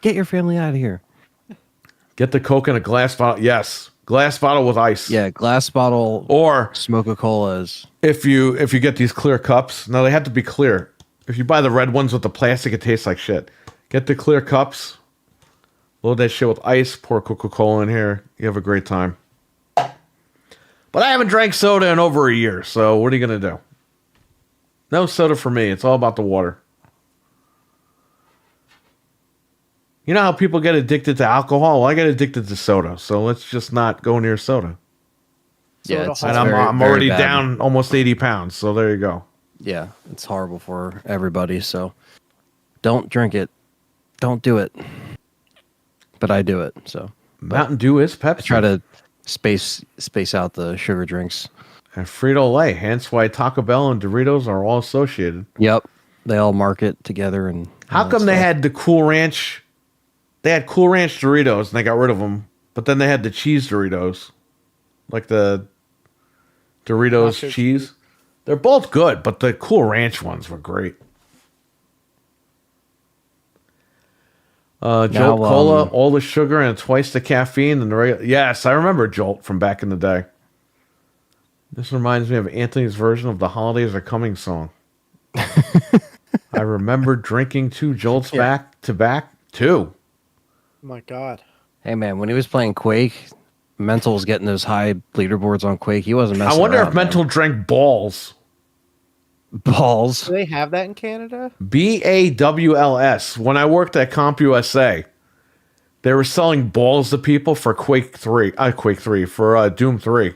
C: Get your family out of here.
A: Get the Coke in a glass bottle. Yes, glass bottle with ice.
C: Yeah, glass bottle
A: Or
C: Smoca-Colas.
A: if you get these clear cups, no, they have to be clear. If you buy the red ones with the plastic, it tastes like shit. Get the clear cups. Load that shit with ice. Pour Coca-Cola in here. You have a great time. But I haven't drank soda in over a year, so what are you gonna do? No soda for me. It's all about the water. You know how people get addicted to alcohol? Well, I get addicted to soda, so let's just not go near soda.
C: Yeah,
B: Soda
C: it's
B: hall.
A: And
C: very,
A: I'm
C: very
A: already
C: bad.
A: down almost 80 pounds, so there you go.
C: Yeah, it's horrible for everybody. So don't drink it. Don't do it. But I do it. So
A: Mountain Dew is Pepsi.
C: I try to space out the sugar drinks.
A: And Frito-Lay, hence why Taco Bell and Doritos are all associated.
C: Yep, they all market together. And
A: How
C: all
A: come
C: that
A: they
C: stuff.
A: had the Cool Ranch? They had Cool Ranch Doritos, and they got rid of them. But then they had the cheese Doritos, like the Doritos
B: Nacho
A: cheese.
B: cheese.
A: They're both good, but the Cool Ranch ones were great. Jolt
C: Now,
A: Cola, all the sugar and twice the caffeine than the regular. Yes, I remember Jolt from back in the day. This reminds me of Anthony's version of the Holidays Are Coming song. I remember drinking 2 Jolts back to back. 2.
B: Oh my God.
C: Hey man, when he was playing Quake, Mental was getting those high leaderboards on Quake. He wasn't messing
A: I wonder
C: around,
A: if Mental drank balls.
C: balls.
B: Do they have that in Canada?
A: BAWLS. When I worked at CompUSA, they were selling balls to people for Quake 3. For Doom 3.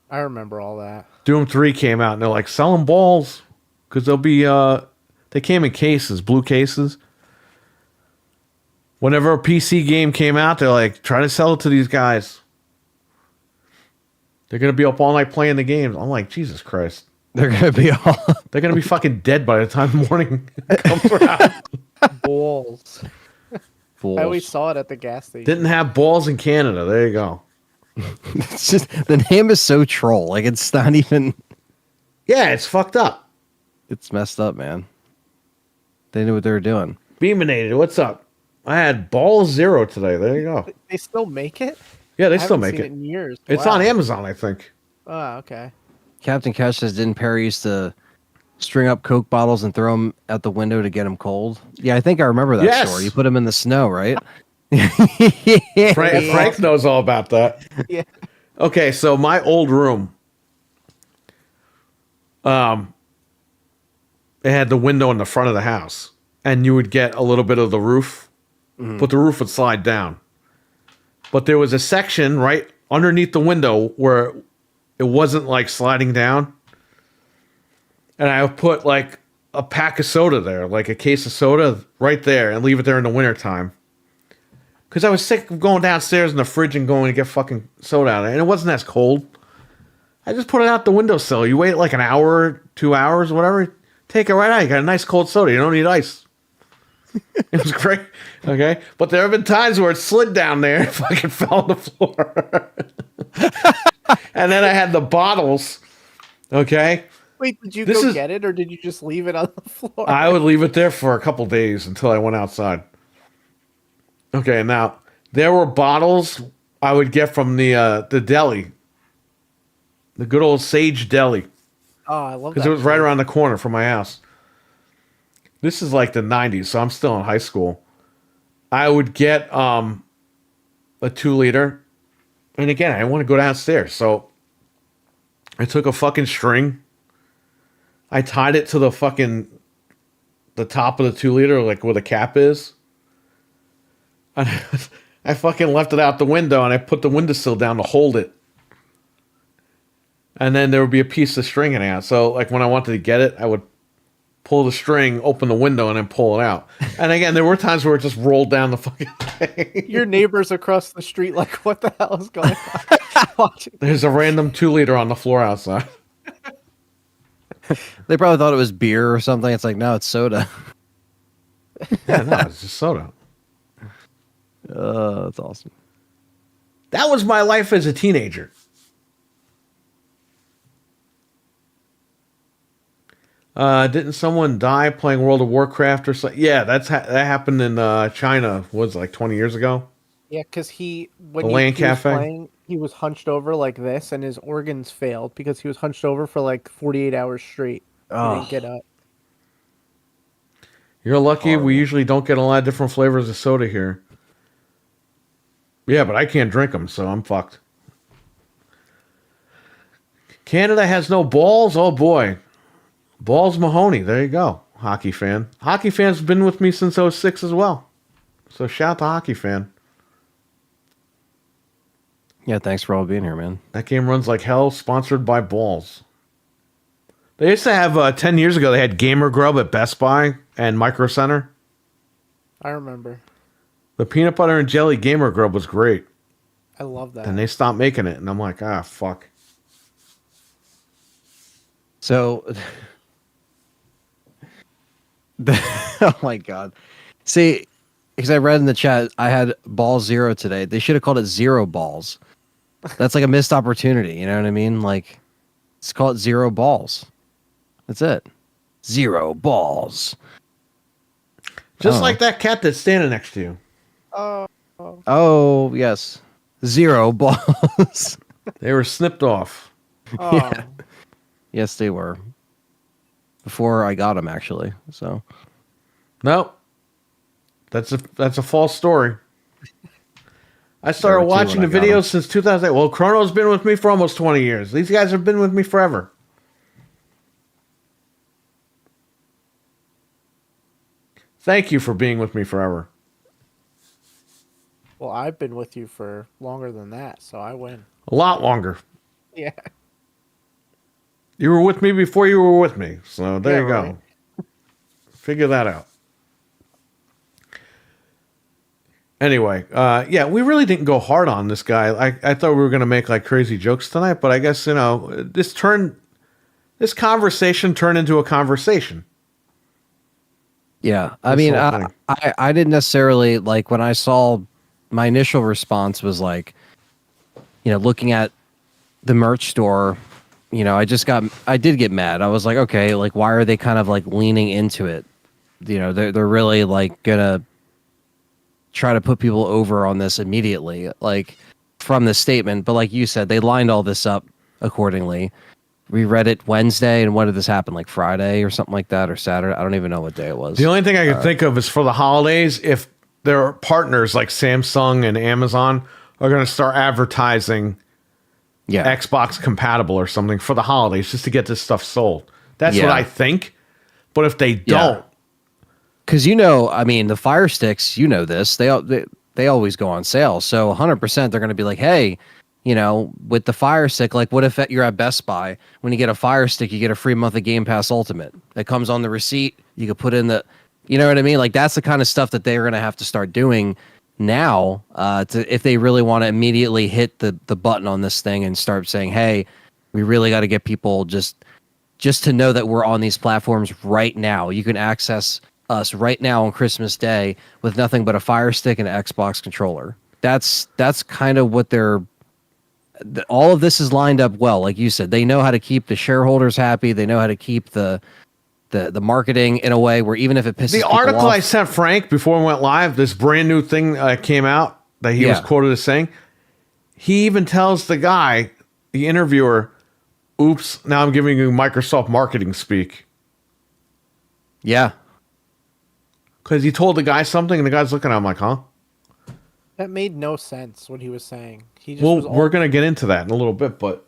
B: I remember all that.
A: Doom 3 came out and they're like, selling balls. Because they'll be, they came in cases, blue cases. Whenever a PC game came out, they're like, try to sell it to these guys. They're going to be up all night playing the games. I'm like, Jesus Christ.
C: They're gonna be all
A: They're going to be fucking dead by the time the morning comes around.
B: Balls.
C: fools.
B: I always saw it at the gas station.
A: Didn't have balls in Canada. There you go.
C: It's just the name is so troll. Like it's not even.
A: Yeah, it's fucked up.
C: It's messed up, man. They knew what they were doing.
A: Beaminated, what's up? I had Ball Zero today. There you go.
B: They still make it?
A: Yeah, they
B: I
A: still
B: haven't
A: make
B: seen
A: it.
B: in years.
A: It's
B: Wow.
A: on Amazon, I think.
B: Oh, okay.
C: Captain Cash says, didn't Perry used to string up Coke bottles and throw them out the window to get them cold? Yeah, I think I remember that
A: Yes.
C: story. You put them in the snow, right?
A: Frank knows all about that.
B: Yeah.
A: Okay, so my old room, it had the window in the front of the house, and you would get a little bit of the roof, but the roof would slide down. But there was a section right underneath the window where it wasn't like sliding down, and I would put like a pack of soda there, like a case of soda right there, and leave it there in the wintertime. Because I was sick of going downstairs in the fridge and going to get fucking soda out of it. And it wasn't as cold. I just put it out the windowsill. You wait like an hour, 2 hours, whatever. Take it right out. You got a nice cold soda. You don't need ice. It was great. Okay. But there have been times where it slid down there and fucking fell on the floor. And then I had the bottles. Okay.
B: Wait, did you
A: This
B: go
A: is-
B: get it or did you just leave it on the floor?
A: I would leave it there for a couple days until I went outside. Okay, now there were bottles I would get from the deli, the good old Sage Deli,
B: Oh, I love that.
A: because it was right around the corner from my house. This is like the '90s, so I'm still in high school. I would get a 2-liter, and again, I didn't want to go downstairs, so I took a fucking string. I tied it to the top of the 2-liter, like where the cap is. And I fucking left it out the window, and I put the windowsill down to hold it. And then there would be a piece of string in it. So, like, when I wanted to get it, I would pull the string, open the window, and then pull it out. And again, there were times where it just rolled down the fucking thing.
B: Your neighbors across the street, like, what the hell is going on? Watching.
A: There's a random 2-liter on the floor outside.
C: They probably thought it was beer or something. It's like, no, it's soda.
A: Yeah, no, it's just soda.
C: That's awesome.
A: That was my life as a teenager. Didn't someone die playing World of Warcraft or something? Yeah, that happened in China. Was like 20 years ago.
B: Yeah, because when
A: The
B: he
A: LAN
B: was
A: cafe?
B: playing, he was hunched over like this, and his organs failed because he was hunched over for like 48 hours straight. He didn't get up.
A: You're lucky. We usually don't get a lot of different flavors of soda here. Yeah, but I can't drink them, so I'm fucked. Canada has no balls. Oh boy. Balls Mahoney. There you go. Hockey fan. Hockey fan's been with me since '06 as well. So shout out to Hockey fan.
C: Yeah, thanks for all being here, man.
A: That game runs like hell. Sponsored by Balls. They used to have 10 years ago. They had Gamer Grub at Best Buy and Micro Center.
B: I remember.
A: The peanut butter and jelly Gamer Grub was great.
B: I love that.
A: And they stopped making it, and I'm like, fuck.
C: So, oh my god. See, because I read in the chat, I had ball zero today. They should have called it zero balls. That's like a missed opportunity. You know what I mean? Like, let's call it zero balls. That's it. Zero balls.
A: Just like that cat that's standing next to you.
C: Oh, yes. Zero balls.
A: They were snipped off.
B: Oh.
C: Yeah. Yes, they were. Before I got them, actually. So.
A: Nope. That's a false story. I started
C: There were two
A: watching the
C: when I got 'em.
A: videos since 2008. Well, Chrono's been with me for almost 20 years. These guys have been with me forever. Thank you for being with me forever.
B: Well, I've been with you for longer than that, so I win.
A: A lot longer.
B: Yeah.
A: You were with me before you were with me. So there
B: Yeah,
A: you go.
B: right.
A: Figure that out. Anyway, yeah, we really didn't go hard on this guy. I thought we were going to make like crazy jokes tonight, but I guess, this conversation turned into a conversation.
C: Yeah. I
A: This
C: mean,
A: whole thing.
C: I didn't necessarily, like, when I saw my initial response was like, looking at the merch store, I did get mad. I was like, okay, like, why are they kind of like leaning into it? They're really like gonna try to put people over on this immediately, like from the statement. But like you said, they lined all this up accordingly. We read it Wednesday, and when did this happen? Like Friday or something like that, or Saturday? I don't even know what day it was.
A: The only thing I can think of is for the holidays, if their partners like Samsung and Amazon are going to start advertising
C: Yeah.
A: Xbox compatible or something for the holidays just to get this stuff sold. That's what
C: Yeah.
A: I think. But if they
C: Yeah.
A: don't,
C: Because I mean, the Fire Sticks, this, they always go on sale. So 100% they're going to be like, hey, with the Fire Stick, like what if you're at Best Buy, when you get a Fire Stick, you get a free month of Game Pass Ultimate that comes on the receipt. You could put in you know what I mean? Like that's the kind of stuff that they're going to have to start doing now if they really want to immediately hit the button on this thing and start saying, hey, we really got to get people just to know that we're on these platforms right now. You can access us right now on Christmas Day with nothing but a Fire Stick and an Xbox controller. That's kind of what all of this is lined up well. Like you said, they know how to keep the shareholders happy. They know how to keep the marketing in a way where even if it pisses
A: the
C: people
A: article
C: off,
A: I sent Frank before we went live, this brand new thing came out that he was
C: Yeah.
A: quoted as saying, he even tells the guy, the interviewer, oops, now I'm giving you Microsoft marketing speak.
C: yeah,
A: Because he told the guy something, and the guy's looking at him like, huh?
B: That made no sense what he was saying. He just
A: Well,
B: was all,
A: we're going to get into that in a little bit, but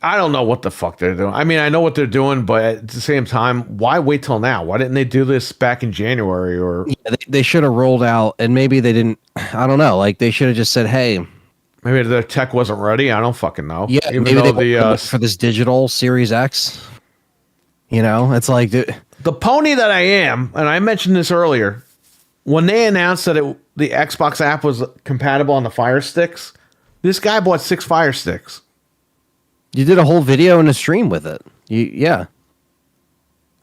A: I don't know what the fuck they're doing. I mean, I know what they're doing, but at the same time, why wait till now? Why didn't they do this back in January? Or
C: they should have rolled out, and maybe they didn't. I don't know. Like they should have just said, hey,
A: maybe the tech wasn't ready. I don't fucking know.
C: yeah,
A: Even
C: maybe
A: though
C: they went for this digital Series X. It's like,
A: the pony that I am, and I mentioned this earlier, when they announced that the Xbox app was compatible on the Fire Sticks, this guy bought 6 Fire Sticks.
C: you did a whole video and a stream with it. Yeah.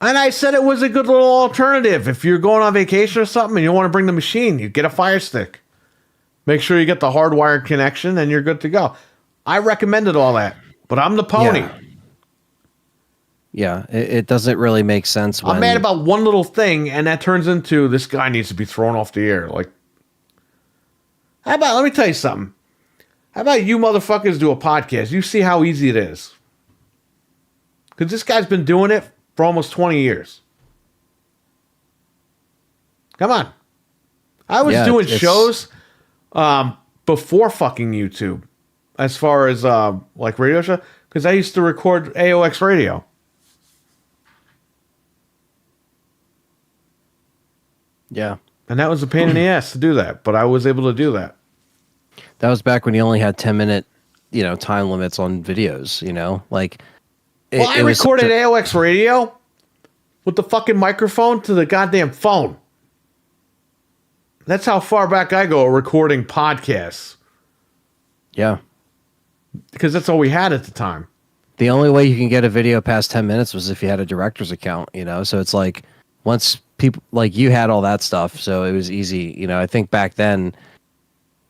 A: And I said it was a good little alternative. If you're going on vacation or something and you want to bring the machine, you get a Fire Stick. Make sure you get the hardwired connection and you're good to go. I recommended all that, but I'm the pony.
C: Yeah, it doesn't really make sense.
A: I'm mad about one little thing, and that turns into this guy needs to be thrown off the air. Like, let me tell you something. How about you motherfuckers do a podcast? You see how easy it is. Because this guy's been doing it for almost 20 years. Come on. I was doing shows before fucking YouTube. As far as like radio show. Because I used to record AOX radio.
C: Yeah.
A: And that was a pain in the ass to do that, but I was able to do that.
C: That was back when you only had 10-minute, time limits on videos, like.
A: I recorded AOX radio with the fucking microphone to the goddamn phone. That's how far back I go recording podcasts.
C: Yeah.
A: Because that's all we had at the time.
C: The only way you can get a video past 10 minutes was if you had a director's account, so it's like once people like you had all that stuff, so it was easy. I think back then,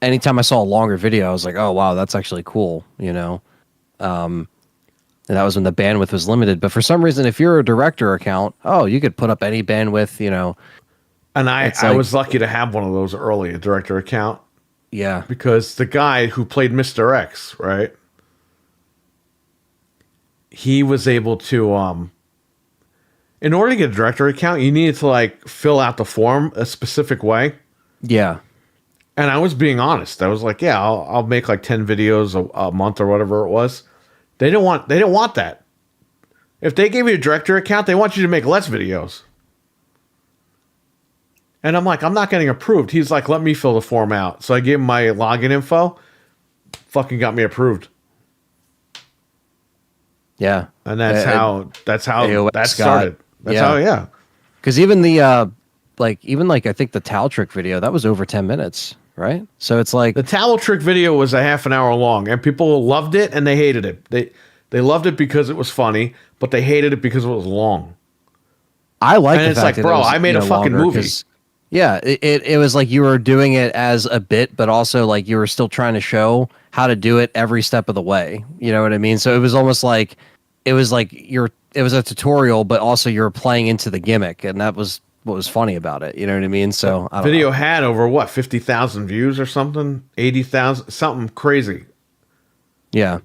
C: anytime I saw a longer video, I was like, oh, wow, that's actually cool, and that was when the bandwidth was limited. But for some reason, if you're a director account, you could put up any bandwidth,
A: And I was lucky to have one of those early, a director account.
C: Yeah.
A: Because the guy who played Mr. X, right? He was able to, in order to get a director account, you needed to like fill out the form a specific way.
C: Yeah.
A: And I was being honest. I was like, yeah, I'll make like 10 videos a month or whatever it was. They didn't want that. If they gave you a director account, they want you to make less videos. And I'm like, I'm not getting approved. He's like, let me fill the form out. So I gave him my login info. Fucking got me approved.
C: Yeah.
A: And that's how that started. That's how, yeah.
C: Because even the I think the towel trick video, that was over 10 minutes, right? So it's like
A: the towel trick video was a half an hour long, and people loved it and they hated it. They loved it because it was funny, but they hated it because it was long.
C: I like
A: and
C: the
A: it's
C: fact
A: like,
C: that
A: bro,
C: it was,
A: I made a fucking movie.
C: Yeah, it was like you were doing it as a bit, but also like you were still trying to show how to do it every step of the way. You know what I mean? So it was almost like it was a tutorial, but also you're playing into the gimmick, and that was what was funny about it. You know what I mean? So I don't
A: video
C: know.
A: had over 50,000 views or something, 80,000, something crazy.
C: Yeah,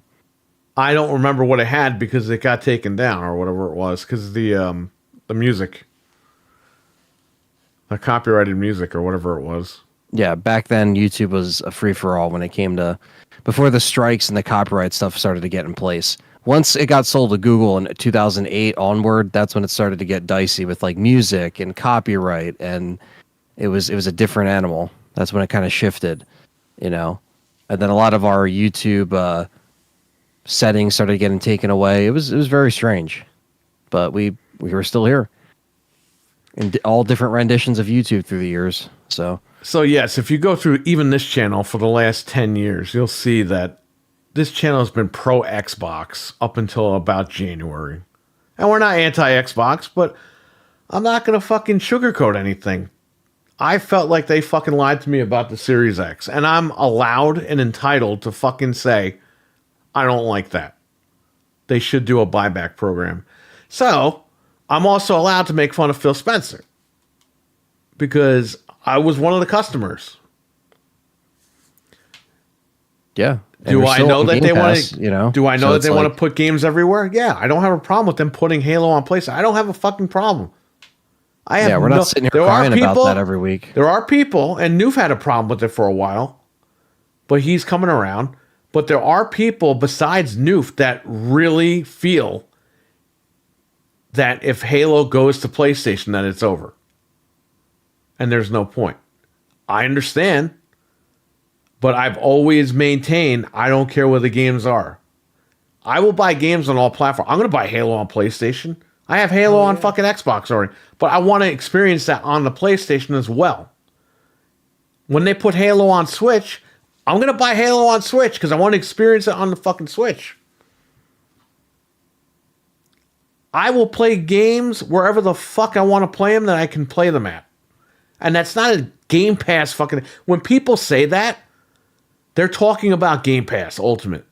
A: I don't remember what it had because it got taken down or whatever it was because the music. The copyrighted music or whatever it was.
C: Yeah, back then YouTube was a free-for-all when it came to before the strikes and the copyright stuff started to get in place. Once it got sold to Google in 2008 onward, that's when it started to get dicey with like music and copyright, and it was a different animal. That's when it kind of shifted, and then a lot of our YouTube settings started getting taken away. It was very strange, but we were still here. And all different renditions of YouTube through the years. So
A: yes, if you go through even this channel for the last 10 years, you'll see that this channel has been pro Xbox up until about January. And we're not anti-Xbox, but I'm not going to fucking sugarcoat anything. I felt like they fucking lied to me about the Series X. And I'm allowed and entitled to fucking say, I don't like that. They should do a buyback program. So I'm also allowed to make fun of Phil Spencer because I was one of the customers.
C: Yeah.
A: Do I know that they want to? Do I know that they want to put games everywhere? Yeah, I don't have a problem with them putting Halo on PlayStation. I don't have a fucking problem.
C: We're not sitting here crying about that every week.
A: There are people, and Noof had a problem with it for a while, but he's coming around. But there are people besides Noof that really feel that if Halo goes to PlayStation, then it's over. And there's no point. I understand, but I've always maintained I don't care where the games are. I will buy games on all platforms. I'm going to buy Halo on PlayStation. I have Halo on fucking Xbox already, but I want to experience that on the PlayStation as well. When they put Halo on Switch, I'm going to buy Halo on Switch because I want to experience it on the fucking Switch. I will play games wherever the fuck I want to play them that I can play them at. And that's not a Game Pass fucking... When people say that, they're talking about Game Pass Ultimate.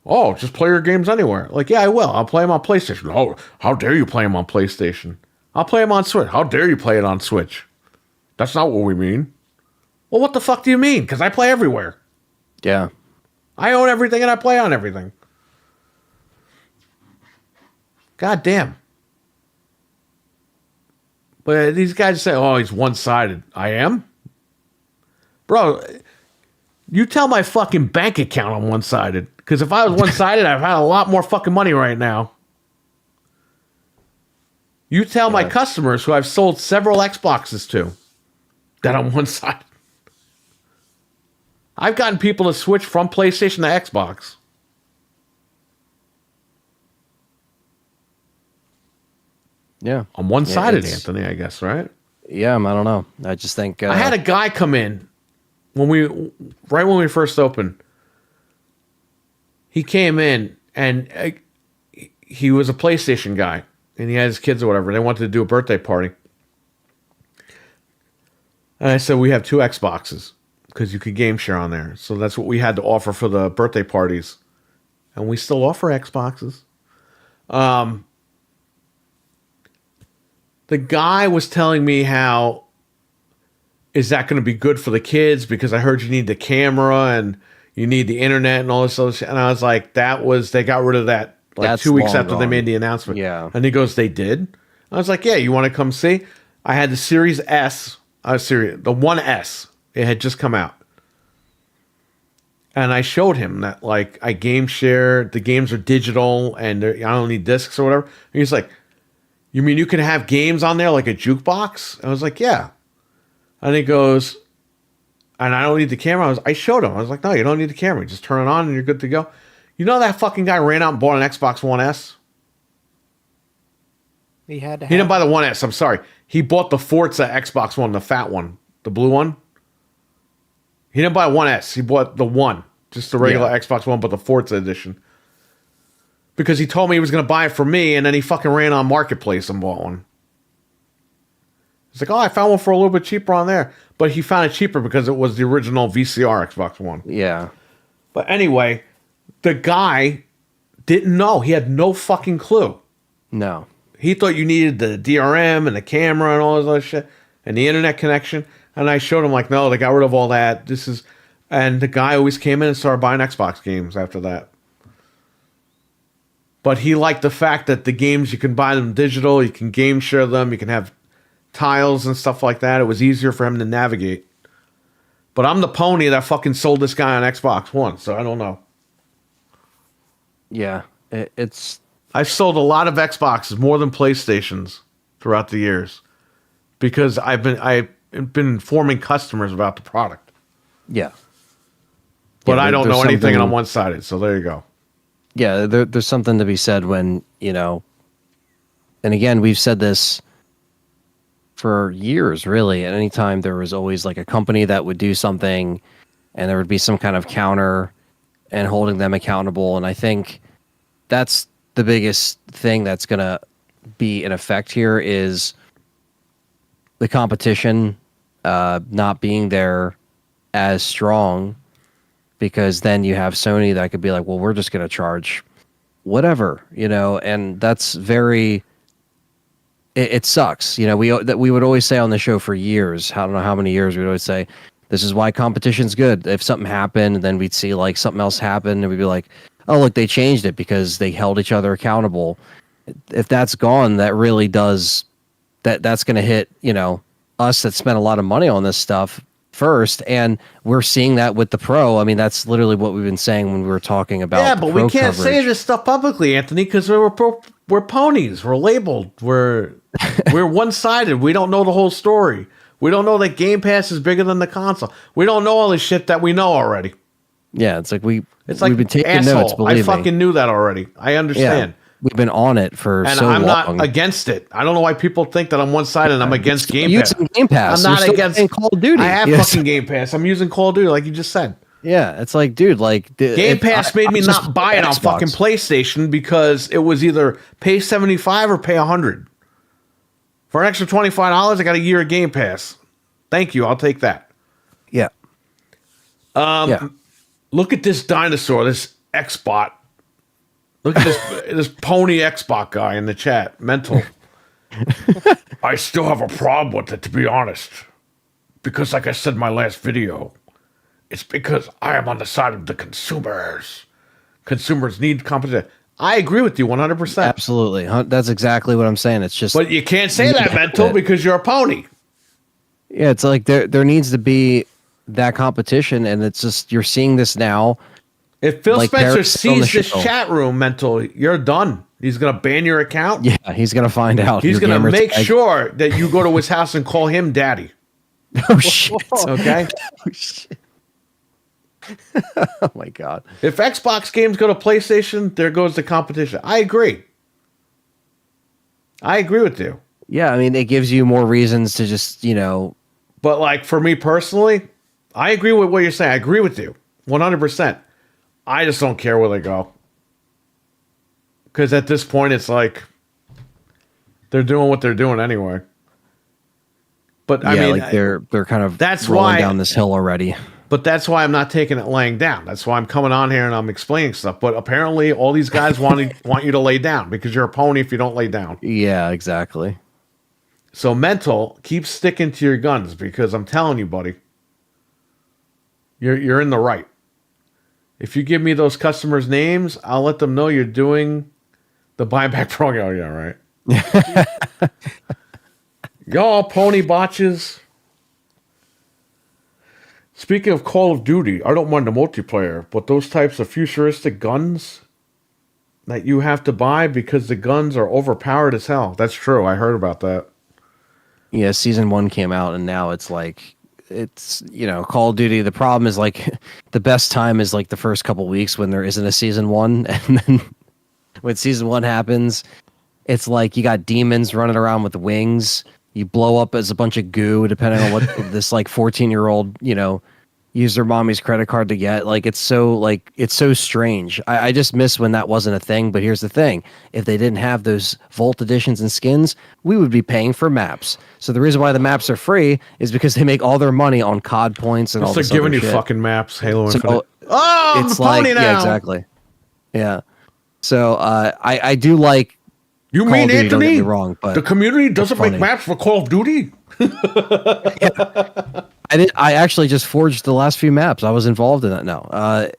A: Oh, just play your games anywhere. Like, yeah, I will. I'll play them on PlayStation. Oh, how dare you play them on PlayStation? I'll play them on Switch. How dare you play it on Switch? That's not what we mean. Well, what the fuck do you mean? Because I play everywhere.
C: Yeah.
A: I own everything and I play on everything. God damn. But these guys say, oh, he's one-sided. I am? Bro, you tell my fucking bank account I'm one-sided. Because if I was one-sided, I've had a lot more fucking money right now. You tell my customers who I've sold several Xboxes to that I'm one-sided. I've gotten people to switch from PlayStation to Xbox.
C: Yeah.
A: I'm one-sided,
C: Yeah,
A: Anthony, I guess, right?
C: Yeah, I don't know. I just think
A: I had a guy come in when we first opened. He came in and he was a PlayStation guy and he had his kids or whatever. They wanted to do a birthday party. And I said, we have 2 Xboxes because you could game share on there. So that's what we had to offer for the birthday parties. And we still offer Xboxes. The guy was telling me how, is that going to be good for the kids? Because I heard you need the camera and you need the internet and all this other shit. And I was like, they got rid of that like
C: That's
A: 2 weeks
C: long
A: after they
C: gone.
A: made the announcement.
C: Yeah.
A: And he goes, they did? I was like, yeah, you want to come see? I had the Series S, the 1S. It had just come out. And I showed him that, like, I game share, the games are digital, and I don't need discs or whatever. And he's like, you mean you can have games on there like a jukebox? I was like, yeah. And he goes, and I don't need the camera. I showed him. I was like, no, you don't need the camera. Just turn it on and you're good to go. You know that fucking guy ran out and bought an Xbox One S?
B: He had to.
A: He didn't buy the One S. I'm sorry. He bought the Forza Xbox One, the fat one, the blue one. He didn't buy One S. He bought the one, just the regular Xbox One, but the Forza edition. Because he told me he was going to buy it for me, and then he fucking ran on Marketplace and bought one. He's like, oh, I found one for a little bit cheaper on there. But he found it cheaper because it was the original VCR Xbox One.
C: Yeah.
A: But anyway, the guy didn't know. He had no fucking clue.
C: No.
A: He thought you needed the DRM and the camera and all this other shit and the internet connection. And I showed him, like, no, they got rid of all that. And the guy always came in and started buying Xbox games after that. But he liked the fact that the games, you can buy them digital, you can game share them, you can have tiles and stuff like that. It was easier for him to navigate. But I'm the pony that fucking sold this guy on Xbox One, so I don't know.
C: Yeah. It's
A: I've sold a lot of Xboxes, more than PlayStations, throughout the years. Because I've been informing customers about the product.
C: yeah.
A: But
C: Yeah,
A: I don't
C: there's
A: know anything and
C: something-
A: I'm one-sided, so there you go.
C: Yeah, there's something to be said when, and again, we've said this for years, really. At any time, there was always like a company that would do something and there would be some kind of counter and holding them accountable. And I think that's the biggest thing that's going to be in effect here is the competition not being there as strong. Because then you have Sony that could be like, well, we're just going to charge whatever, and that's very, it sucks. We would always say on the show for years, I don't know how many years, we'd always say, this is why competition's good. If something happened, then we'd see like something else happen and we'd be like, oh, look, they changed it because they held each other accountable. If that's gone, that really does, that's going to hit, us that spent a lot of money on this stuff first, and we're seeing that with the Pro. I mean, that's literally what we've been saying when we were talking about.
A: Yeah,
C: the
A: but
C: Pro
A: we can't
C: coverage.
A: say this stuff publicly, Anthony, because we're ponies. We're labeled. We're one-sided. We don't know the whole story. We don't know that Game Pass is bigger than the console. We don't know all this shit that we know already.
C: Yeah, it's like we've
A: It's
C: been taking
A: asshole.
C: notes. Believe
A: I
C: me.
A: fucking knew that already. I understand.
C: We've been on it for
A: And
C: so
A: I'm
C: long.
A: not against it. I don't know why people think that I'm one-sided and I'm against Game Pass.
C: Using Game Pass.
A: I'm not
C: You're still
A: against
C: playing Call of Duty.
A: I have
C: Yes.
A: fucking Game Pass. I'm using Call of Duty like you just said.
C: Yeah, it's like, dude, like
A: Game Pass made me not buy it on
C: Xbox.
A: fucking PlayStation because it was either pay $75 or pay $100. For an extra $25, I got a year of Game Pass. Thank you. I'll take that.
C: Yeah.
A: Look at this dinosaur, this Xbot. Look at this pony Xbot guy in the chat. Mental. I still have a problem with it, to be honest. Because like I said in my last video, it's because I am on the side of the consumers. Consumers need competition. I agree with you 100%.
C: Absolutely. That's exactly what I'm saying. It's just,
A: But you can't say that, Mental, because you're a pony.
C: yeah, it's like there needs to be that competition, and it's just, you're seeing this now.
A: If Phil
C: like
A: Spencer
C: Paris on the
A: sees this
C: show.
A: chat room, Mental, you're done. He's gonna ban your account.
C: Yeah, he's gonna find out.
A: He's
C: your
A: gonna
C: gamer
A: make
C: tag.
A: sure that you go to his house and call him daddy.
C: Oh shit!
A: Okay.
C: Oh shit! Oh my god!
A: If Xbox games go to PlayStation, there goes the competition. I agree. I agree with you.
C: Yeah, I mean, it gives you more reasons to just,
A: But like for me personally, I agree with what you're saying. I agree with you 100%. I just don't care where they go. Because at this point, it's like they're doing what they're doing anyway. But I mean,
C: like they're kind of
A: that's
C: rolling
A: why-
C: down this hill already.
A: But that's why I'm not taking it laying down. That's why I'm coming on here and I'm explaining stuff. But apparently, all these guys want you to lay down because you're a pony if you don't lay down.
C: Yeah, exactly.
A: So Mental, keep sticking to your guns because I'm telling you, buddy, you're in the right. If you give me those customers' names, I'll let them know you're doing the buyback program. Oh, yeah, right. Y'all pony botches. Speaking of Call of Duty, I don't mind the multiplayer, but those types of futuristic guns that you have to buy because the guns are overpowered as hell. That's true. I heard about that.
C: Yeah, season 1 came out, and now it's Call of Duty. The problem is like the best time is like the first couple weeks when there isn't a season 1, and then when season 1 happens, it's like you got demons running around with wings. You blow up as a bunch of goo, depending on what this like 14-year-old, use their mommy's credit card to get. Like it's so strange. I just miss when that wasn't a thing. But here's the thing: if they didn't have those Vault editions and skins, we would be paying for maps. So the reason why the maps are free is because they make all their money on COD points and all
A: They're
C: this
A: giving
C: other
A: you
C: shit.
A: fucking maps, Halo
C: So
A: Infinite. Oh, I'm
C: it's
A: the pony
C: like
A: now.
C: yeah, exactly. Yeah. So I do like.
A: You
C: Call
A: mean
C: of Duty, don't get
A: Anthony?
C: me wrong, but
A: the community doesn't
C: funny.
A: make maps for Call of Duty?
C: I actually just forged the last few maps. I was involved in that now.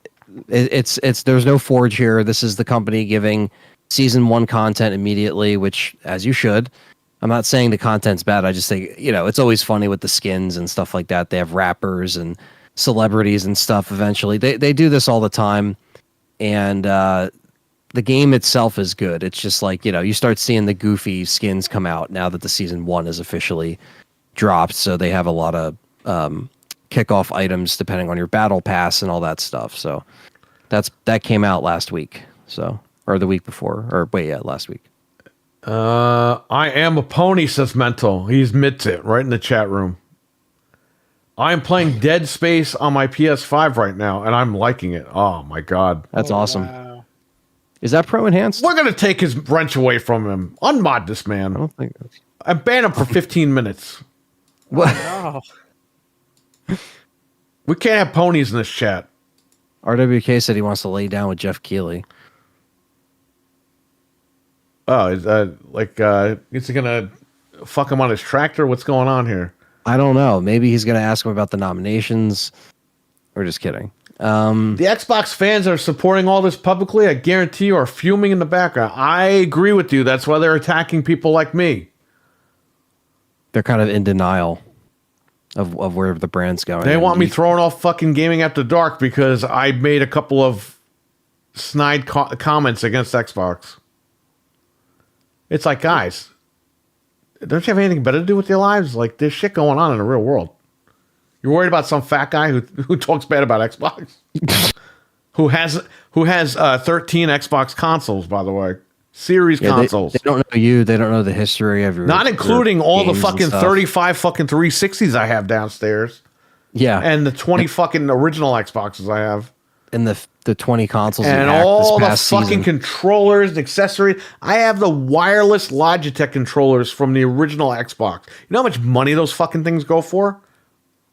C: It's there's no forge here. This is the company giving season 1 content immediately, which as you should. I'm not saying the content's bad. I just think, it's always funny with the skins and stuff like that. They have rappers and celebrities and stuff eventually. They do this all the time. And the game itself is good. It's just like, you start seeing the goofy skins come out now that the season 1 is officially dropped. So they have a lot of kickoff items depending on your battle pass and all that stuff. So that came out last week. So, or the week before, last week.
A: I am a pony, says Mental. He's admits it right in the chat room. I'm playing Dead Space on my PS5 right now, and I'm liking it. Oh, my God.
C: That's awesome.
B: Wow.
C: Is that pro enhanced?
A: We're going to take his wrench away from him. Unmod this man.
C: I don't think that's...
A: I ban him for 15 minutes.
C: What?
B: Wow.
A: We can't have ponies in this chat.
C: RWK said he wants to lay down with Jeff Keighley.
A: Oh, is he going to fuck him on his tractor? What's going on here?
C: I don't know. Maybe he's going to ask him about the nominations. We're just kidding.
A: The Xbox fans that are supporting all this publicly, I guarantee you, are fuming in the background. I agree with you. That's why they're attacking people like me.
C: They're kind of in denial of where the brand's going.
A: They
C: And
A: want me
C: you-
A: throwing off fucking Gaming After Dark because I made a couple of snide comments against Xbox. It's like, guys, don't you have anything better to do with your lives? Like, there's shit going on in the real world. You're worried about some fat guy who talks bad about Xbox? who has 13 Xbox consoles, by the way. Series consoles.
C: They don't know you. They don't know the history of your.
A: Not including
C: your
A: all the
C: games and
A: fucking
C: stuff.
A: 35 fucking 360s I have downstairs.
C: Yeah,
A: And the 20 fucking original Xboxes I have.
C: and the 20 consoles you
A: And
C: hacked
A: all the
C: this
A: fucking
C: past season.
A: controllers and accessories. I have the wireless Logitech controllers from the original Xbox. You know how much money those fucking things go for?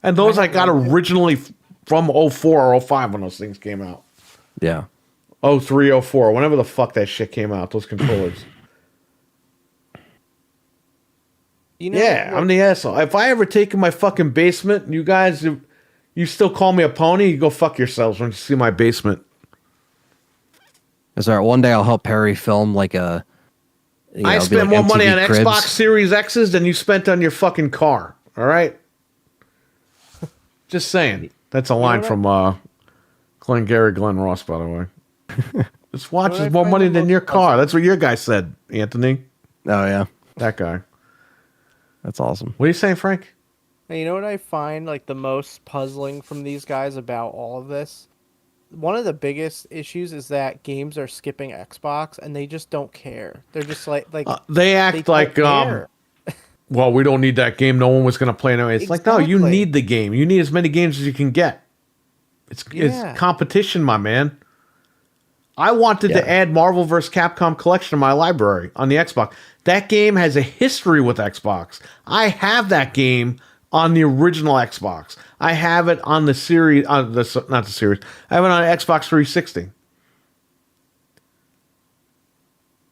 A: And those I got originally from 04 or 05 when those things came out.
C: Yeah,
A: 03, 04, whenever the fuck that shit came out, those controllers. Yeah, I'm the asshole. If I ever take in my fucking basement, and you guys, you still call me a pony, you go fuck yourselves when you see my basement.
C: is there one day I'll help Perry film like a.
A: I
C: be
A: spent
C: like
A: more money
C: MTV
A: on
C: Cribs.
A: Xbox Series X's than you spent on your fucking car. All right? Just saying. That's a line
B: what?
A: from Glengarry Glen Ross, by the way. This watch
B: What I
A: is more
B: find
A: money
B: the
A: than
B: most
A: your car. That's what your guy said, Anthony.
C: Oh yeah,
A: That guy.
C: that's awesome.
A: What are you saying, Frank?
B: And you know what I find like the most puzzling from these guys about all of this? One of the biggest issues is that games are skipping Xbox and they just don't care. They're just like
A: They act
B: they
A: like
B: don't care.
A: well, we don't need that game. No one was going to play it anyway. It's like, no, you
B: Exactly.
A: need the game. You need as many games as you can get. It's
B: Yeah.
A: competition, my man. I wanted
C: Yeah.
A: to add Marvel vs. Capcom Collection to my library on the Xbox. That game has a history with Xbox. I have that game on the original Xbox. I have it on the series, not the series. I have it on Xbox 360.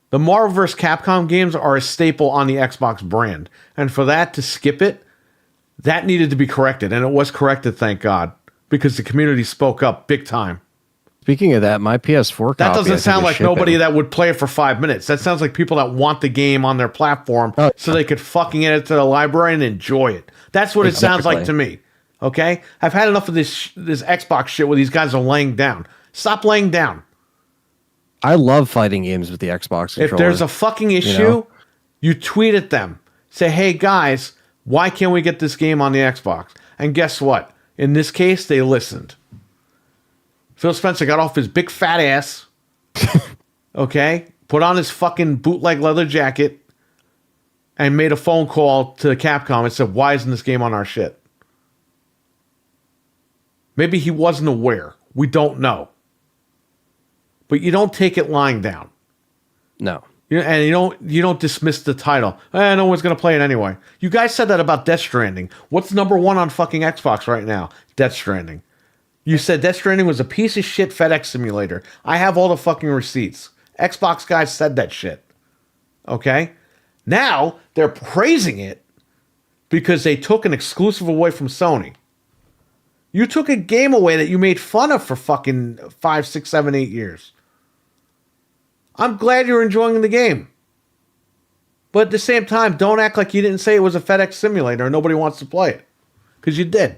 A: The Marvel vs. Capcom games are a staple on the Xbox brand. And for that to skip it, that needed to be corrected. And it was corrected, thank God, because the community spoke up big time.
C: Speaking of that, my PS4
A: That
C: copy, I
A: doesn't
C: think,
A: sound
C: is
A: like nobody
C: shipping.
A: that would play it for 5 minutes. That sounds like people that want the game on their platform
C: Oh,
A: so they could fucking add it to the library and enjoy it. That's what it sounds like to me. Okay? I've had enough of this Xbox shit where these guys are laying down. Stop laying down.
C: I love fighting games with the Xbox controller.
A: If there's a fucking issue, you tweet at them. Say, hey guys, why can't we get this game on the Xbox? And guess what? In this case, they listened. Phil Spencer got off his big fat ass, okay, put on his fucking bootleg leather jacket, and made a phone call to Capcom and said, why isn't this game on our shit? Maybe he wasn't aware. We don't know. But you don't take it lying down.
C: no.
A: And you don't dismiss the title. No one's gonna play it anyway. You guys said that about Death Stranding. What's number one on fucking Xbox right now? Death Stranding. You said Death Stranding was a piece of shit FedEx simulator. I have all the fucking receipts. Xbox guys said that shit. Okay? Now they're praising it because they took an exclusive away from Sony. You took a game away that you made fun of for fucking 5, 6, 7, 8 years. I'm glad you're enjoying the game. But at the same time, don't act like you didn't say it was a FedEx simulator and nobody wants to play it. Because you did.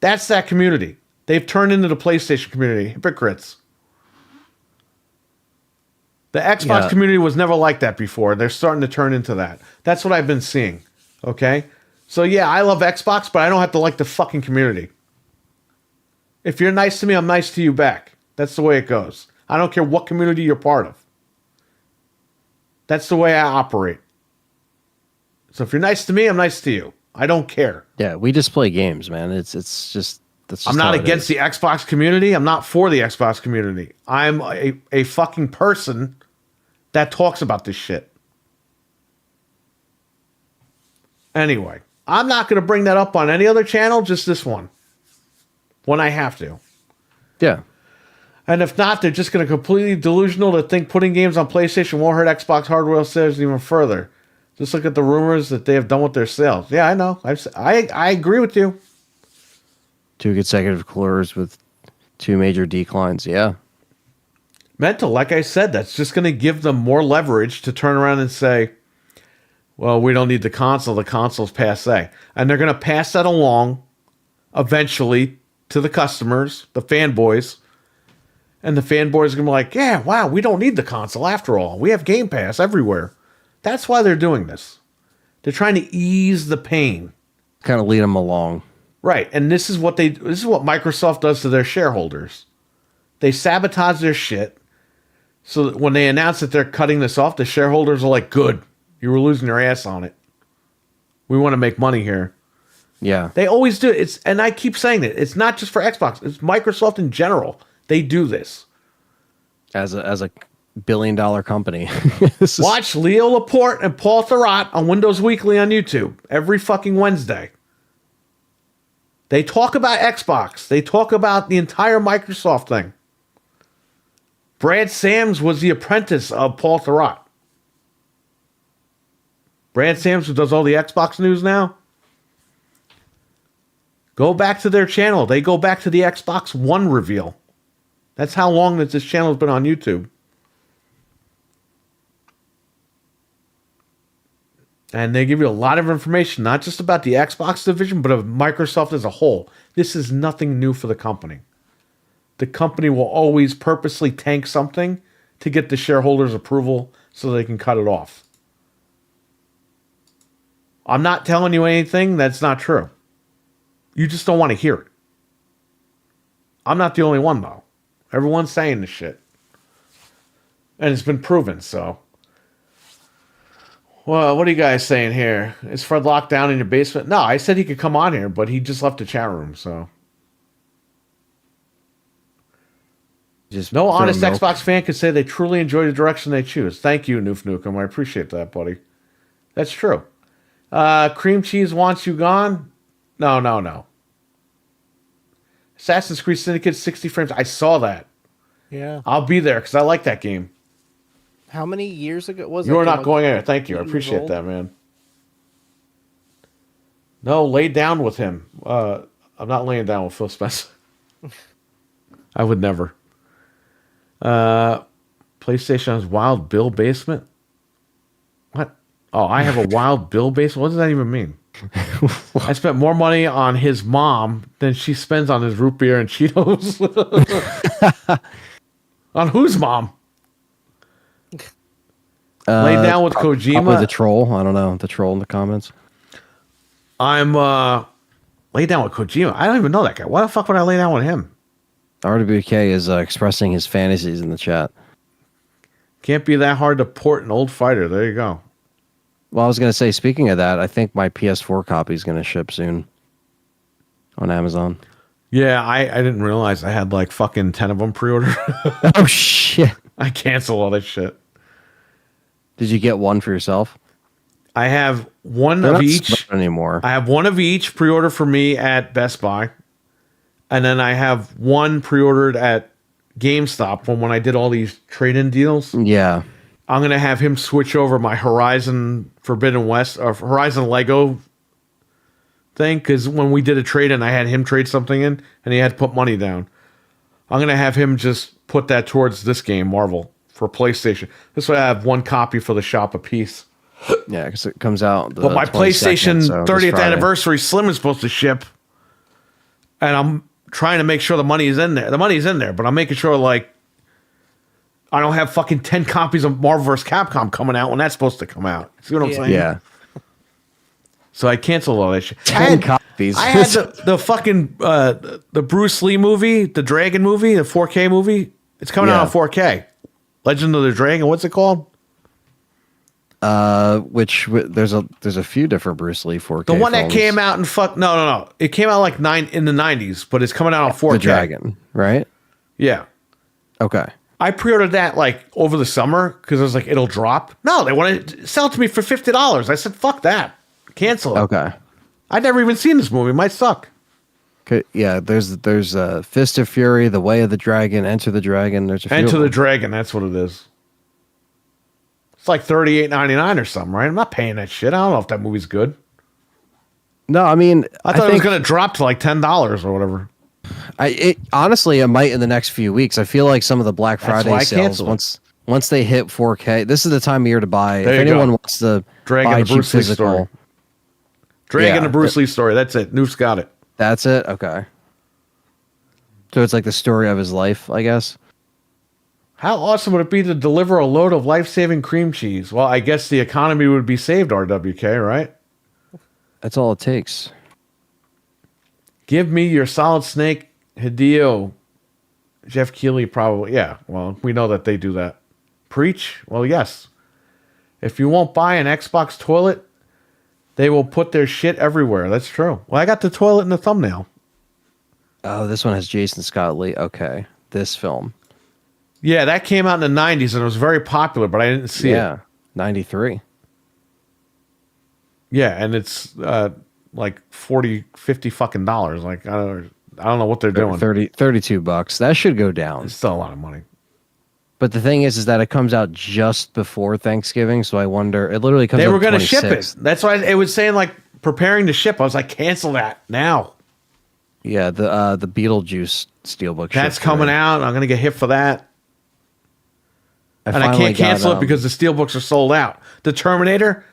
A: That's that community. They've turned into the PlayStation community. Hypocrites. The Xbox community was never like that before. They're starting to turn into that. That's what I've been seeing. Okay? So yeah, I love Xbox, but I don't have to like the fucking community. If you're nice to me, I'm nice to you back. That's the way it goes. I don't care what community you're part of. That's the way I operate. So if you're nice to me, I'm nice to you. I don't care.
C: Yeah, we just play games, man. It's just that's just
A: I'm not
C: how it
A: against
C: is.
A: the Xbox community. I'm not for the Xbox community. I'm a fucking person that talks about this shit. Anyway, I'm not going to bring that up on any other channel, just this one. When I have to.
C: Yeah.
A: And if not, they're just going to completely delusional to think putting games on PlayStation won't hurt Xbox hardware sales even further. Just look at the rumors that they have done with their sales. Yeah, I know. I agree with you.
C: 2 consecutive quarters with 2 major declines. Yeah.
A: Mental, like I said, that's just going to give them more leverage to turn around and say, well, we don't need the console. The console's passe. And they're going to pass that along eventually to the customers, the fanboys. And the fanboys are going to be like, yeah, wow, we don't need the console after all. We have Game Pass everywhere. That's why they're doing this. They're trying to ease the pain.
C: Kind of lead them along.
A: Right. And this is what Microsoft does to their shareholders. They sabotage their shit. So that when they announce that they're cutting this off, the shareholders are like, good. You were losing your ass on it. We want to make money here.
C: Yeah.
A: They always do. And I keep saying it. It's not just for Xbox. It's Microsoft in general. They do this.
C: As a billion-dollar company.
A: Watch Leo Laporte and Paul Thurrott on Windows Weekly on YouTube every fucking Wednesday. They talk about Xbox. They talk about the entire Microsoft thing. Brad Sams was the apprentice of Paul Thurrott. Brad Sams, who does all the Xbox news now. Go back to their channel. They go back to the Xbox One reveal. That's how long that this channel has been on YouTube. And they give you a lot of information, not just about the Xbox division, but of Microsoft as a whole. This is nothing new for the company. the company will always purposely tank something to get the shareholders' approval so they can cut it off. I'm not telling you anything that's not true. You just don't want to hear it. I'm not the only one, though. Everyone's saying this shit. And it's been proven, so. Well, what are you guys saying here? Is Fred locked down in your basement? No, I said he could come on here, but he just left the chat room, so.
C: Just
A: no honest
C: milk.
A: Xbox fan could say they truly enjoy the direction they choose. Thank you, Noof Nukem. I appreciate that, buddy. That's true. Cream cheese wants you gone? No. Assassin's Creed Syndicate 60 frames. I saw that.
B: Yeah.
A: I'll be there because I like that game.
B: How many years ago was it?
A: You're not going anywhere. Thank you. I appreciate that, man. No, lay down with him. I'm not laying down with Phil Spencer. I would never. PlayStation's Wild Bill basement? What? Oh, I have a Wild Bill basement? What does that even mean? I spent more money on his mom than she spends on his root beer and Cheetos. On whose mom? Lay down with Kojima.
C: Probably the troll. I don't know. The troll in the comments.
A: I'm lay down with Kojima. I don't even know that guy. Why the fuck would I lay down with him?
C: RWK is expressing his fantasies in the chat.
A: Can't be that hard to port an old fighter. There you go.
C: Well, I was going to say, speaking of that, I think my PS4 copy is going to ship soon on Amazon.
A: Yeah, I didn't realize I had like fucking 10 of them pre-ordered.
C: Oh, shit.
A: I cancel all that shit.
C: Did you get one for yourself?
A: I have one
C: They're
A: of
C: not
A: each
C: split anymore.
A: I have one of each pre-order for me at Best Buy. And then I have one pre-ordered at GameStop when I did all these trade-in deals.
C: Yeah.
A: I'm going to have him switch over my Horizon Forbidden West or Horizon Lego thing because when we did a trade-in, I had him trade something in and he had to put money down. I'm going to have him just put that towards this game, Marvel, for PlayStation. This way I have one copy for the shop apiece.
C: Yeah, because it comes out.
A: But my PlayStation 30th anniversary Slim is supposed to ship. And I'm trying to make sure the money is in there. The money's in there, but I'm making sure like I don't have fucking 10 copies of Marvel vs. Capcom coming out when that's supposed to come out. See what I'm saying?
C: Yeah.
A: So I canceled all that shit.
C: 10 copies.
A: I had the fucking the Bruce Lee movie, the Dragon movie, the 4K movie. It's coming out on 4K. Legend of the Dragon. What's it called?
C: There's a few different Bruce Lee 4K.
A: The one that
C: films.
A: came out in no. It came out like in the 90s, but it's coming out on 4K.
C: The Dragon, right?
A: Yeah.
C: Okay.
A: I pre-ordered that like over the summer because I was like, it'll drop. No, they want to sell it to me for $50. I said, fuck that. Cancel it.
C: Okay.
A: I'd never even seen this movie. It might suck.
C: Okay. Yeah. There's Fist of Fury, The Way of the Dragon, Enter the Dragon. There's a few
A: Enter
C: of
A: the
C: them.
A: Dragon. That's what it is. It's like $38.99 or something, right? I'm not paying that shit. I don't know if that movie's good.
C: No, I mean,
A: I thought it was going to drop to like $10 or whatever.
C: Honestly, it might in the next few weeks. I feel like some of the Black
A: That's
C: Friday
A: why I
C: sales
A: canceled it.
C: once they hit 4K, this is the time of year to buy.
A: There
C: if
A: you
C: anyone
A: go.
C: wants to
A: Dragon,
C: buy
A: the
C: cheap
A: Bruce Lee
C: physical,
A: story. Dragon,
C: Yeah.
A: the Bruce Lee story. That's it. Noof's got it.
C: that's it. Okay. So it's like the story of his life, I guess.
A: How awesome would it be to deliver a load of life-saving cream cheese? Well, I guess the economy would be saved, RWK, right?
C: That's all it takes.
A: Give me your Solid Snake, Hideo. Jeff Keighley probably. Yeah, well, we know that they do that. Preach? Well, yes. If you won't buy an Xbox toilet, they will put their shit everywhere. That's true. Well, I got the toilet in the thumbnail.
C: Oh, this one has Jason Scott Lee. Okay. This film.
A: Yeah, that came out in the 90s and it was very popular, but I didn't see it.
C: 93.
A: Yeah, and it's like 40, 50 fucking dollars. Like, I don't know what they're doing.
C: $32. That should go down.
A: It's still a lot of money.
C: But the thing is that it comes out just before Thanksgiving, so I wonder. It literally comes out.
A: They were going to ship
C: 26th.
A: it. That's why it was saying like preparing to ship. I was like, cancel that now.
C: Yeah, the Beetlejuice steelbook.
A: That's
C: shipped
A: coming
C: today.
A: out. I'm going to get hit for that. And I
C: finally
A: can't cancel
C: got,
A: it because the steelbooks are sold out. The Terminator,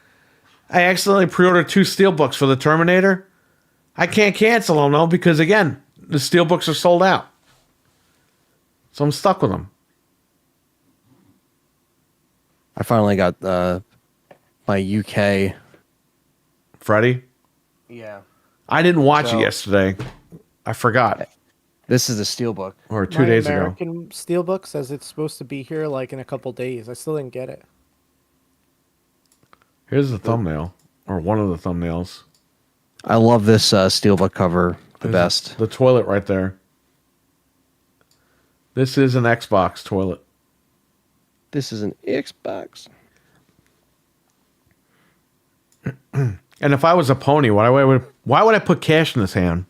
A: I accidentally pre-ordered 2 steelbooks for the Terminator. I can't cancel them though because again, the steelbooks are sold out. So I'm stuck with them.
C: I finally got my UK.
A: Freddy?
C: Yeah.
A: I didn't watch
C: So-
A: it yesterday. I forgot.
C: This is a steelbook.
A: Or 2
B: My
A: days ago.
B: American Steelbook says it's supposed to be here like in a couple days. I still didn't get it.
A: Here's the thumbnail. Or one of the thumbnails.
C: I love this steelbook cover the best.
A: The toilet right there. This is an Xbox toilet.
C: This is an Xbox.
A: And if I was a pony, why would I put cash in his hand?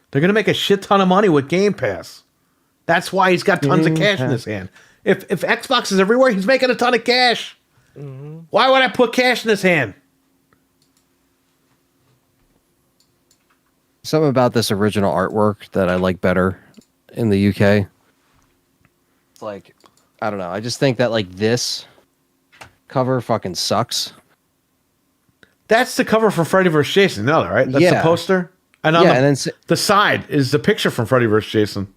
A: They're going to make a shit ton of money with Game Pass. That's why he's got tons of cash in his hand. If Xbox is everywhere, he's making a ton of cash. Mm-hmm. Why would I put cash in his hand?
C: Something about this original artwork that I like better in the UK. It's like, I don't know. I just think that like this cover fucking sucks.
A: That's the cover for Freddy vs. Jason. No, right? That's the
C: Yeah.
A: poster. And on
C: Yeah,
A: the,
C: and then
A: the side is the picture from Freddy vs. Jason.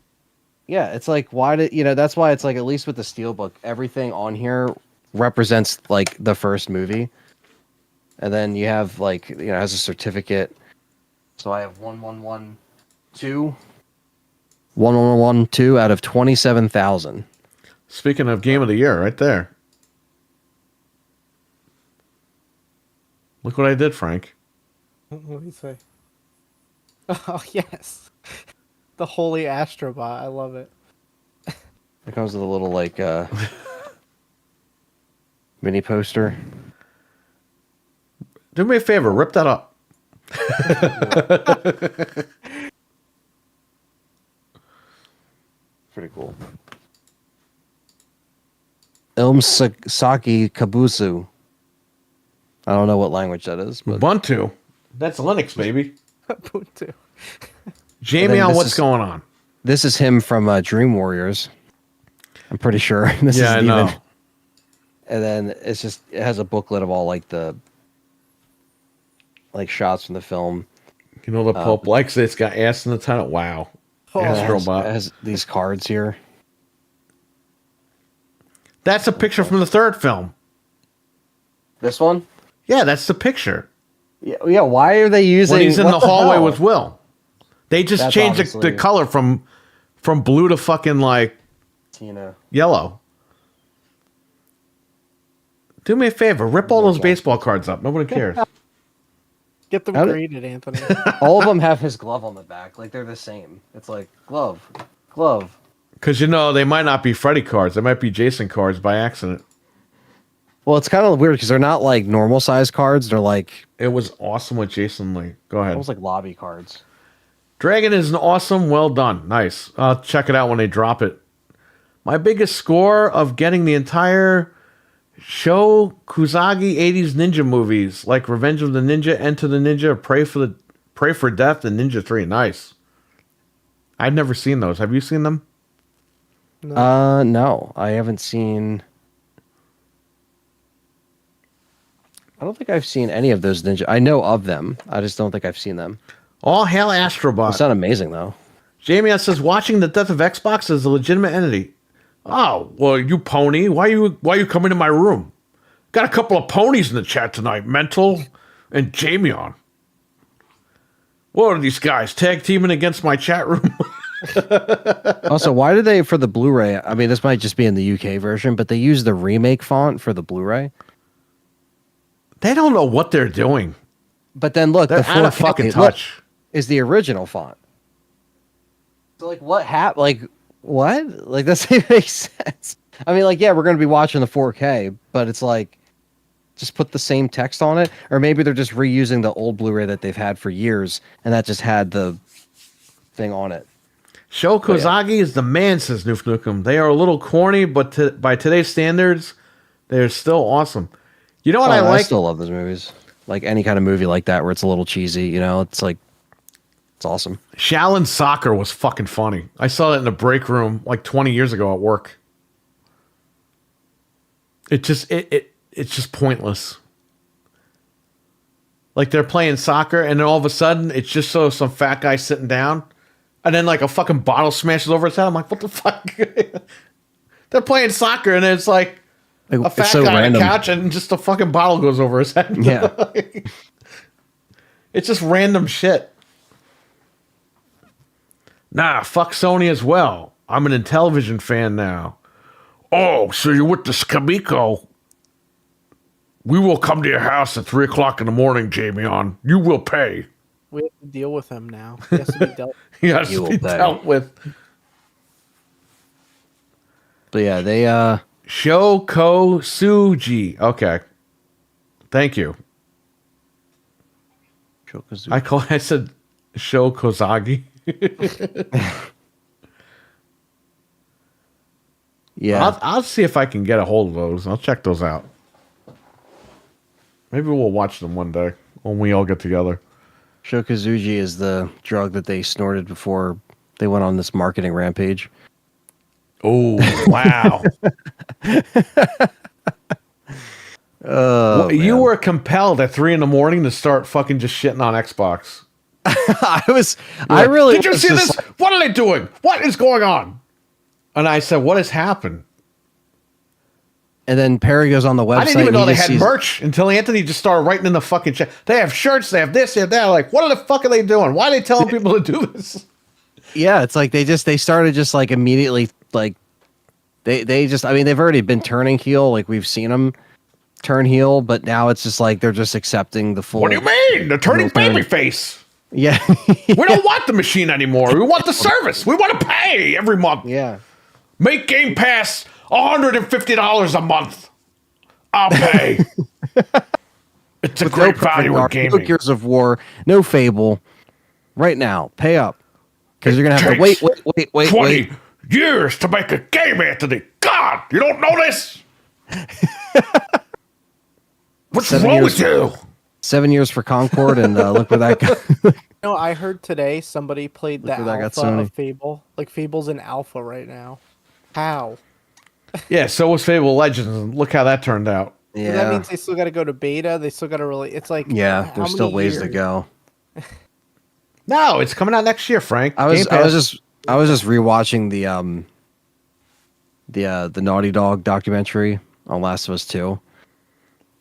C: yeah, it's like why did that's why it's like at least with the steelbook, everything on here represents like the first movie. And then you have like has a certificate. So I have 1112. 1112 out of 27,000.
A: Speaking of Game of the Year, right there. Look what I did, Frank.
B: What do you say? Oh, yes. The Holy Astrobot. I love it.
C: It comes with a little like mini poster.
A: Do me a favor, rip that up.
C: Pretty cool. Saki Kabusu. I don't know what language that is, but
A: Ubuntu. That's Linux, baby.
B: Ubuntu.
A: Jamie,
C: this
A: what's
C: is-
A: going on?
C: this is him from Dream Warriors. I'm pretty sure. This
A: Yeah, I
C: isn't
A: know.
C: even. And then it has a booklet of all like the shots from the film.
A: You know, the Pope likes it. It's got ass in the title. Wow.
B: Oh,
C: And it
A: Astrobot.
C: has these cards here.
A: That's a picture from the third film.
C: This one?
A: Yeah, that's the picture.
C: Yeah. Why are they using
A: When he's in
C: what
A: the hallway
C: hell?
A: with Will. They just
C: That's
A: changed the
C: obviously-
A: color from blue to fucking like
C: Tina?
A: yellow. Do me a favor, rip all those baseball cards up. Nobody cares.
B: Get them
C: How did-
B: graded, Anthony.
C: All of them have his glove on the back. Like they're the same. It's like glove.
A: Because they might not be Freddy cards. They might be Jason cards by accident.
C: Well, it's kind of weird because they're not like normal size cards. They're like
A: It was awesome with Jason Lee. Go ahead.
C: almost like lobby cards.
A: Dragon is an awesome. Well done. Nice. I'll check it out when they drop it. My biggest score of getting the entire Sho Kuzagi 80s ninja movies like Revenge of the Ninja, Enter the Ninja, Pray for Death, and Ninja 3. Nice. I've never seen those. Have you seen them?
C: No, I haven't seen. I don't think I've seen any of those ninja. I know of them. I just don't think I've seen them.
A: All hail Astrobot.
C: It's not amazing though.
A: Jamie says watching the death of Xbox is a legitimate entity. Oh, well, you pony. Why you coming to my room? Got a couple of ponies in the chat tonight. Mental and Jamion. What are these guys tag teaming against my chat room?
C: Also, why do they for the Blu-ray? I mean, this might just be in the UK version, but they use the remake font for the Blu-ray.
A: They don't know what they're doing.
C: But then look,
A: They're
C: the
A: out of
C: 4K
A: fucking
C: look,
A: touch.
C: is the original font. So like, what happened? Like, what? Like, that doesn't make sense. I mean, like, yeah, we're going to be watching the 4K, but it's like, just put the same text on it, or maybe they're just reusing the old Blu-ray that they've had for years, and that just had the thing on it.
A: Sho Kozagi is the man, says Noof Nukem. They are a little corny, but by today's standards, they're still awesome. You know what I
C: I
A: like?
C: still love those movies. Like any kind of movie like that where it's a little cheesy, it's like, it's awesome.
A: Shaolin Soccer was fucking funny. I saw it in the break room like 20 years ago at work. It's just pointless. Like they're playing soccer and then all of a sudden it's just some fat guy sitting down. And then like a fucking bottle smashes over his head. I'm like, what the fuck? They're playing soccer and it's like a fat guy on a couch and just a fucking bottle goes over his head.
C: Yeah.
A: It's just random shit. Nah, fuck Sony as well. I'm an Intellivision fan now. Oh, so you're with the Skabiko? We will come to your house at 3 o'clock in the morning, Jamion. You will pay.
B: We have to deal with him now. He has to be dealt.
A: He has to be dealt with.
C: But yeah, they
A: Shoko Suji. Okay. Thank you. I said Sho Kozagi.
C: Yeah.
A: I'll see if I can get a hold of those. I'll check those out. Maybe we'll watch them one day when we all get together.
C: Shokazuji is the drug that they snorted before they went on this marketing rampage.
A: Oh, wow.
C: Oh,
A: you were compelled at 3 a.m. to start fucking just shitting on Xbox. Did you see this? What are they doing? What is going on? And I said, what has happened?
C: And then Perry goes on the website.
A: I didn't even know they had merch until Anthony just started writing in the fucking chat. They have shirts, they have this, they have that. Like, what the fuck are they doing? Why are they telling people to do this?
C: Yeah, it's like they started just like immediately like they just, I mean, they've already been turning heel, like we've seen them turn heel, but now it's just like they're just accepting the full.
A: What do you mean? They're turning babyface.
C: Yeah.
A: We don't want the machine anymore. We want the service. We want to pay every month.
C: Yeah.
A: Make Game Pass $150 a month. I'll pay. It's a great value in gaming.
C: No Gears of War, no Fable. Right now, pay up. Because you're going to have to wait.
A: 20 years to make a game, Anthony. God, you don't know this? What's wrong with you?
C: 7 years for Concord, and look where that got.
B: No, I heard today somebody played the alpha of Fable. Like, Fable's in alpha right now. How?
A: Yeah, so was Fable Legends, and look how that turned out.
B: Yeah. So that means they still got to go to beta. They still got to really. It's like
C: yeah, there's still ways to go.
A: No, it's coming out next year, Frank.
C: I was just rewatching the Naughty Dog documentary on Last of Us 2.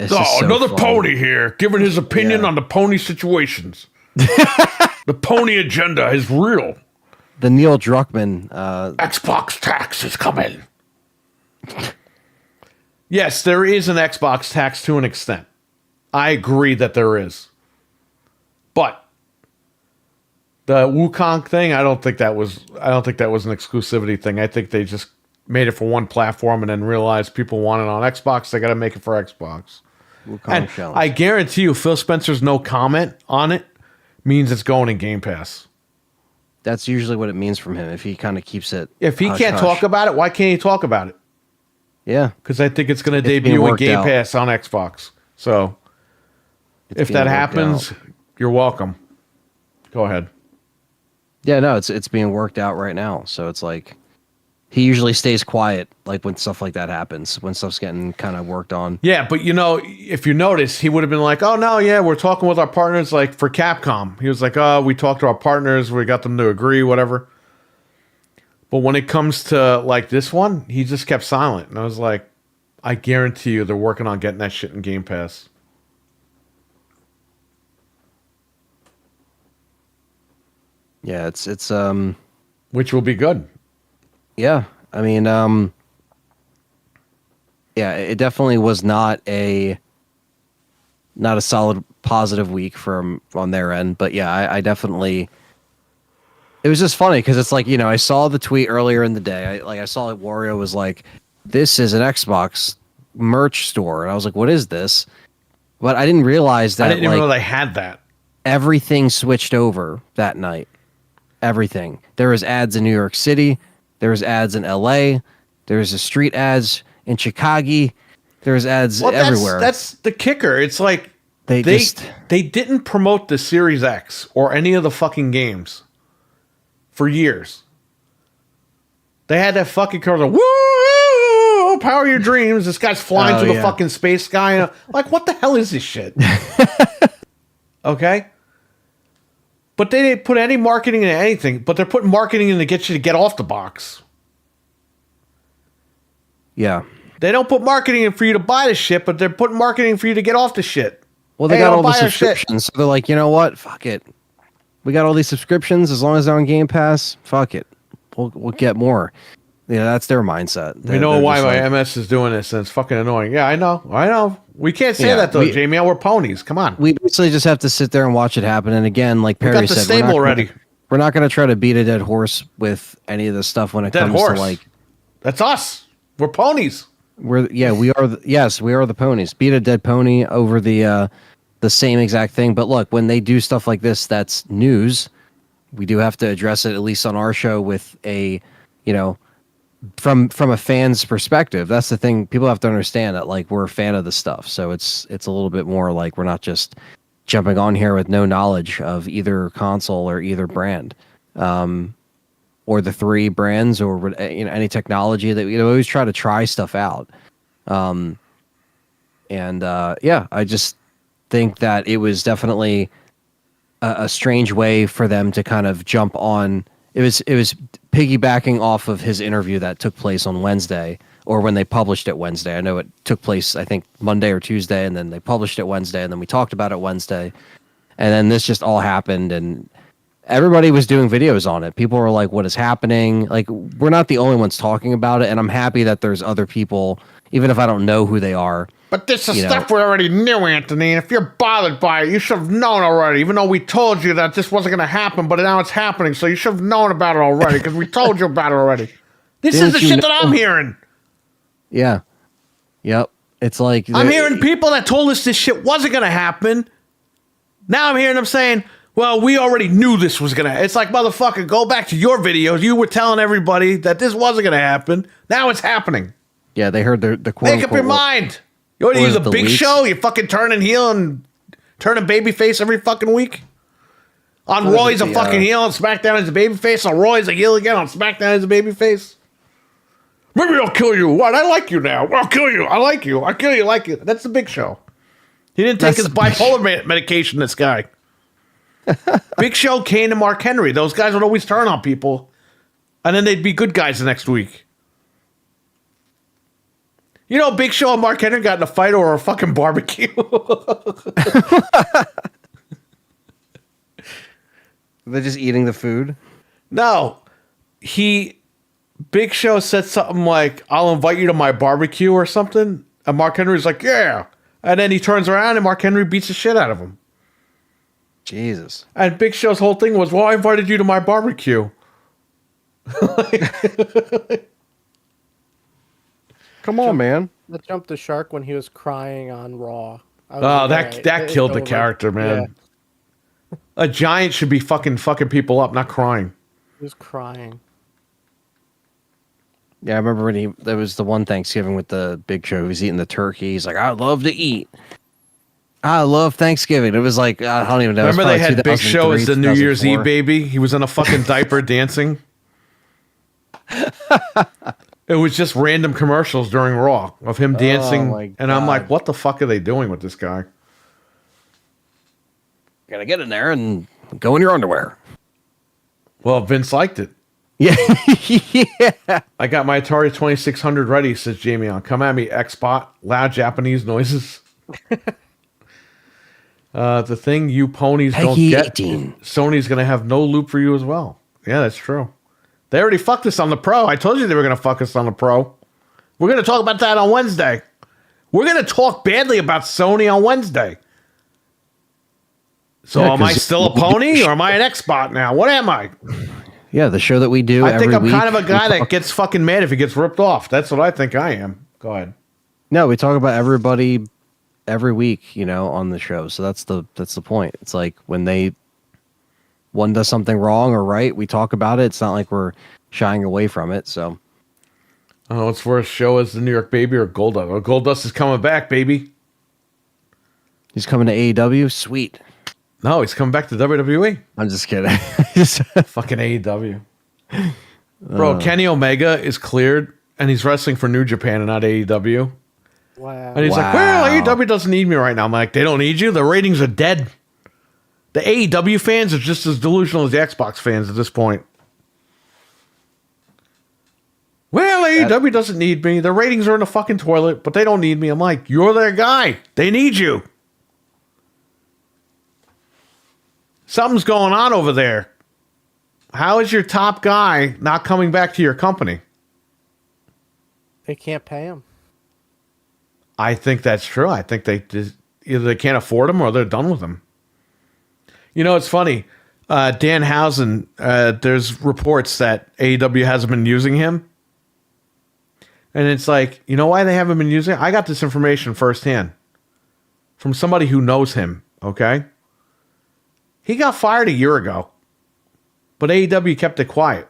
A: Another pony here, giving his opinion on the pony situations. The pony agenda is real.
C: The Neil Druckmann
A: Xbox tax is coming. Yes, there is an Xbox tax to an extent. I agree that there is. But the Wukong thing, I don't think that was an exclusivity thing. I think they just made it for one platform and then realized people want it on Xbox. They got to make it for Xbox. And I guarantee you, Phil Spencer's no comment on it means it's going in Game Pass.
C: That's usually what it means from him. If he kind of keeps it,
A: if he can't talk about it, why can't he talk about it?
C: Yeah,
A: because I think it's going to debut in Game Pass on Xbox. So if that happens, you're welcome. Go ahead.
C: Yeah, no, it's being worked out right now. So it's like he usually stays quiet, like when stuff like that happens, when stuff's getting kind of worked on.
A: Yeah, but you know, if you notice, he would have been like, "Oh no, yeah, we're talking with our partners." Like for Capcom, he was like, "Oh, we talked to our partners, we got them to agree, whatever." But when it comes to like this one, he just kept silent, and I was like, "I guarantee you, they're working on getting that shit in Game Pass."
C: Yeah, it's
A: which will be good.
C: Yeah, I mean, yeah, it definitely was not a solid positive week on their end, but yeah, I definitely. It was just funny because it's like, you know, I saw the tweet earlier in the day. I saw like Wario was like, "This is an Xbox merch store," and I was like, "What is this?" But I didn't realize that.
A: I didn't even know they had that.
C: Everything switched over that night. Everything. There was ads in New York City. There was ads in LA. There was street ads in Chicago. There was ads everywhere.
A: That's the kicker. It's like they didn't promote the Series X or any of the fucking games for years. They had that fucking car, woo, power your dreams. This guy's flying through the fucking space sky. Like, what the hell is this shit? Okay. But they didn't put any marketing into anything, but they're putting marketing in to get you to get off the box.
C: Yeah.
A: They don't put marketing in for you to buy the shit, but they're putting marketing for you to get off the shit.
C: Well, they
A: Hey,
C: got
A: I'll
C: all the
A: buy our shit.
C: subscriptions, so they're like, you know what? Fuck it. We got all these subscriptions. As long as they're on Game Pass, fuck it. We'll get more. Yeah, that's their mindset.
A: We know why
C: just
A: my
C: like,
A: MS is doing this, and it's fucking annoying. Yeah, I know. We can't say
C: Yeah,
A: that, though,
C: we-
A: Jamie. We're ponies. Come on.
C: we basically just have to sit there and watch it happen. And again, like
A: We
C: Perry
A: got the
C: said,
A: stable already.
C: We're not going to try to beat a dead horse with any of this stuff when it
A: Dead
C: comes
A: horse.
C: to like
A: That's us. We're ponies.
C: we are the ponies. Beat a dead pony over the same exact thing. But look, when they do stuff like this, that's news. We do have to address it, at least on our show, with a, from a fan's perspective. That's the thing. People have to understand that like we're a fan of the stuff, so it's a little bit more like we're not just jumping on here with no knowledge of either console or either brand, or the three brands, or any technology that we always try to try stuff out. I just think that it was definitely a strange way for them to kind of jump on. It was piggybacking off of his interview that took place on Wednesday, or when they published it Wednesday. I know it took place, I think, Monday or Tuesday, and then they published it Wednesday, and then we talked about it Wednesday. And then this just all happened, and everybody was doing videos on it. People were like, what is happening? Like, we're not the only ones talking about it, and I'm happy that there's other people, even if I don't know who they are.
A: But this is stuff we already knew, Anthony. And if you're bothered by it, you should have known already. Even though we told you that this wasn't going to happen, but now it's happening. So you should have known about it already because we told you about it already. This is the shit that I'm hearing.
C: Yeah. Yep. It's like
A: I'm hearing people that told us this shit wasn't going to happen. Now I'm hearing them saying, well, we already knew this was going to. It's like, motherfucker, go back to your videos. You were telling everybody that this wasn't going to happen. Now it's happening.
C: Yeah, they heard the quote.
A: Make up your mind. You want to use a big show? You fucking turning heel and turning babyface every fucking week? On Raw, he's a fucking heel. On SmackDown, he's a babyface. On Raw, he's a heel again. On SmackDown, he's a babyface. Maybe I'll kill you. What? I like you now. I'll kill you. I like you. I'll kill you. Like you. That's the Big Show. He didn't take his bipolar medication, this guy. Big Show, Kane, and Mark Henry. Those guys would always turn on people. And then they'd be good guys the next week. You know, Big Show and Mark Henry got in a fight over a fucking barbecue.
C: They're just eating the food?
A: No. Big Show said something like, I'll invite you to my barbecue or something. And Mark Henry's like, yeah. And then he turns around and Mark Henry beats the shit out of him.
C: Jesus.
A: And Big Show's whole thing was, well, I invited you to my barbecue.
C: Come on, man.
B: That jumped the shark when he was crying on Raw.
A: Oh, that killed the character, man. Yeah. A giant should be fucking people up, not crying.
B: He was crying.
C: Yeah, I remember when there was the one Thanksgiving with the Big Show. He was eating the turkey. He's like, I love to eat. I love Thanksgiving. It was like, I don't even know.
A: Remember they had Big Show as the New Year's Eve baby? He was in a fucking diaper dancing. It was just random commercials during Raw of him dancing. And I'm like, what the fuck are they doing with this guy?
C: You gotta get in there and go in your underwear.
A: Well, Vince liked it.
C: Yeah.
A: Yeah. I got my Atari 2600 ready, says Jamie on. Come at me, Xbot. Loud Japanese noises. The thing you ponies don't get, 18. Sony's going to have no loop for you as well. Yeah, that's true. They already fucked us on the Pro. I told you they were going to fuck us on the Pro. We're going to talk about that on Wednesday. We're going to talk badly about Sony on Wednesday. So am I still a pony or am I an Xbot now? What am I?
C: Yeah, the show that we do
A: I think I'm
C: week,
A: kind of a guy that gets fucking mad if he gets ripped off. That's what I think I am. Go ahead.
C: No, we talk about everybody every week, on the show. So that's the point. It's like when one does something wrong or right, we talk about it. It's not like we're shying away from it. So
A: I don't know what's worse, show as the New York Baby or Goldust. Well, Goldust is coming back, baby.
C: He's coming to AEW? Sweet.
A: No, he's coming back to WWE.
C: I'm just kidding.
A: Fucking AEW. Bro, Kenny Omega is cleared and he's wrestling for New Japan and not AEW.
B: Wow.
A: And he's like, well, AEW doesn't need me right now. I'm like, they don't need you? The ratings are dead. The AEW fans are just as delusional as the Xbox fans at this point. Well, AEW doesn't need me. Their ratings are in the fucking toilet, but they don't need me. I'm like, you're their guy. They need you. Something's going on over there. How is your top guy not coming back to your company?
B: They can't pay him.
A: I think that's true. I think they just, either they can't afford him or they're done with him. You know, it's funny. Danhausen, there's reports that AEW hasn't been using him. And it's like, you know why they haven't been using it? I got this information firsthand from somebody who knows him, okay? He got fired a year ago, but AEW kept it quiet.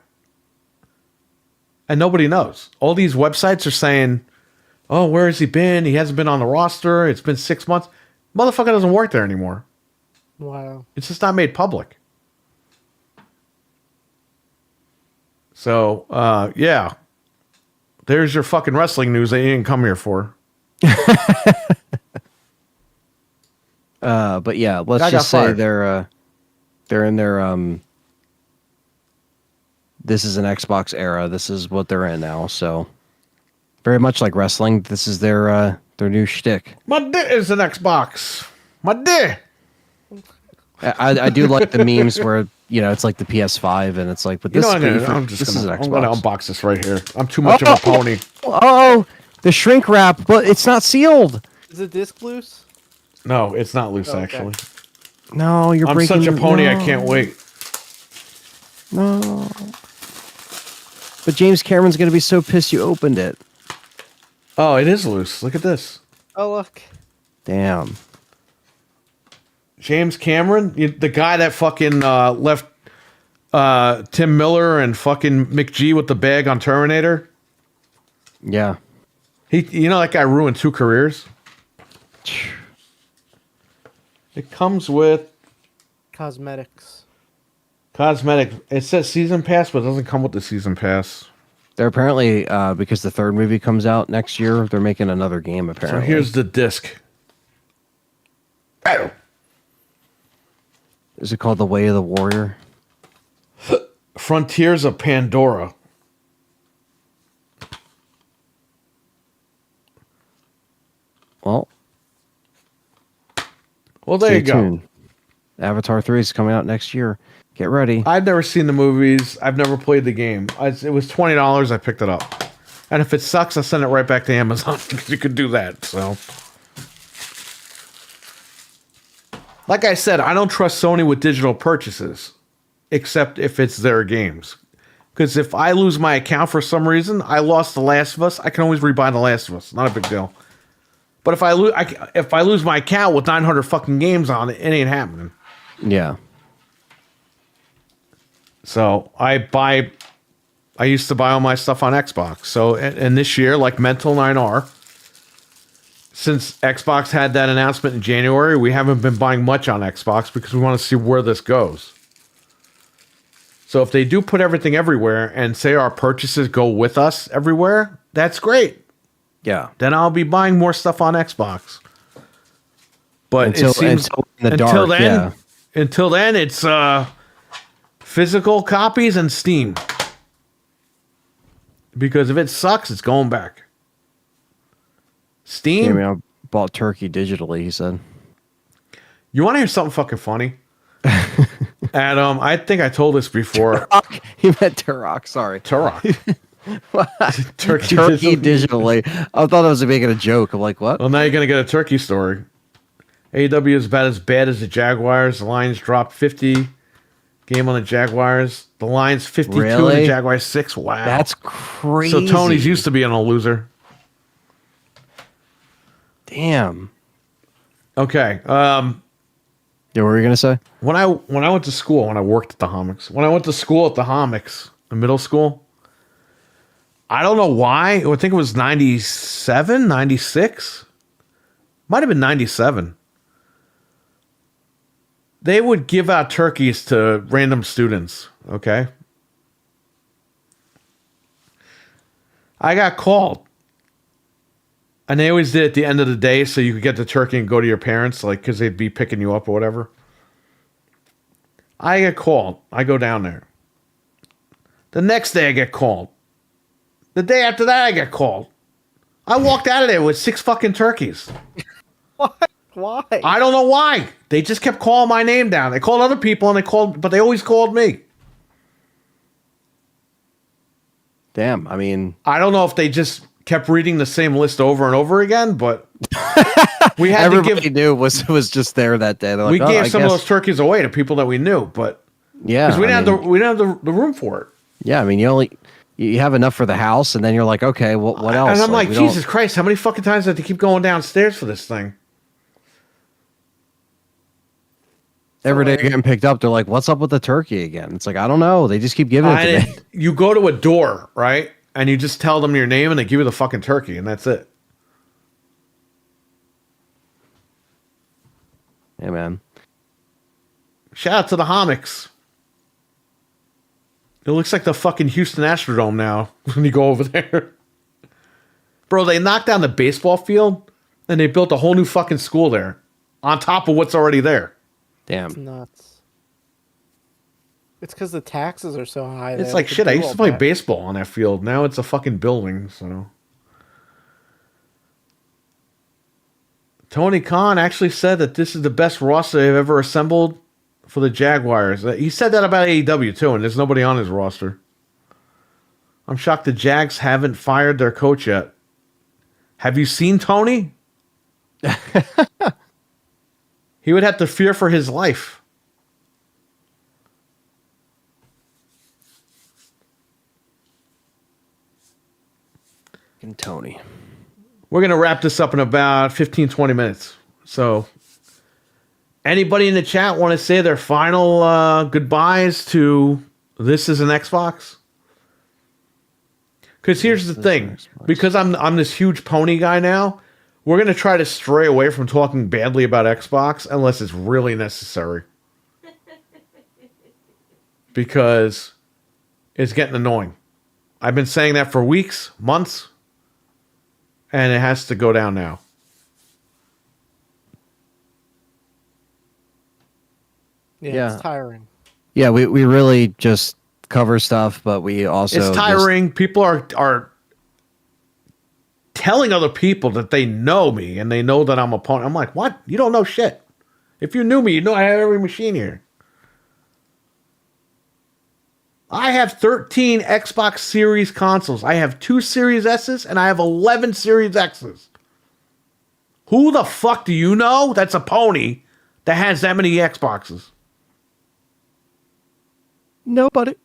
A: And nobody knows. All these websites are saying, oh, where has he been? He hasn't been on the roster. It's been 6 months. Motherfucker doesn't work there anymore.
B: Wow.
A: It's just not made public. So, yeah. There's your fucking wrestling news that you didn't come here for.
C: But yeah, let's just say they're in their this is an Xbox era. This is what they're in now. So very much like wrestling, this is their new shtick.
A: My dick is an Xbox. My dick.
C: I do like the memes where it's like the PS5 and it's like, but this,
A: I'm gonna unbox this right here. I'm too much of a pony.
C: Oh, the shrink wrap, but it's not sealed.
B: Is the disc loose?
A: No, it's not loose,
B: Okay.
A: actually.
C: No, you're
A: I'm
C: breaking.
A: such a pony, I can't wait.
C: No. But James Cameron's going to be so pissed you opened it.
A: Oh, it is loose. Look at this.
B: Oh, look.
C: Damn.
A: James Cameron, the guy that fucking left Tim Miller and fucking McG with the bag on Terminator.
C: Yeah.
A: That guy ruined 2 careers. It comes with
B: Cosmetics.
A: cosmetic. It says season pass, but it doesn't come with the season pass.
C: They're apparently, because the third movie comes out next year, they're making another game, apparently.
A: So here's the disc. Oh.
C: Is it called The Way of the Warrior?
A: Frontiers of Pandora.
C: Well,
A: There
C: stay
A: you go.
C: tuned. Avatar 3 is coming out next year. Get ready.
A: I've never seen the movies. I've never played the game. It was $20. I picked it up. And if it sucks, I'll send it right back to Amazon because you could do that. So, like I said, I don't trust Sony with digital purchases, except if it's their games. Because if I lose my account for some reason, I lost The Last of Us, I can always rebuy The Last of Us. Not a big deal. But if I lose my account with 900 fucking games on it, it ain't happening.
C: Yeah.
A: So I used to buy all my stuff on Xbox. So, and this year, like Mental 9R, since Xbox had that announcement in January, we haven't been buying much on Xbox because we want to see where this goes. So if they do put everything everywhere and say our purchases go with us everywhere, that's great.
C: Yeah.
A: Then I'll be buying more stuff on Xbox. But until then, it's physical copies and Steam. Because if it sucks, it's going back. Steam.
C: I bought Turkey digitally, he said.
A: You want to hear something fucking funny? Adam, I think I told this before.
C: He meant Turok, sorry.
A: Turok.
C: Turkey digitally. I thought I was making a joke. I'm like, what?
A: Well, now you're going to get a turkey story. AEW is about as bad as the Jaguars. The Lions dropped 50. Game on the Jaguars. The Lions 52 and the Jaguars 6. Wow.
C: That's crazy.
A: So Tony's used to being a loser.
C: Damn.
A: Okay.
C: Yeah, what were you going to say?
A: When I went to school, when I worked at the Homics, when I went to school at the Homics in middle school, I don't know why. I think it was 97, 96. Might have been 97. They would give out turkeys to random students, okay? I got called. And they always did it at the end of the day so you could get the turkey and go to your parents, like, because they'd be picking you up or whatever. I get called. I go down there. The next day I get called. The day after that I get called. I walked out of there with 6 fucking turkeys.
B: What? Why?
A: I don't know why. They just kept calling my name down. They called other people but they always called me.
C: Damn. I mean,
A: I don't know if they just kept reading the same list over and over again, but we had
C: everybody
A: to give.
C: knew was just there that day. They're like,
A: We
C: "Oh,
A: gave
C: I
A: some of
C: guess."
A: those turkeys away to people that we knew, but
C: Yeah,
A: because we
C: I
A: didn't
C: mean,
A: have the room for it.
C: yeah. I mean, you have enough for the house, and then you're like, okay, what else?
A: And I'm like,
C: we don't-
A: Jesus Christ, how many fucking times do I have to keep going downstairs for this thing?
C: Every day you're getting picked up, they're like, what's up with the turkey again? It's like, I don't know. They just keep giving it to me.
A: You go to a door, right? And you just tell them your name and they give you the fucking turkey, and that's it.
C: Hey, man.
A: Shout out to the Homics. It looks like the fucking Houston Astrodome now when you go over there. Bro, they knocked down the baseball field and they built a whole new fucking school there on top of what's already there.
C: Damn.
B: Nuts. It's because the taxes are so high.
A: It's like shit. I used to play baseball on that field. Now it's a fucking building. So Tony Khan actually said that this is the best roster they've ever assembled for the Jaguars. He said that about AEW too, and there's nobody on his roster. I'm shocked the Jags haven't fired their coach yet. Have you seen Tony? He would have to fear for his life.
C: And Tony.
A: We're going to wrap this up in about 15, 20 minutes. So, anybody in the chat want to say their final goodbyes to This Is an Xbox? Because here's the thing. Because I'm this huge pony guy now, we're going to try to stray away from talking badly about Xbox unless it's really necessary. Because it's getting annoying. I've been saying that for weeks, months, and it has to go down now.
B: Yeah, it's tiring.
C: Yeah, we really just cover stuff, but we also
A: It's tiring. People are telling other people that they know me and they know that I'm a pony. I'm like, what? You don't know shit. If you knew me, you know I have every machine here. I have 13 Xbox Series consoles. I have 2 Series S's and I have 11 Series X's. Who the fuck do you know that's a pony that has that many Xboxes?
C: Nobody.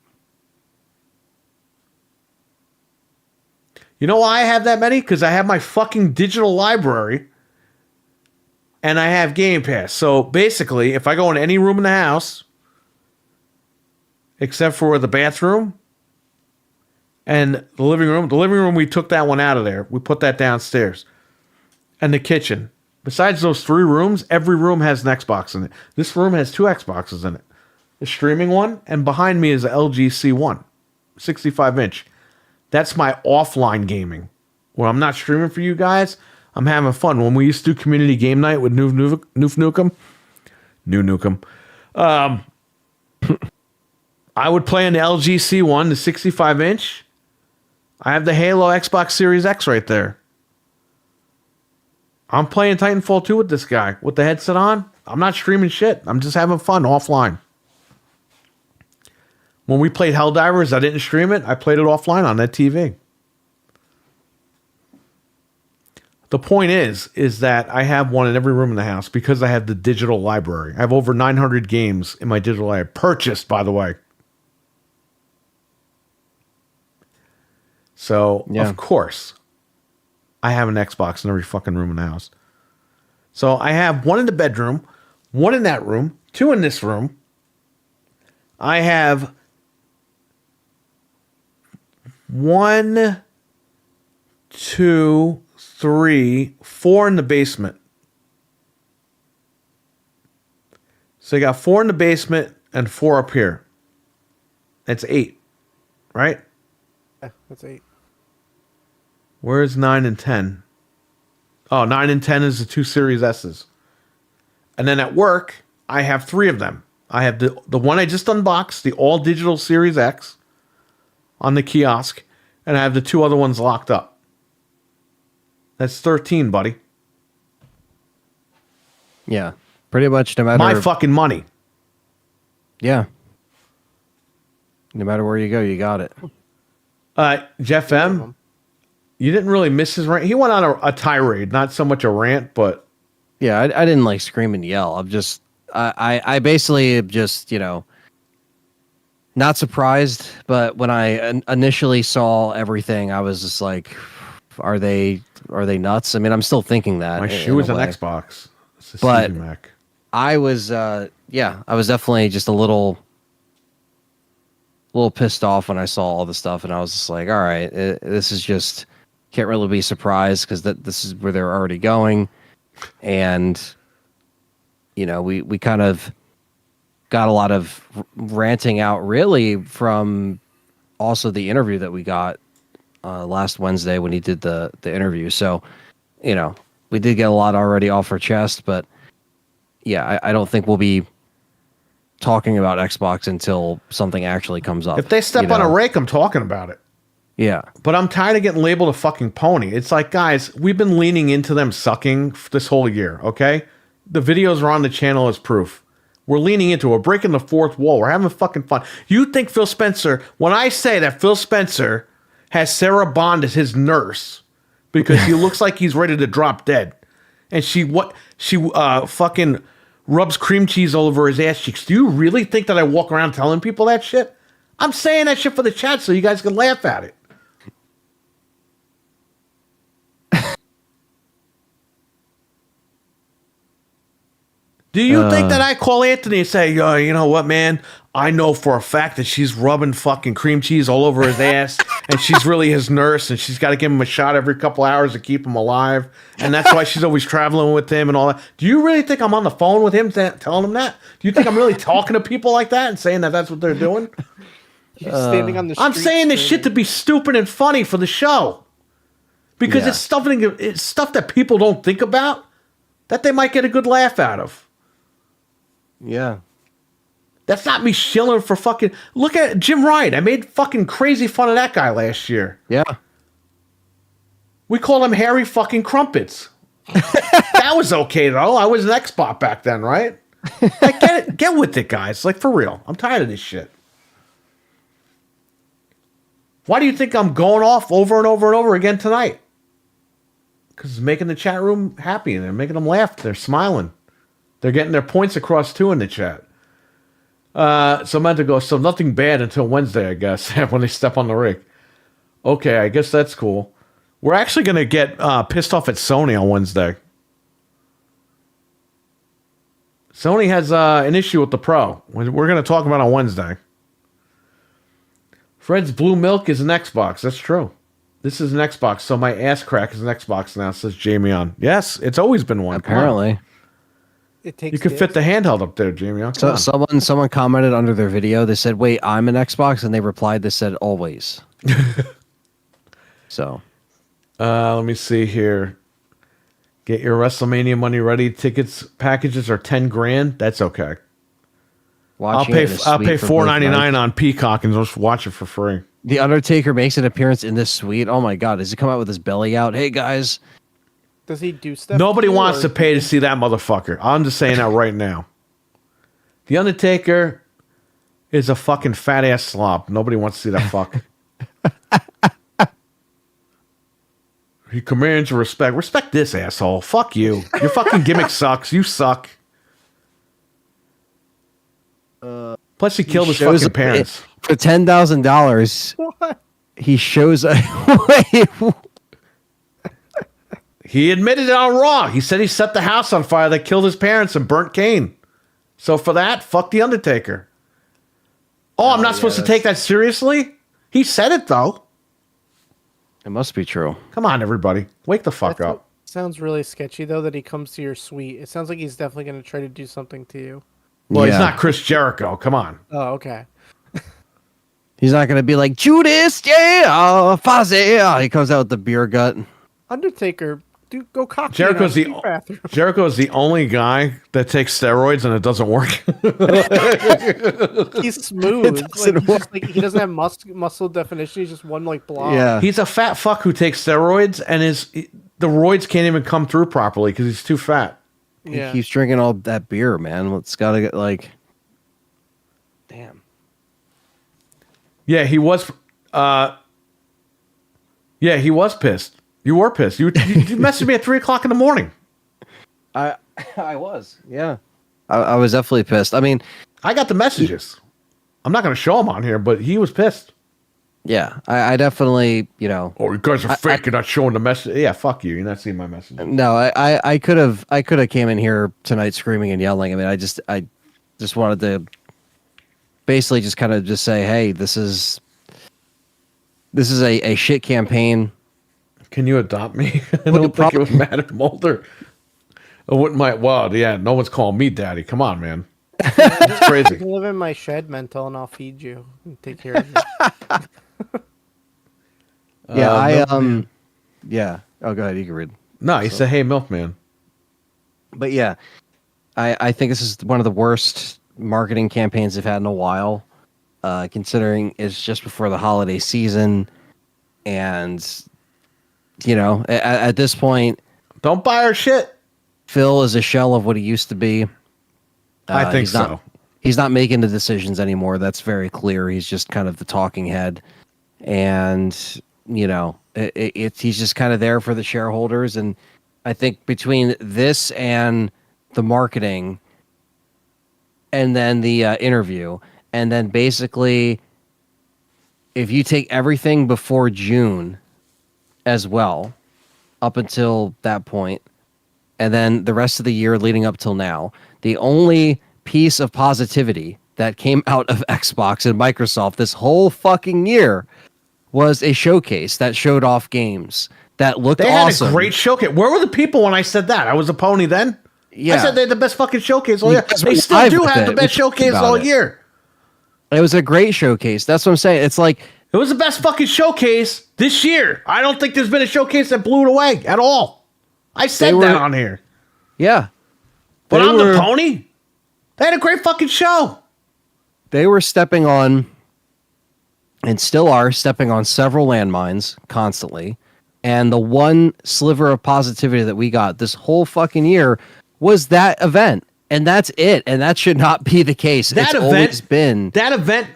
A: You know why I have that many? Because I have my fucking digital library and I have Game Pass. So basically, if I go in any room in the house, except for the bathroom and the living room, we took that one out of there. We put that downstairs. And the kitchen. Besides those 3 rooms, every room has an Xbox in it. This room has 2 Xboxes in it. The streaming one, and behind me is an LG C1, 65-inch. That's my offline gaming. When I'm not streaming for you guys, I'm having fun. When we used to do community game night with Noof Nukem, I would play on the LG C1, the 65-inch. I have the Halo Xbox Series X right there. I'm playing Titanfall 2 with this guy with the headset on. I'm not streaming shit. I'm just having fun offline. When we played Helldivers, I didn't stream it. I played it offline on that TV. The point is that I have one in every room in the house because I have the digital library. I have over 900 games in my digital library. Purchased, by the way. So, of course, I have an Xbox in every fucking room in the house. So I have one in the bedroom, one in that room, 2 in this room. I have 1, 2, 3, 4 in the basement. So you got 4 in the basement and 4 up here. That's 8, right?
B: Yeah, that's 8.
A: Where's 9 and 10? Oh, 9 and 10 is the 2 Series S's. And then at work, I have 3 of them. I have the one I just unboxed, the all digital Series X on the kiosk, and I have the 2 other ones locked up. That's 13, buddy.
C: Yeah. Pretty much no matter
A: My fucking money.
C: Yeah. No matter where you go, you got it.
A: Jeff M, you didn't really miss his rant. He went on a tirade, not so much a rant, but
C: Yeah, I didn't like scream and yell. I'm just I basically am just, not surprised, but when I initially saw everything, I was just like, are they nuts? I mean, I'm still thinking that.
A: my shoe is an Xbox. It's a
C: But-
A: CZ Mac.
C: I was I was definitely just a little pissed off when I saw all the stuff, and I was just like, all right, this is just can't really be surprised because this is where they're already going, and we kind of got a lot of ranting out really from also the interview that we got last Wednesday when he did the interview. So we did get a lot already off our chest, but yeah, I don't think we'll be talking about Xbox until something actually comes up.
A: If they step on a rake, I'm talking about it.
C: Yeah.
A: But I'm tired of getting labeled a fucking pony. It's like, guys, we've been leaning into them sucking this whole year, okay? The videos are on the channel as proof. We're leaning into it. We're breaking the fourth wall. We're having fucking fun. You think Phil Spencer, when I say that Phil Spencer has Sarah Bond as his nurse because he looks like he's ready to drop dead, and she fucking rubs cream cheese all over his ass cheeks. Do you really think that I walk around telling people that shit? I'm saying that shit for the chat so you guys can laugh at it. Do you think that I call Anthony and say, you know what, man? I know for a fact that she's rubbing fucking cream cheese all over his ass, and she's really his nurse, and she's got to give him a shot every couple hours to keep him alive, and that's why she's always traveling with him and all that. Do you really think I'm on the phone with him telling him that? Do you think I'm really talking to people like that and saying that that's what they're doing?
B: He's standing on the street.
A: I'm saying this shit to be stupid and funny for the show, because
C: Yeah.
A: it's stuff that people don't think about that they might get a good laugh out of.
C: Yeah.
A: That's not me shilling for fucking. Look at Jim Ryan. I made fucking crazy fun of that guy last year.
C: Yeah.
A: We called him Harry fucking Crumpets. That was okay though. I was an Xbox back then, right? Like, get with it, guys. Like, for real. I'm tired of this shit. Why do you think I'm going off over and over and over again tonight? Because it's making the chat room happy and they're making them laugh. They're smiling. They're getting their points across too in the chat. So meant to go, so nothing bad until Wednesday, I guess, when they step on the rig. Okay, I guess that's cool. We're actually going to get pissed off at Sony on Wednesday. Sony has an issue with the Pro. We're going to talk about it on Wednesday. Fred's Blue Milk is an Xbox. That's true. This is an Xbox, so my ass crack is an Xbox now, says Jamie on. Yes, it's always been one. Come on.
C: Apparently.
B: It takes
A: You could fit the handheld up there, Jamie. Come
C: So
A: on.
C: someone commented under their video. They said, "Wait, I'm an Xbox," and they replied. They said, "Always." So,
A: Let me see here. Get your WrestleMania money ready. Tickets packages are $10,000. That's okay. I'll pay $4.99 on Peacock and just watch it for free.
C: The Undertaker makes an appearance in this suite. Oh my God! Does he come out with his belly out? Hey guys.
B: Does he do stuff?
A: Nobody
B: to you,
A: wants
B: or-
A: to pay to see that motherfucker. I'm just saying that right now. The Undertaker is a fucking fat ass slob. Nobody wants to see that fuck. He commands your respect. Respect this asshole. Fuck you. Your fucking gimmick sucks. You suck. Plus, he killed his
C: shows
A: fucking parents.
C: for $10,000.
B: What?
C: He shows a wait.
A: He admitted it on Raw. He said he set the house on fire that killed his parents and burnt Kane. So for that, fuck the Undertaker. Oh, I'm not supposed to take that seriously? He said it, though.
C: It must be true.
A: Come on, everybody. Wake the fuck
B: That's
A: up.
B: Sounds really sketchy though that he comes to your suite. It sounds like he's definitely going to try to do something to you.
A: Well, he's
C: Yeah.
A: not Chris Jericho. Come on.
B: Oh, okay.
C: He's not gonna be like Judas, yeah, Fozzy. Yeah. He comes out with the beer gut.
B: Undertaker dude, go cock.
A: Jericho's Jericho's the only guy that takes steroids and it doesn't work.
B: He's smooth. He doesn't have muscle definition. He's just one like blob.
C: Yeah.
A: He's a fat fuck who takes steroids and the roids can't even come through properly because he's too fat.
B: Yeah.
C: He keeps drinking all that beer, man. It's got to get like, damn.
A: Yeah, he was. Yeah, he was pissed. You were pissed. You messaged me at 3:00 in the morning.
C: I was, yeah. I was definitely pissed. I mean,
A: I got the messages. I'm not going to show him on here, but he was pissed.
C: yeah, I definitely, you know.
A: Oh, you guys are fake. You're not showing the message. Yeah, fuck you. You're not seeing my message.
C: No, I could have came in here tonight screaming and yelling. I mean, I just wanted to basically just kind of just say, hey, this is a shit campaign.
A: Can you adopt me? I don't think it would matter, Mulder. I wouldn't mind. Well, yeah, no one's calling me daddy. Come on, man. That's crazy.
B: You can live in my shed, Mental, and I'll feed you and take care of you.
C: Yeah, yeah. Oh, go ahead. You can read.
A: No, he said, hey, milkman.
C: But yeah, I think this is one of the worst marketing campaigns they've had in a while, considering it's just before the holiday season. And, you know, at this point,
A: Don't buy our shit.
C: Phil is a shell of what he used to be.
A: I think
C: he's not,
A: so.
C: He's not making the decisions anymore. That's very clear. He's just kind of the talking head. And, you know, he's just kind of there for the shareholders. And I think between this and the marketing and then the interview, and then basically if you take everything before June as well, up until that point, and then the rest of the year leading up till now, the only piece of positivity that came out of Xbox and Microsoft this whole fucking year was a showcase that showed off games that looked awesome.
A: Had a great showcase. Where were the people when I said that? I was a pony then.
C: Yeah.
A: I said they had the best fucking showcase all year.
C: Because
A: They
C: we
A: still
C: live
A: do
C: with
A: have the
C: it.
A: best
C: We talked
A: showcase
C: about
A: all
C: it.
A: year.
C: It was a great showcase. That's what I'm saying. It's like,
A: It was the best fucking showcase this year. I don't think there's been a showcase that blew it away at all. I said that on here.
C: yeah.
A: But
C: They
A: I'm
C: were-
A: the pony. They had a great fucking show.
C: They were stepping on, and still are stepping on, several landmines constantly. And the one sliver of positivity that we got this whole fucking year was that event. And that's it. And that should not be the case.
A: That
C: It's
A: event-
C: always been.
A: That event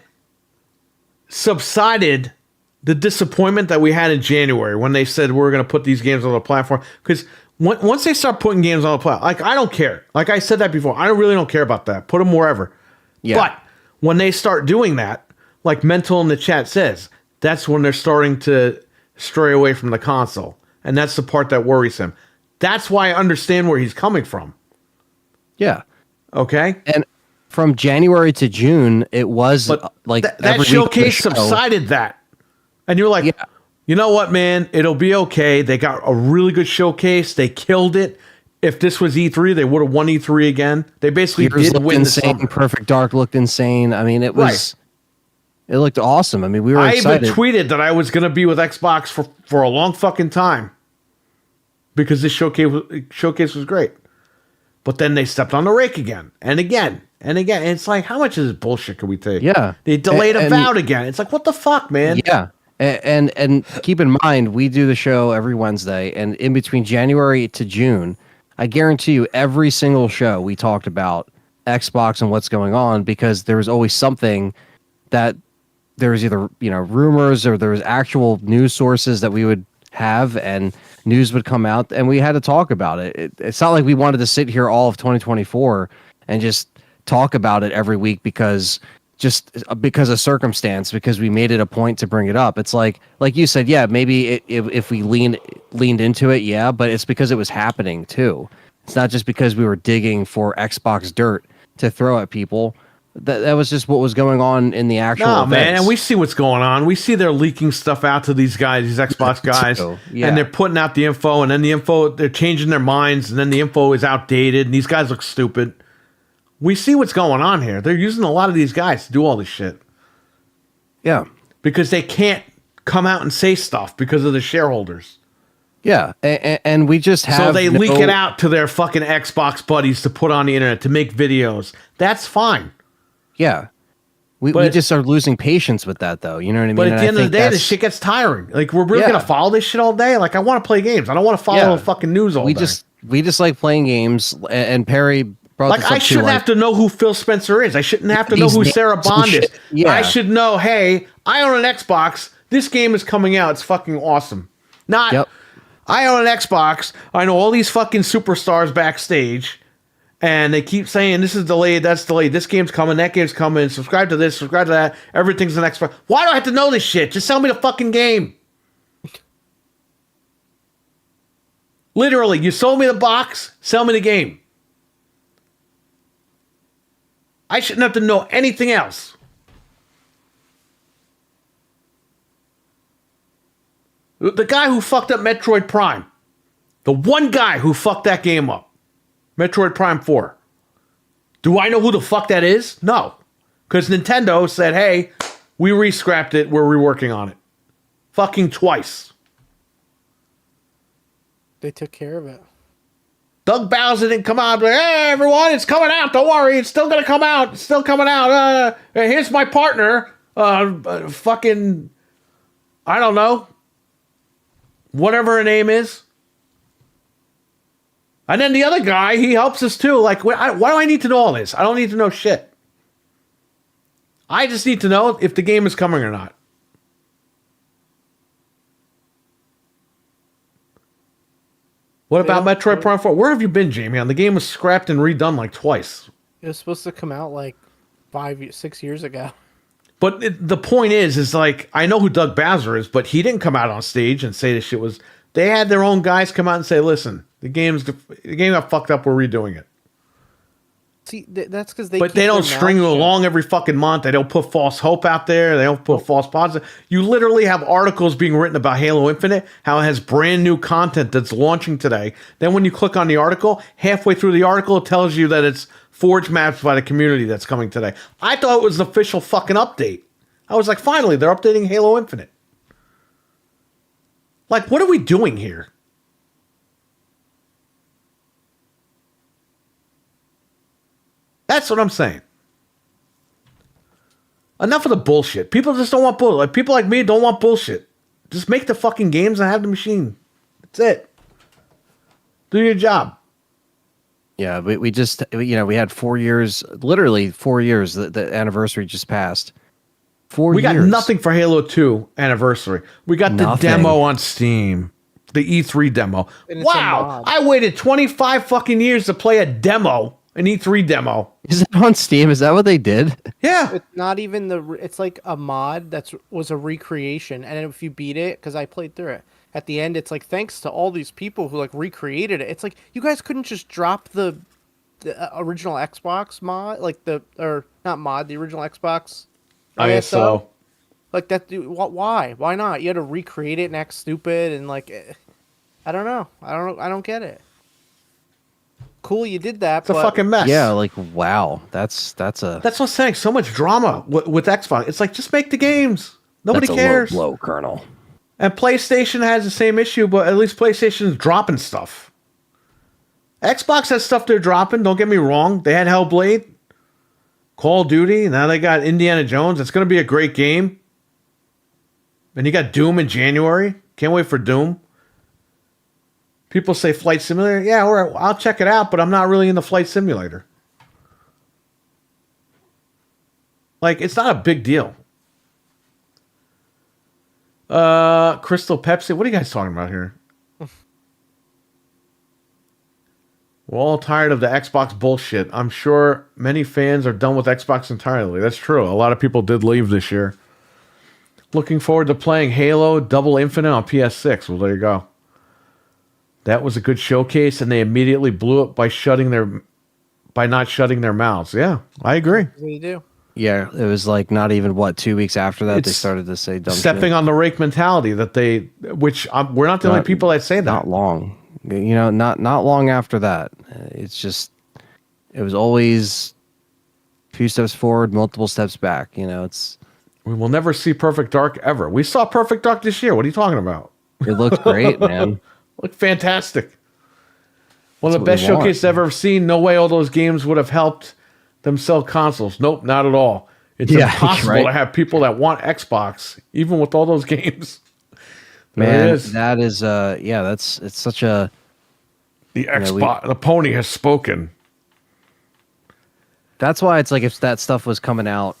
A: subsided the disappointment that we had in January when they said we're going to put these games on the platform. Because once they start putting games on the platform, like, I don't care. Like I said that before, I really don't care about that. Put them wherever.
C: Yeah.
A: But when they start doing that, like Mental in the chat says, that's when they're starting to stray away from the console. And that's the part that worries him. That's why I understand where he's coming from.
C: Yeah.
A: Okay?
C: And from January to June, it was
A: But
C: like
A: that
C: every week
A: showcase
C: of the show.
A: subsided that. And you're like,
C: Yeah.
A: you know what, man? It'll be okay. They got a really good showcase. They killed it. If this was E3, they would have won E3 again. They basically
C: Gears
A: did
C: looked
A: win the
C: insane.
A: summer.
C: Perfect Dark looked insane. I mean, it was. It looked awesome. I mean, we were
A: I
C: excited.
A: even tweeted that I was going to be with Xbox for a long fucking time because this showcase was great. But then they stepped on the rake again and again and again. And it's like, how much of this bullshit can we take?
C: Yeah.
A: They delayed
C: And-
A: Avowed again. It's like, what the fuck, man?
C: Yeah. And keep in mind, we do the show every Wednesday, and in between January to June, I guarantee you every single show we talked about Xbox and what's going on, because there was always something that there was either, you know, rumors or there was actual news sources that we would have, and news would come out and we had to talk about it. It's not like we wanted to sit here all of 2024 and just talk about it every week because of circumstance, because we made it a point to bring it up. It's like you said, yeah, maybe if we leaned into it, yeah, but it's because it was happening too. It's not just because we were digging for Xbox dirt to throw at people. That was just what was going on in the actual
A: No, man,
C: events.
A: and we see what's going on. We see they're leaking stuff out to these guys, these Xbox guys,
C: yeah.
A: and they're putting out the info, and then they're changing their minds, and then the info is outdated, and these guys look stupid. We see what's going on here. They're using a lot of these guys to do all this shit
C: Yeah.
A: because they can't come out and say stuff because of the shareholders.
C: Yeah, and we just have
A: So they leak it out to their fucking Xbox buddies to put on the internet to make videos. That's fine.
C: Yeah. We just are losing patience with that, though. You know what I mean?
A: But at the end of the day, this shit gets tiring. Like, we're really going to follow this shit all day? Like, I want to play games. I don't want to follow the fucking news all day.
C: We just like playing games. And Perry brought this up
A: I shouldn't have to know who Phil Spencer is. I shouldn't have to know who Sarah Bond is. Yeah. I should know, hey, I own an Xbox. This game is coming out. It's fucking awesome. Not, I own an Xbox. I know all these fucking superstars backstage. And they keep saying, this is delayed, that's delayed, this game's coming, that game's coming, subscribe to this, subscribe to that, everything's the next. Why do I have to know this shit? Just sell me the fucking game. Literally, you sold me the box, sell me the game. I shouldn't have to know anything else. The guy who fucked up Metroid Prime, the one guy who fucked that game up, Metroid Prime 4. Do I know who the fuck that is? No. Because Nintendo said, hey, we re-scrapped it. We're reworking on it. Fucking twice.
B: They took care of it.
A: Doug Bowser didn't come out. Like, hey, everyone, it's coming out. Don't worry. It's still going to come out. It's still coming out. Here's my partner. Fucking, I don't know. Whatever her name is. And then the other guy, he helps us too. Like, why do I need to know all this? I don't need to know shit. I just need to know if the game is coming or not. What about Metroid Prime 4? Where have you been, Jamie? The game was scrapped and redone like twice.
B: It was supposed to come out like 6 years ago.
A: But the point is like, I know who Doug Bowser is, but he didn't come out on stage and say this shit was... They had their own guys come out and say, listen, the game got fucked up, we're redoing it.
B: See, that's because they...
A: But they don't string you along every fucking month. They don't put false hope out there. They don't put false positive. You literally have articles being written about Halo Infinite, how it has brand new content that's launching today. Then when you click on the article, halfway through the article, it tells you that it's forged maps by the community that's coming today. I thought it was the official fucking update. I was like, finally, they're updating Halo Infinite. Like, what are we doing here? That's what I'm saying. Enough of the bullshit. People just don't want bullshit. Like, people like me don't want bullshit. Just make the fucking games and have the machine. That's it. Do your job.
C: Yeah, we just, we had 4 years, literally 4 years. The anniversary just passed. 4 years.
A: We got nothing for Halo 2 anniversary. We got the demo on Steam. The E3 demo. Wow. I waited 25 fucking years to play a demo. An E3 demo.
C: Is it on Steam? Is that what they did?
A: Yeah.
B: It's not even it's like a mod was a recreation. And if you beat it, because I played through it, at the end, it's like, thanks to all these people who like recreated it. It's like, you guys couldn't just drop the original Xbox mod, the original Xbox
A: ISO.
B: Like that. Why not? You had to recreate it and act stupid and I don't know. I don't get it. Cool, you did that.
A: It's a fucking mess.
C: Yeah, wow. That's what
A: I'm saying. So much drama with Xbox. It's like, just make the games. Nobody cares.
C: Low kernel.
A: And PlayStation has the same issue, but at least PlayStation's dropping stuff. Xbox has stuff they're dropping. Don't get me wrong. They had Hellblade, Call of Duty. Now they got Indiana Jones. It's going to be a great game. And you got Doom in January. Can't wait for Doom. People say Flight Simulator. Yeah, all right, I'll check it out, but I'm not really in the Flight Simulator. Like, it's not a big deal. Crystal Pepsi. What are you guys talking about here? We're all tired of the Xbox bullshit. I'm sure many fans are done with Xbox entirely. That's true. A lot of people did leave this year. Looking forward to playing Halo Double Infinite on PS6. Well, there you go. That was a good showcase, and they immediately blew it by not shutting their mouths. Yeah, I agree.
B: What do you do?
C: Yeah, it was like not even 2 weeks after that they started to say dumb
A: stepping
C: shit.
A: On the rake mentality which we're not the only people that say that.
C: Not long, not long after that. It's just, it was always a few steps forward, multiple steps back. We
A: will never see Perfect Dark ever. We saw Perfect Dark this year. What are you talking about?
C: It looks great, man.
A: Look fantastic. One of the
C: That's
A: best
C: what we want.
A: showcases I've ever seen. No way all those games would have helped them sell consoles. Nope, not at all. It's
C: Yeah,
A: impossible
C: right.
A: to have people that want Xbox, even with all those games. There
C: Man,
A: it is.
C: that is it's such a
A: The
C: know,
A: Xbox, the pony has spoken.
C: that's why it's like if that stuff was coming out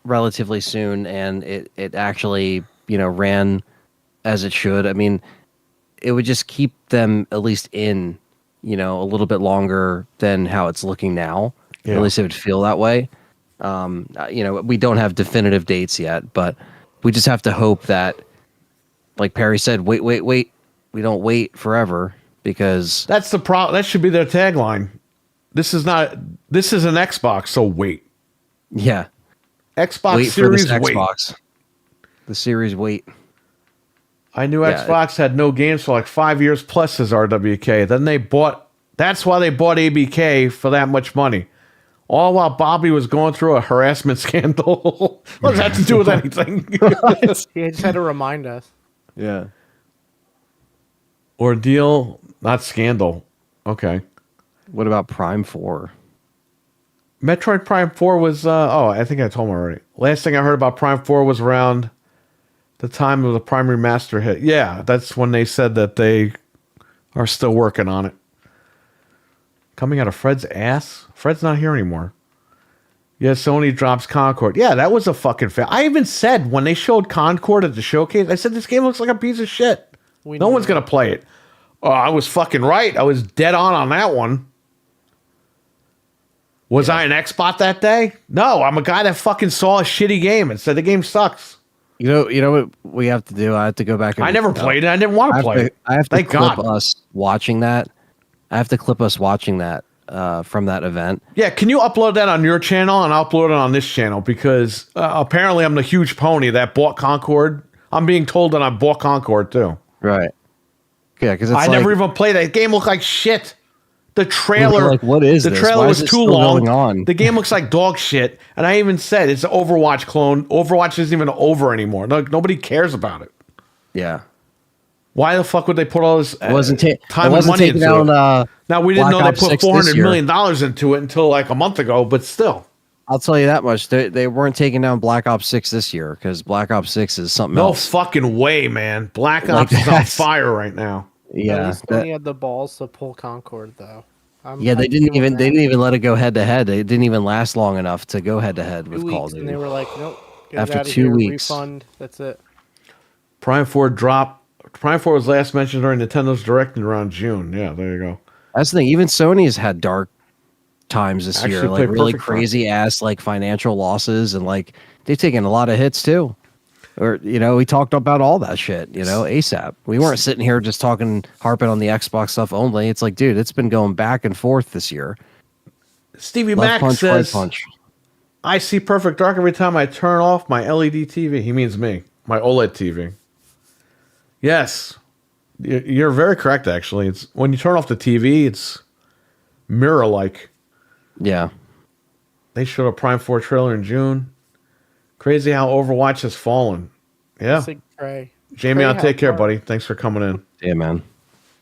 C: relatively soon and it actually, ran as it should. I mean, it would just keep them at least in, a little bit longer than how it's looking now.
A: Yeah.
C: At least it would feel that way. We don't have definitive dates yet, but we just have to hope that, like Perry said, wait. We don't wait forever because
A: That's the problem. That should be their tagline. This is an Xbox, so wait.
C: yeah,
A: Xbox
C: wait for
A: Series,
C: this
A: wait.
C: Xbox. The Series, wait.
A: I knew
C: Yeah.
A: Xbox had no games for like 5 years plus as RWK. Then that's why they bought ABK for that much money. All while Bobby was going through a harassment scandal. What does that have to do with anything?
B: He just had to remind us.
C: Yeah.
A: Ordeal, not scandal. Okay.
C: What about Prime 4?
A: Metroid Prime 4 was, I think I told him already. Last thing I heard about Prime 4 was around the time of the Prime Remaster hit. Yeah, that's when they said that they are still working on it. Coming out of Fred's ass? Fred's not here anymore. Yeah, Sony drops Concord. Yeah, that was a fucking fail. I even said when they showed Concord at the showcase, I said, this game looks like a piece of shit.
B: We
A: No
B: knew.
A: one's going to play it. Oh, I was fucking right. I was dead on that one. Was I an Xbot that day? No, I'm a guy that fucking saw a shitty game and said the game sucks.
C: You know what we have to do? I have to go back and
A: I never played it. I didn't want to play it.
C: I have to
A: Thank
C: clip
A: God.
C: us watching that. I have to clip us watching that from that event.
A: Yeah, can you upload that on your channel and I'll upload it on this channel because apparently I'm the huge pony that bought Concord. I'm being told that I bought Concord too.
C: Right. Yeah, because
A: I never even played that. The game looked like shit. The trailer,
C: like, what is
A: the
C: this?
A: trailer
C: Why
A: was
C: is it
A: too
C: still
A: long.
C: going on?
A: The game looks like dog shit. And I even said it's an Overwatch clone. Overwatch isn't even over anymore. Like, nobody cares about it.
C: Yeah.
A: Why the fuck would they put all this
C: It wasn't
A: time
C: it
A: and
C: wasn't
A: money
C: taken
A: into
C: out.
A: it? Now we didn't
C: Black
A: know they
C: Ops
A: put
C: 6
A: $400
C: this year.
A: million into it until like a month ago. But still,
C: I'll tell you that much. They weren't taking down Black Ops 6 this year because Black Ops 6 is something
A: no
C: else.
A: fucking way, man. Black
C: Like,
A: Ops is on
C: that's-
A: fire right now.
B: At
C: Yeah.
B: least Sony had the balls to pull Concord, though.
C: Yeah, they didn't even let it go head to head. It didn't even last long enough to go head to head with Call of
B: and they
C: Duty.
B: were like, nope. Get
C: After
B: it out of
C: 2
B: here,
C: weeks.
B: refund. That's it.
A: Prime 4 drop. Prime 4 was last mentioned during Nintendo's Direct in around June. Yeah, there you go.
C: That's the thing. Even Sony has had dark times this
A: Actually
C: year, like
A: played
C: really
A: perfect time.
C: crazy ass like financial losses, and like they've taken a lot of hits too. Or we talked about all that shit. ASAP. We weren't sitting here just harping on the Xbox stuff only. It's like, dude, it's been going back and forth this year.
A: Stevie
C: Left
A: Mac
C: punch, right
A: says,
C: punch.
A: I see perfect dark every time I turn off my LED TV. He means me, my OLED TV. Yes, you're very correct, actually. It's when you turn off the TV, it's mirror-like.
C: Yeah.
A: They showed a Prime 4 trailer in June. Crazy how Overwatch has fallen. Yeah.
B: Sig Trey.
A: Jamie,
B: Trey
A: I'll take care,
B: Halpern.
A: buddy. Thanks for coming in.
C: Yeah, man.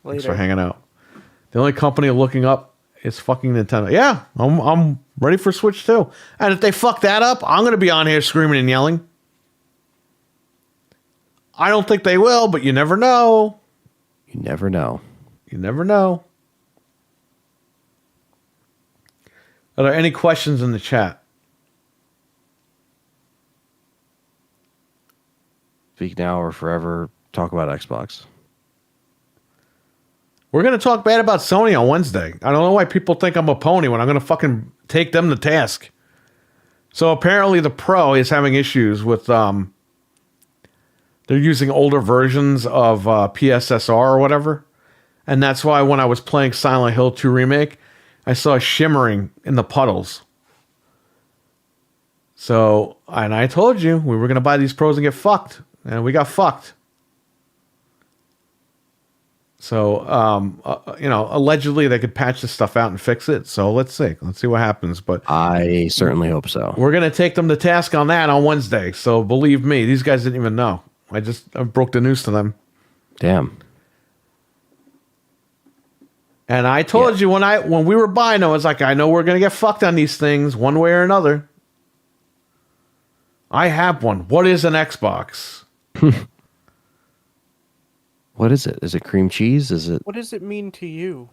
A: Thanks
B: Later.
A: for hanging out. The only company looking up is fucking Nintendo. Yeah, I'm ready for Switch too. And if they fuck that up, I'm going to be on here screaming and yelling. I don't think they will, but you never know.
C: You never know.
A: You never know. Are there any questions in the chat?
C: Speak now or forever. Talk about Xbox.
A: We're going to talk bad about Sony on Wednesday. I don't know why people think I'm a pony when I'm going to fucking take them to task. So apparently the Pro is having issues with, they're using older versions of PSSR or whatever. And that's why when I was playing Silent Hill 2 Remake, I saw shimmering in the puddles. So, and I told you we were going to buy these Pros and get fucked. And we got fucked. So, allegedly they could patch this stuff out and fix it. So let's see. Let's see what happens. But
C: I certainly hope so.
A: we're going to take them to task on that on Wednesday. So believe me, these guys didn't even know. I broke the news to them.
C: Damn.
A: And I told you when we were buying, I was like, I know we're gonna get fucked on these things one way or another. I have one. What is an Xbox?
C: What is it? Is it cream cheese? Is it?
B: What does it mean to you?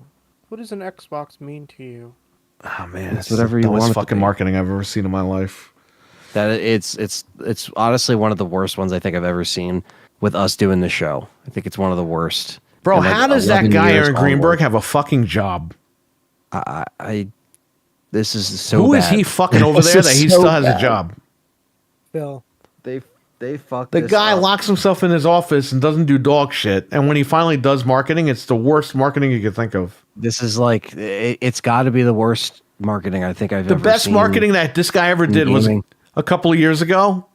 B: What does an Xbox mean to you?
A: Oh man,
C: it's whatever you want.
A: Dumbest fucking marketing I've ever seen in my life.
C: That it's honestly one of the worst ones I think I've ever seen with us doing the show. I think it's one of the worst.
A: Bro, how does that guy Aaron Greenberg
C: onward.
A: have a fucking job?
C: This is so
A: Who
C: bad.
A: is he fucking over
C: This
A: there
C: is
A: that he
C: so
A: still has
C: bad.
A: a job?
B: Phil.
C: They fucked
A: The
C: this
A: guy
C: up.
A: locks himself in his office and doesn't do dog shit. And when he finally does marketing, it's the worst marketing you could think of.
C: This is like it's got to be the worst marketing I think I've
A: The
C: ever
A: best
C: seen.
A: marketing that this guy ever did was
C: gaming.
A: a couple of years ago.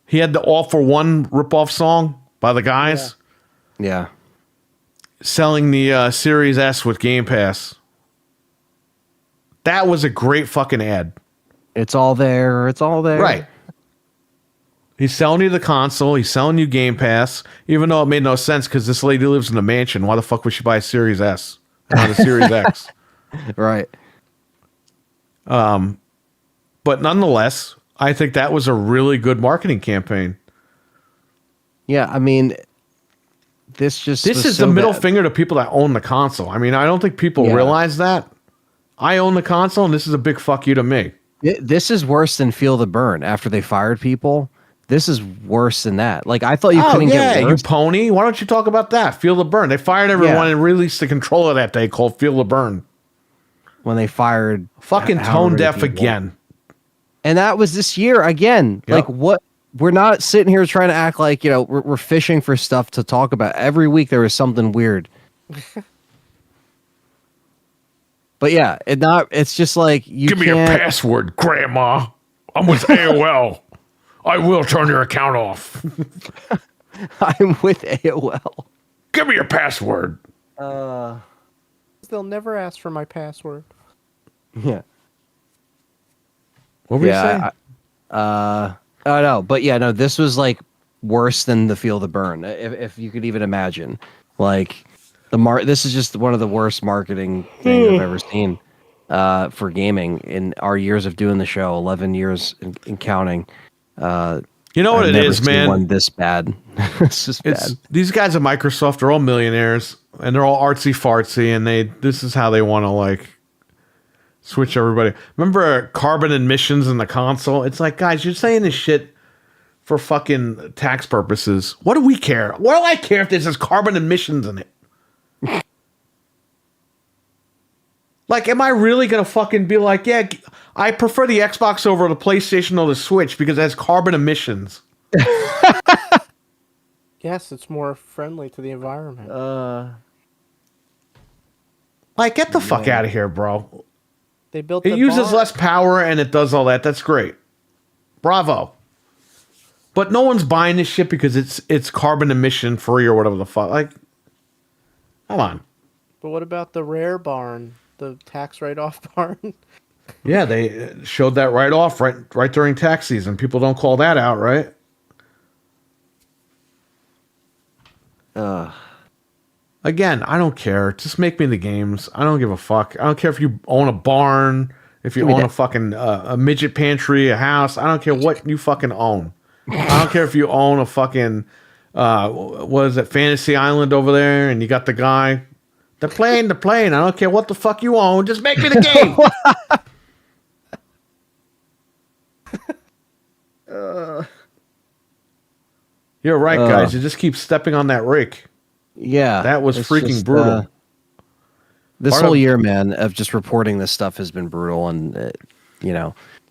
A: He had the All for One ripoff song by the guys
C: Yeah.
A: selling the Series S with Game Pass. That was a great fucking ad.
C: It's all there. It's all there.
A: Right. He's selling you the console. He's selling you Game Pass, even though it made no sense because this lady lives in a mansion. Why the fuck would she buy a Series S and not a Series X?
C: Right.
A: But nonetheless, I think that was a really good marketing campaign.
C: Yeah, I mean, this
A: This
C: was
A: is
C: so
A: the middle
C: bad.
A: finger to people that own the console. I mean, I don't think people
C: Yeah.
A: realize that. I own the console, and this is a big fuck you to me.
C: This is worse than Feel the Burn after they fired people. This is worse than that. Like I thought you couldn't get
A: you
C: worse.
A: pony. Why don't you talk about that? Feel the Burn. They fired everyone
C: Yeah.
A: and released the controller that day called Feel the Burn.
C: When they fired
A: Fucking
C: however
A: tone
C: many
A: deaf
C: people.
A: again.
C: And that was this year again.
A: Yep.
C: Like what? We're not sitting here trying to act like, we're fishing for stuff to talk about. Every week there was something weird. But yeah, it's just like you
A: Give me your
C: can't.
A: password, Grandma. I'm with AOL. I will turn your account off.
C: I'm with AOL.
A: Give me your password.
B: They'll never ask for my password.
C: Yeah.
A: What were you
C: Yeah.
A: saying?
C: Oh no, but yeah, no, this was like worse than the Feel the Burn, if you could even imagine. Like this is just one of the worst marketing things I've ever seen for gaming in our years of doing the show, 11 years and counting.
A: You know what
C: I've
A: it
C: never
A: is,
C: seen
A: man?
C: One this bad. It's just bad.
A: These guys at Microsoft are all millionaires and they're all artsy fartsy, and this is how they want to like switch everybody. Remember carbon emissions in the console? It's like, guys, you're saying this shit for fucking tax purposes. What do we care? What do I care if there's carbon emissions in it? Like, am I really gonna fucking be like, yeah, I prefer the Xbox over the PlayStation or the Switch because it has carbon emissions?
B: Yes, it's more friendly to the environment.
A: Like, get the fuck out of here, bro.
B: They built
A: It
B: the
A: uses
B: barn.
A: less power and it does all that. That's great. Bravo. But no one's buying this shit because it's carbon emission free or whatever the fuck. Like, come on.
B: But what about the rare barn? The tax write-off barn?
A: Yeah, they showed that right off right during tax season. People don't call that out, right? Again, I don't care. Just make me the games. I don't give a fuck. I don't care if you own a barn, if you own a fucking a midget pantry, a house. I don't care what you fucking own. I don't care if you own a fucking what is it, Fantasy Island over there, and you got the guy, the plane. I don't care what the fuck you own. Just make me the game. You're right, guys. You just keep stepping on that rake.
C: Yeah.
A: That was
C: it's
A: freaking
C: just,
A: brutal.
C: This
A: Part
C: whole
A: of-
C: year, man, of just reporting this stuff has been brutal. And,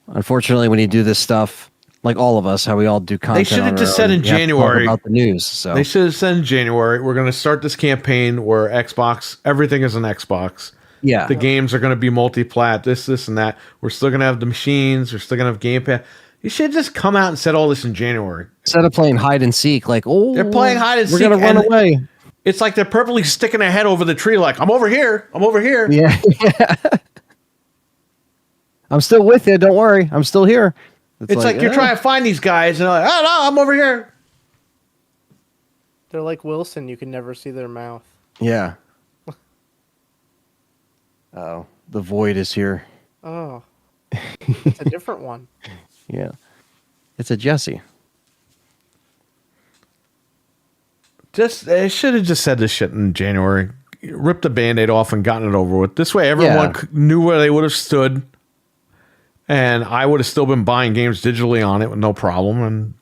C: unfortunately, when you do this stuff, like all of us, how we all do content.
A: should have
C: on
A: just
C: our
A: said
C: own,
A: in
C: you have to talk
A: January.
C: about the news. So
A: They should have said in January, we're going to start this campaign where Xbox, everything is an Xbox.
C: yeah,
A: The games are going to be multi-plat, this, and that. We're still going to have the machines. We're still going to have Game Pass. You should have just come out and said all this in January.
C: instead of playing hide and seek, like, oh,
A: They're playing hide and
C: we're
A: seek,
C: gonna run
A: and-
C: away.
A: It's like they're purposely sticking their head over the tree like, I'm over here. I'm over here.
C: Yeah, I'm still with you. Don't worry, I'm still here.
A: It's like you're trying to find these guys and they're like, oh, no, I'm over here.
B: They're like Wilson. You can never see their mouth.
C: Yeah. Oh, the void is here.
B: Oh, it's a different one.
C: Yeah. It's a Jesse.
A: They should have just said this shit in January. Ripped the Band-Aid off and gotten it over with. This way everyone knew where they would have stood. And I would have still been buying games digitally on it with no problem. And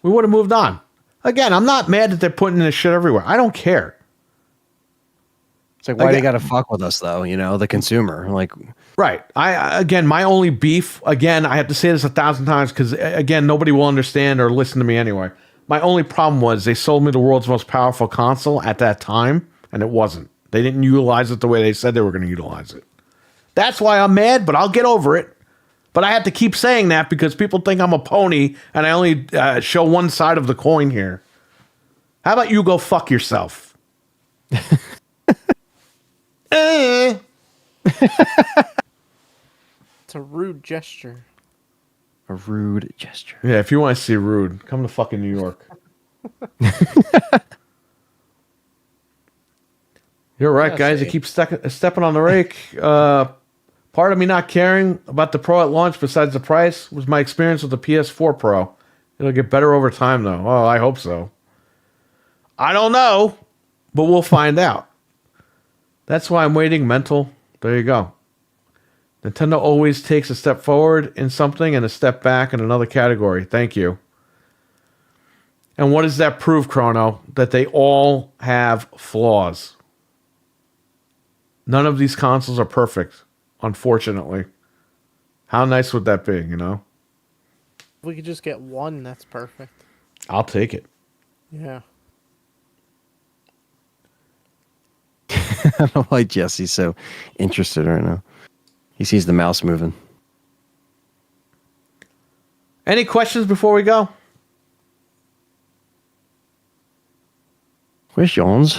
A: we would have moved on. Again, I'm not mad that they're putting this shit everywhere. I don't care.
C: It's like, why they got to fuck with us, though? You know, the consumer. Like,
A: right. Again, my only beef, again, I have to say this 1,000 times because, again, nobody will understand or listen to me anyway. My only problem was they sold me the world's most powerful console at that time, and it wasn't. They didn't utilize it the way they said they were going to utilize it. That's why I'm mad, but I'll get over it. But I have to keep saying that because people think I'm a pony, and I only show one side of the coin here. How about you go fuck yourself?
B: It's a rude gesture.
C: A rude gesture.
A: Yeah, if you want to see rude, come to fucking New York. You're right, guys. You keep stepping on the rake. Part of me not caring about the Pro at launch, besides the price, was my experience with the PS4 Pro. It'll get better over time, though. Oh, I hope so. I don't know, but we'll find out. That's why I'm waiting. Mental. There you go. Nintendo always takes a step forward in something and a step back in another category. Thank you. And what does that prove, Chrono? That they all have flaws. None of these consoles are perfect, unfortunately. How nice would that be, you know?
B: If we could just get one, that's perfect.
A: I'll take it.
B: Yeah.
C: I don't know why Jesse's so interested right now. He sees the mouse moving.
A: Any questions before we go?
C: Questions?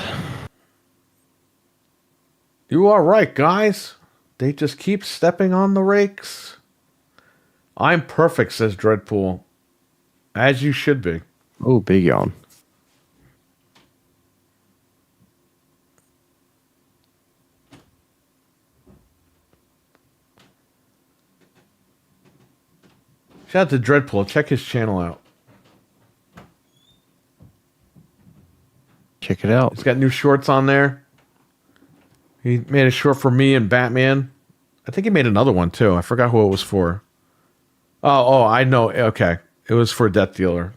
A: You are right, guys. They just keep stepping on the rakes. I'm perfect, says Dreadpool. As you should be.
C: Oh, big yawn.
A: Shout out to Dreadpool. Check his channel out.
C: Check it out.
A: He's got new shorts on there. He made a short for me and Batman. I think he made another one too. I forgot who it was for. Oh, I know. Okay. It was for Death Dealer.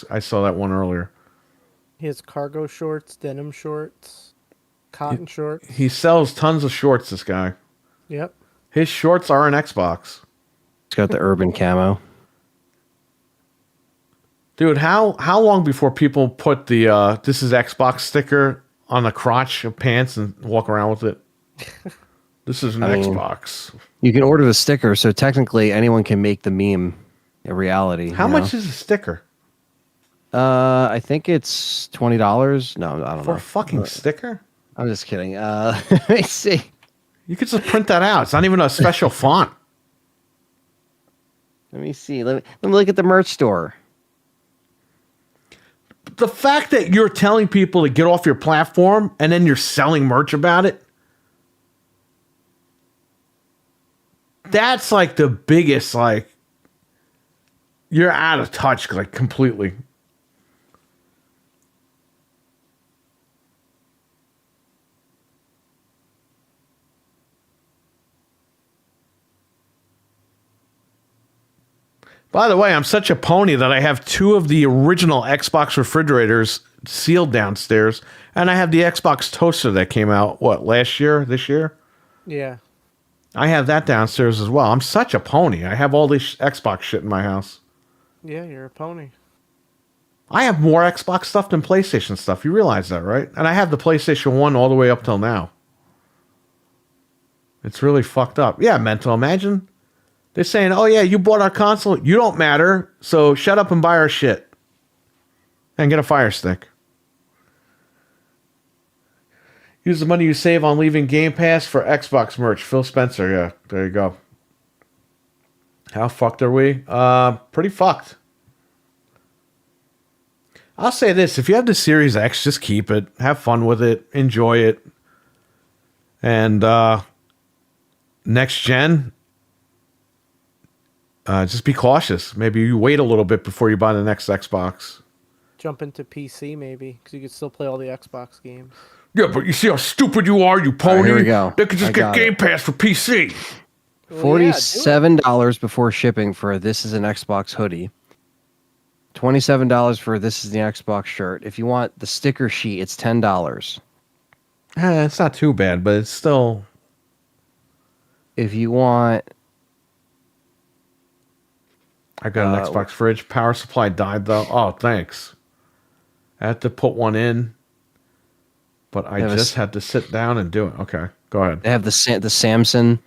A: I saw that one earlier.
B: He has cargo shorts, denim shorts, cotton shorts.
A: He sells tons of shorts, this guy.
B: Yep.
A: His shorts are an Xbox.
C: It's got the urban camo.
A: Dude, how long before people put the this is Xbox sticker on the crotch of pants and walk around with it? This is an Xbox.
C: You can order the sticker, so technically anyone can make the meme a reality.
A: How much is a sticker?
C: I think it's $20. No, I don't know.
A: For a fucking sticker?
C: I'm just kidding. Let me see.
A: You could just print that out. It's not even a special font.
C: Let me see. Let me look at the merch store.
A: The fact that you're telling people to get off your platform and then you're selling merch about it, that's like the biggest, like, you're out of touch, like, completely. By the way, I'm such a pony that I have 2 of the original Xbox refrigerators sealed downstairs, and I have the Xbox toaster that came out, last year, this year?
B: Yeah.
A: I have that downstairs as well. I'm such a pony. I have all this Xbox shit in my house.
B: Yeah, you're a pony.
A: I have more Xbox stuff than PlayStation stuff. You realize that, right? And I have the PlayStation 1 all the way up till now. It's really fucked up. Yeah, Mental, imagine. They're saying, oh yeah, you bought our console. You don't matter. So shut up and buy our shit. And get a Fire Stick. Use the money you save on leaving Game Pass for Xbox merch. Phil Spencer, yeah. There you go. How fucked are we? Pretty fucked. I'll say this. If you have the Series X, just keep it. Have fun with it. Enjoy it. And next gen, just be cautious. Maybe you wait a little bit before you buy the next Xbox.
B: Jump into PC maybe, because you could still play all the Xbox games.
A: Yeah, but you see how stupid you are, you pony.
C: Here we go.
A: They could just get Game Pass for PC.
C: $47 before shipping for This Is an Xbox hoodie. $27 for This Is the Xbox shirt. If you want the sticker sheet, it's $10.
A: It's not too bad, but it's still.
C: If you want,
A: I got an Xbox fridge. Power supply died though. Oh, thanks. I had to put one in, but I just had to sit down and do it. Okay, go ahead.
C: they have the Samsung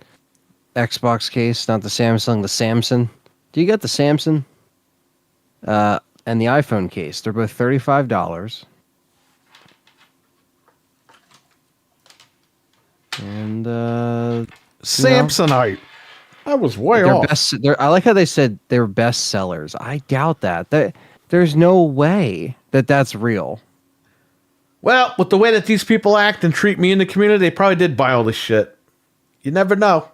C: Xbox case, not the Samsung, the Samsung. Do you get the Samsung? And the iPhone case. They're both $35. And
A: Samsonite. I was way off.
C: I like how they said they're best sellers. I doubt that. There's no way that that's real.
A: Well, with the way that these people act and treat me in the community, they probably did buy all this shit. You never know.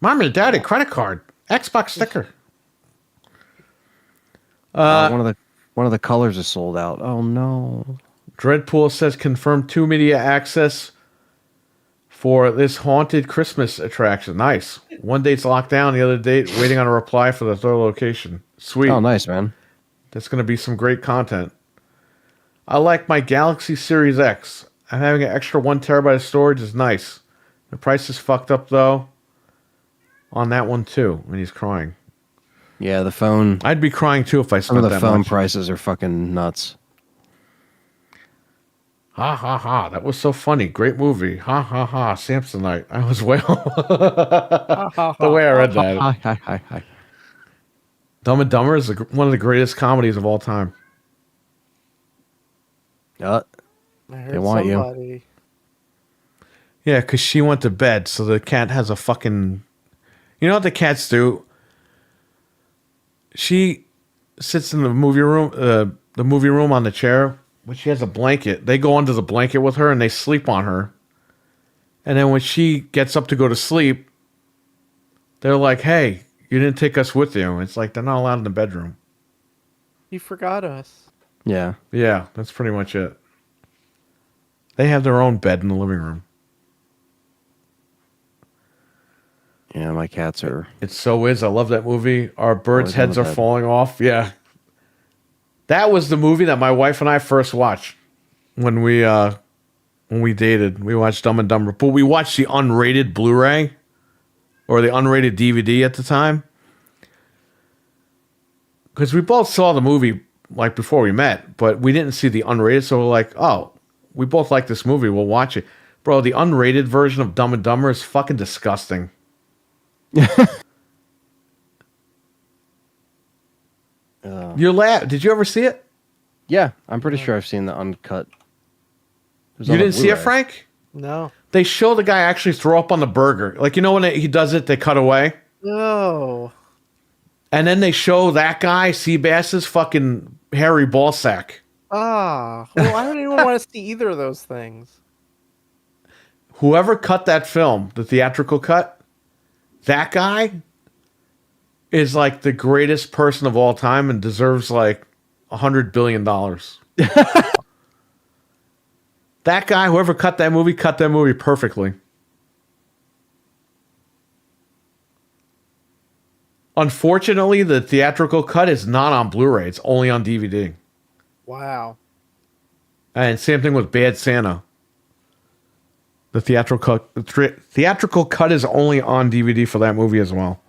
A: Mom and Daddy, credit card, Xbox sticker.
C: One of the colors is sold out. Oh no.
A: Dreadpool says confirmed 2 media access for this haunted Christmas attraction. Nice. One date's locked down, the other date waiting on a reply for the third location. Sweet.
C: Oh, nice, man.
A: That's going to be some great content. I like my Galaxy Series X. I'm having an extra 1 terabyte of storage is nice. The price is fucked up though. On that one too, when he's crying.
C: Yeah, the phone.
A: I'd be crying too if I
C: Some
A: spent
C: of the
A: that
C: phone
A: much.
C: prices are fucking nuts.
A: Ha ha ha! That was so funny. Great movie. Ha ha ha! Samsonite. I was way the way I read that.
C: Hi.
A: Dumb and Dumber is one of the greatest comedies of all time.
B: I heard
C: They want you.
B: somebody.
A: Yeah, because she went to bed, so the cat has a fucking. You know what the cats do? She sits in the movie room on the chair, but she has a blanket. They go under the blanket with her and they sleep on her. And then when she gets up to go to sleep, they're like, "Hey, you didn't take us with you." It's like they're not allowed in the bedroom.
B: You forgot us.
C: Yeah.
A: Yeah, that's pretty much it. They have their own bed in the living room.
C: Yeah, my cats are.
A: It so is. I love that movie. Our birds'
C: Always
A: heads
C: on
A: are
C: the bed.
A: falling off. Yeah. That was the movie that my wife and I first watched when we dated. We watched Dumb and Dumber, but we watched the unrated Blu-ray or the unrated DVD at the time. Because we both saw the movie like before we met, but we didn't see the unrated, so we're like, oh, we both like this movie, we'll watch it. Bro, the unrated version of Dumb and Dumber is fucking disgusting. You're Did you ever see it?
C: Yeah, I'm pretty sure I've seen the uncut.
A: You didn't see it, Frank?
B: No.
A: They show the guy actually throw up on the burger. Like, you know when he does it, they cut away?
B: No.
A: And then they show that guy, Seabass's fucking hairy ball sack.
B: Well, I don't even want to see either of those things.
A: Whoever cut that film, the theatrical cut, that guy is like the greatest person of all time and deserves like $100 billion. That guy, whoever cut that movie perfectly. Unfortunately, the theatrical cut is not on Blu-ray. It's only on DVD.
B: Wow.
A: And same thing with Bad Santa. The theatrical cut is only on DVD for that movie as well.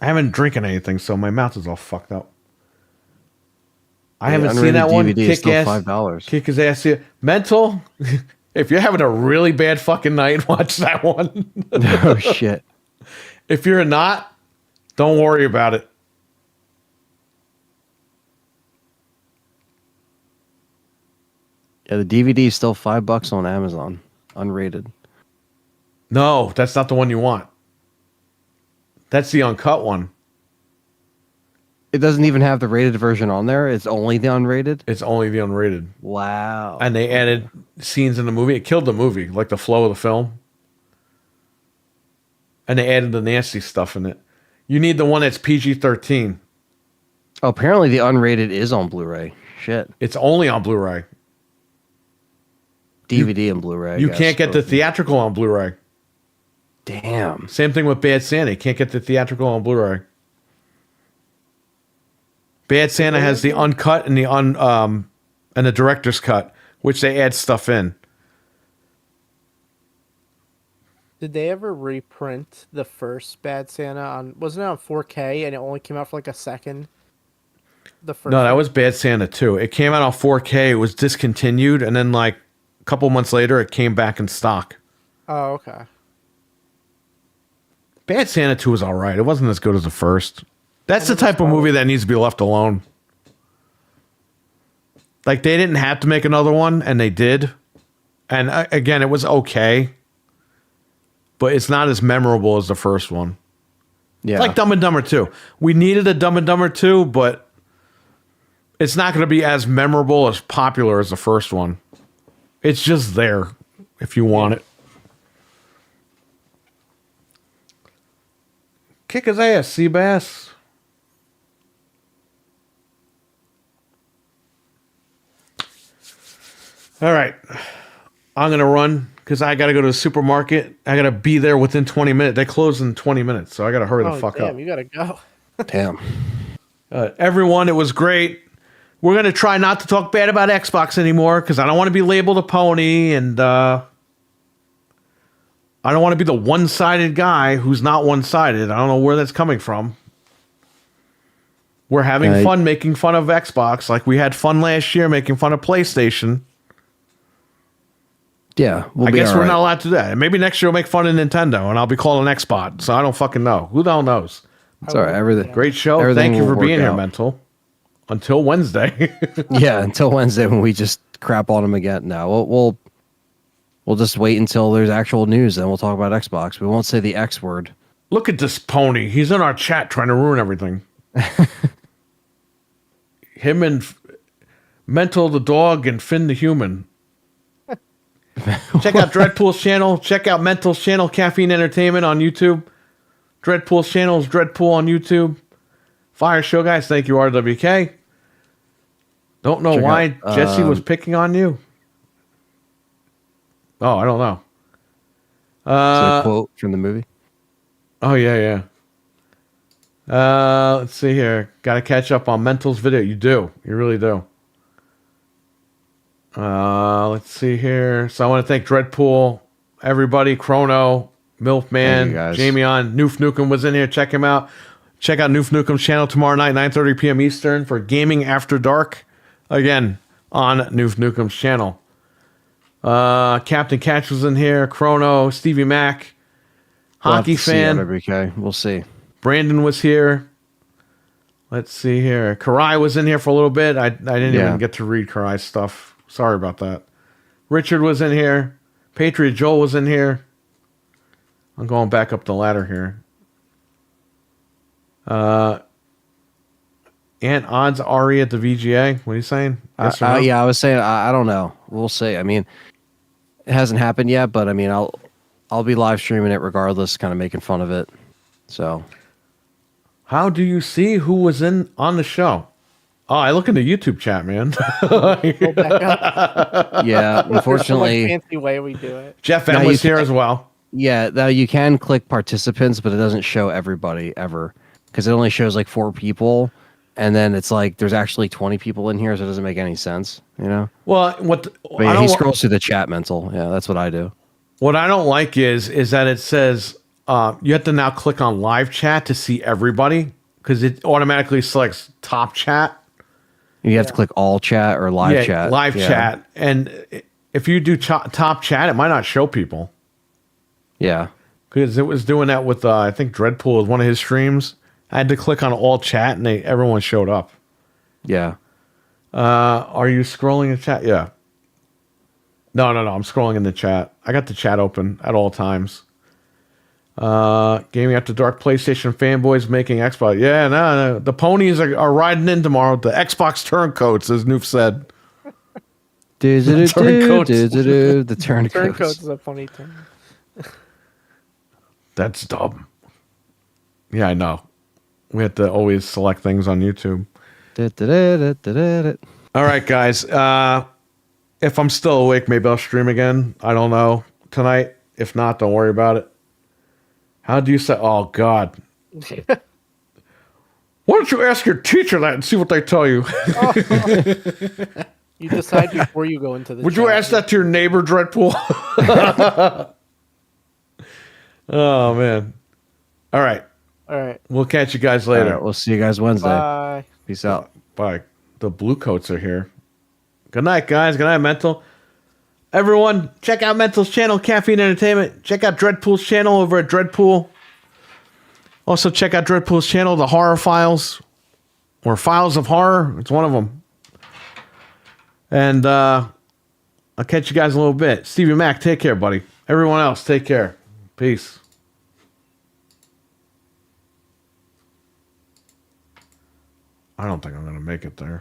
A: I haven't drinking anything, so my mouth is all fucked up. I haven't seen that one.
C: DVD is still $5.
A: Kick his ass here. Mental. If you're having a really bad fucking night, watch that one.
C: Oh shit.
A: If you're not, don't worry about it.
C: Yeah, the DVD is still $5 on Amazon, unrated.
A: No, that's not the one you want. That's the uncut one.
C: It doesn't even have the rated version on there. It's only the unrated.
A: It's only the unrated.
C: Wow.
A: And they added scenes in the movie. It killed the movie, like the flow of the film. And they added the nasty stuff in it. You need the one that's PG-13.
C: Oh, apparently the unrated is on Blu-ray. Shit.
A: It's only on Blu-ray.
C: DVD and Blu-ray.
A: You can't get the theatrical on Blu-ray.
C: Damn.
A: Same thing with Bad Santa. You can't get the theatrical on Blu-ray. Bad Santa has the uncut and and the director's cut, which they add stuff in.
B: Did they ever reprint the first Bad Santa on? Wasn't it on 4K and it only came out for like a second? The first.
A: No, that was Bad Santa 2. It came out on 4K. It was discontinued, and then like a couple months later, it came back in stock.
B: Oh, okay.
A: Bad Santa 2 was all right. It wasn't as good as the first. That's the type of movie that needs to be left alone. Like, they didn't have to make another one, and they did. And again, it was okay. But it's not as memorable as the first one.
C: Yeah.
A: It's like Dumb and Dumber 2. We needed a Dumb and Dumber 2, but it's not going to be as memorable, as popular as the first one. It's just there if you want it. Kick his ass, Seabass. All right. I'm going to run because I got to go to the supermarket. I got to be there within 20 minutes. They close in 20 minutes, so I got to hurry the fuck up.
B: You got to go.
C: Damn.
A: Everyone, it was great. We're going to try not to talk bad about Xbox anymore because I don't want to be labeled a pony, and I don't want to be the one-sided guy who's not one-sided. I don't know where that's coming from. We're having fun making fun of Xbox like we had fun last year making fun of PlayStation.
C: Yeah,
A: I guess we're not allowed to do that. Maybe next year we'll make fun of Nintendo, and I'll be calling an Xbox, so I don't fucking know. Who the hell knows?
C: It's all right. Everything.
A: Great show.
C: Everything
A: Thank you for
C: will
A: being
C: work
A: here,
C: out.
A: Mental. Until Wednesday.
C: Yeah, until Wednesday when we just crap on them again. No, we'll just wait until there's actual news, then we'll talk about Xbox. We won't say the X word.
A: Look at this pony. He's in our chat trying to ruin everything. Him and Mental the dog and Finn the human. Check out Dreadpool's channel. Check out Mental's channel, Caffeine Entertainment on YouTube. Dreadpool's channel is Dreadpool on YouTube. Fire Show Guys, thank you, RWK. Don't know
C: Check
A: why
C: out,
A: Jesse was picking on you. Oh, I don't know.
C: So a quote from the movie.
A: Oh, yeah. Let's see here. Got to catch up on Mental's video. You do. You really do. Let's see here. So I want to thank Dreadpool, everybody, Chrono, Milfman, Jamie on. Noof Nukem was in here. Check him out. Check out Noof Nukem's channel tomorrow night, 9:30 p.m. Eastern for Gaming After Dark. Again, on Noof Nukem's channel. Captain Catch was in here. Chrono, Stevie Mac, Hockey Fan.
C: RWK. We'll see.
A: Brandon was here. Let's see here. Karai was in here for a little bit. I didn't even get to read Karai's stuff. Sorry about that. Richard was in here. Patriot Joel was in here. I'm going back up the ladder here. Aunt Odds Ari at the VGA. What are you saying? Yes or no?
C: Yeah, I was saying I don't know. We'll see. I mean, it hasn't happened yet, but I mean, I'll be live streaming it regardless, kind of making fun of it. So,
A: how do you see who was on the show? Oh, I look in the YouTube chat, man.
B: Go back up.
C: Yeah, unfortunately,
B: fancy way we do it.
A: Jeff M was here as well.
C: Yeah, now you can click participants, but it doesn't show everybody ever because it only shows like 4 people, and then it's like there's actually 20 people in here, so it doesn't make any sense, you know?
A: Well,
C: But yeah, he scrolls through the chat, Mental. Yeah, that's what I do.
A: What I don't like is that it says you have to now click on live chat to see everybody because it automatically selects top chat.
C: You have to click all chat or live chat.
A: Live chat. And if you do top chat, it might not show people.
C: Yeah.
A: Because it was doing that with, I think, Dreadpool was one of his streams. I had to click on all chat and everyone showed up.
C: Yeah.
A: Are you scrolling the chat? Yeah. No. I'm scrolling in the chat. I got the chat open at all times. Gaming After Dark PlayStation fanboys making Xbox. Yeah, no, the ponies are riding in tomorrow. The Xbox turncoats, as Noof said.
C: Turncoats. The
B: Turncoats
C: turncoats.
B: is a funny term.
A: That's dumb. Yeah, I know. We have to always select things on YouTube. All right, guys. If I'm still awake, maybe I'll stream again. I don't know. Tonight. If not, don't worry about it. How do you say? Oh, God. Why don't you ask your teacher that and see what they tell you?
B: You decide before you go into the
A: Would you
B: chat.
A: ask that to your neighbor, Dreadpool? Oh, man. All right.
B: All right.
A: We'll catch you guys
C: All
A: later.
C: right, we'll see you guys Wednesday.
B: Bye.
C: Peace out.
A: Bye. The blue coats are here. Good night, guys. Good night, Mental. Everyone, check out Mental's channel, Caffeine Entertainment. Check out Dreadpool's channel over at Dreadpool. Also, check out Dreadpool's channel, The Horror Files, or Files of Horror. It's one of them. And I'll catch you guys in a little bit. Stevie Mac, take care, buddy. Everyone else, take care. Peace. I don't think I'm going to make it there.